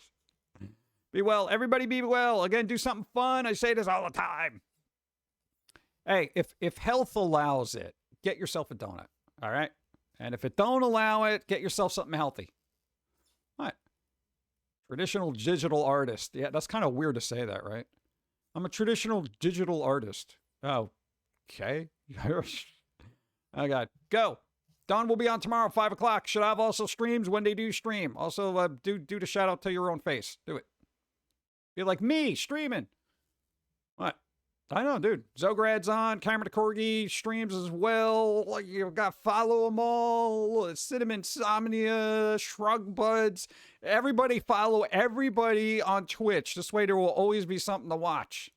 Be well. Everybody be well. Again, do something fun. I say this all the time. Hey, if health allows it, get yourself a donut. All right? And if it don't allow it, get yourself something healthy. What? Traditional digital artist. Yeah, that's kind of weird to say that, right? I'm a traditional digital artist. Oh, okay. I got go. Dawn will be on tomorrow at 5 o'clock. Should have also streams when they do stream. Also, do the shout out to your own face. Do it. Be like me streaming. What? I know, dude. Zograd's on. Cameron the Corgi streams as well. Like, you've got follow them all. Cinnamon Insomnia, Shrug Buds. Everybody follow everybody on Twitch. This way there will always be something to watch.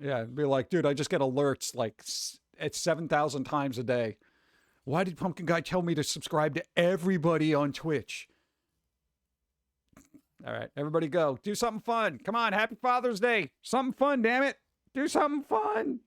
Yeah, it'd be like, dude, I just get alerts like at 7,000 times a day. Why did Pum'Kin Guy tell me to subscribe to everybody on Twitch? All right, everybody go. Do something fun. Come on, happy Father's Day. Something fun, damn it. Do something fun.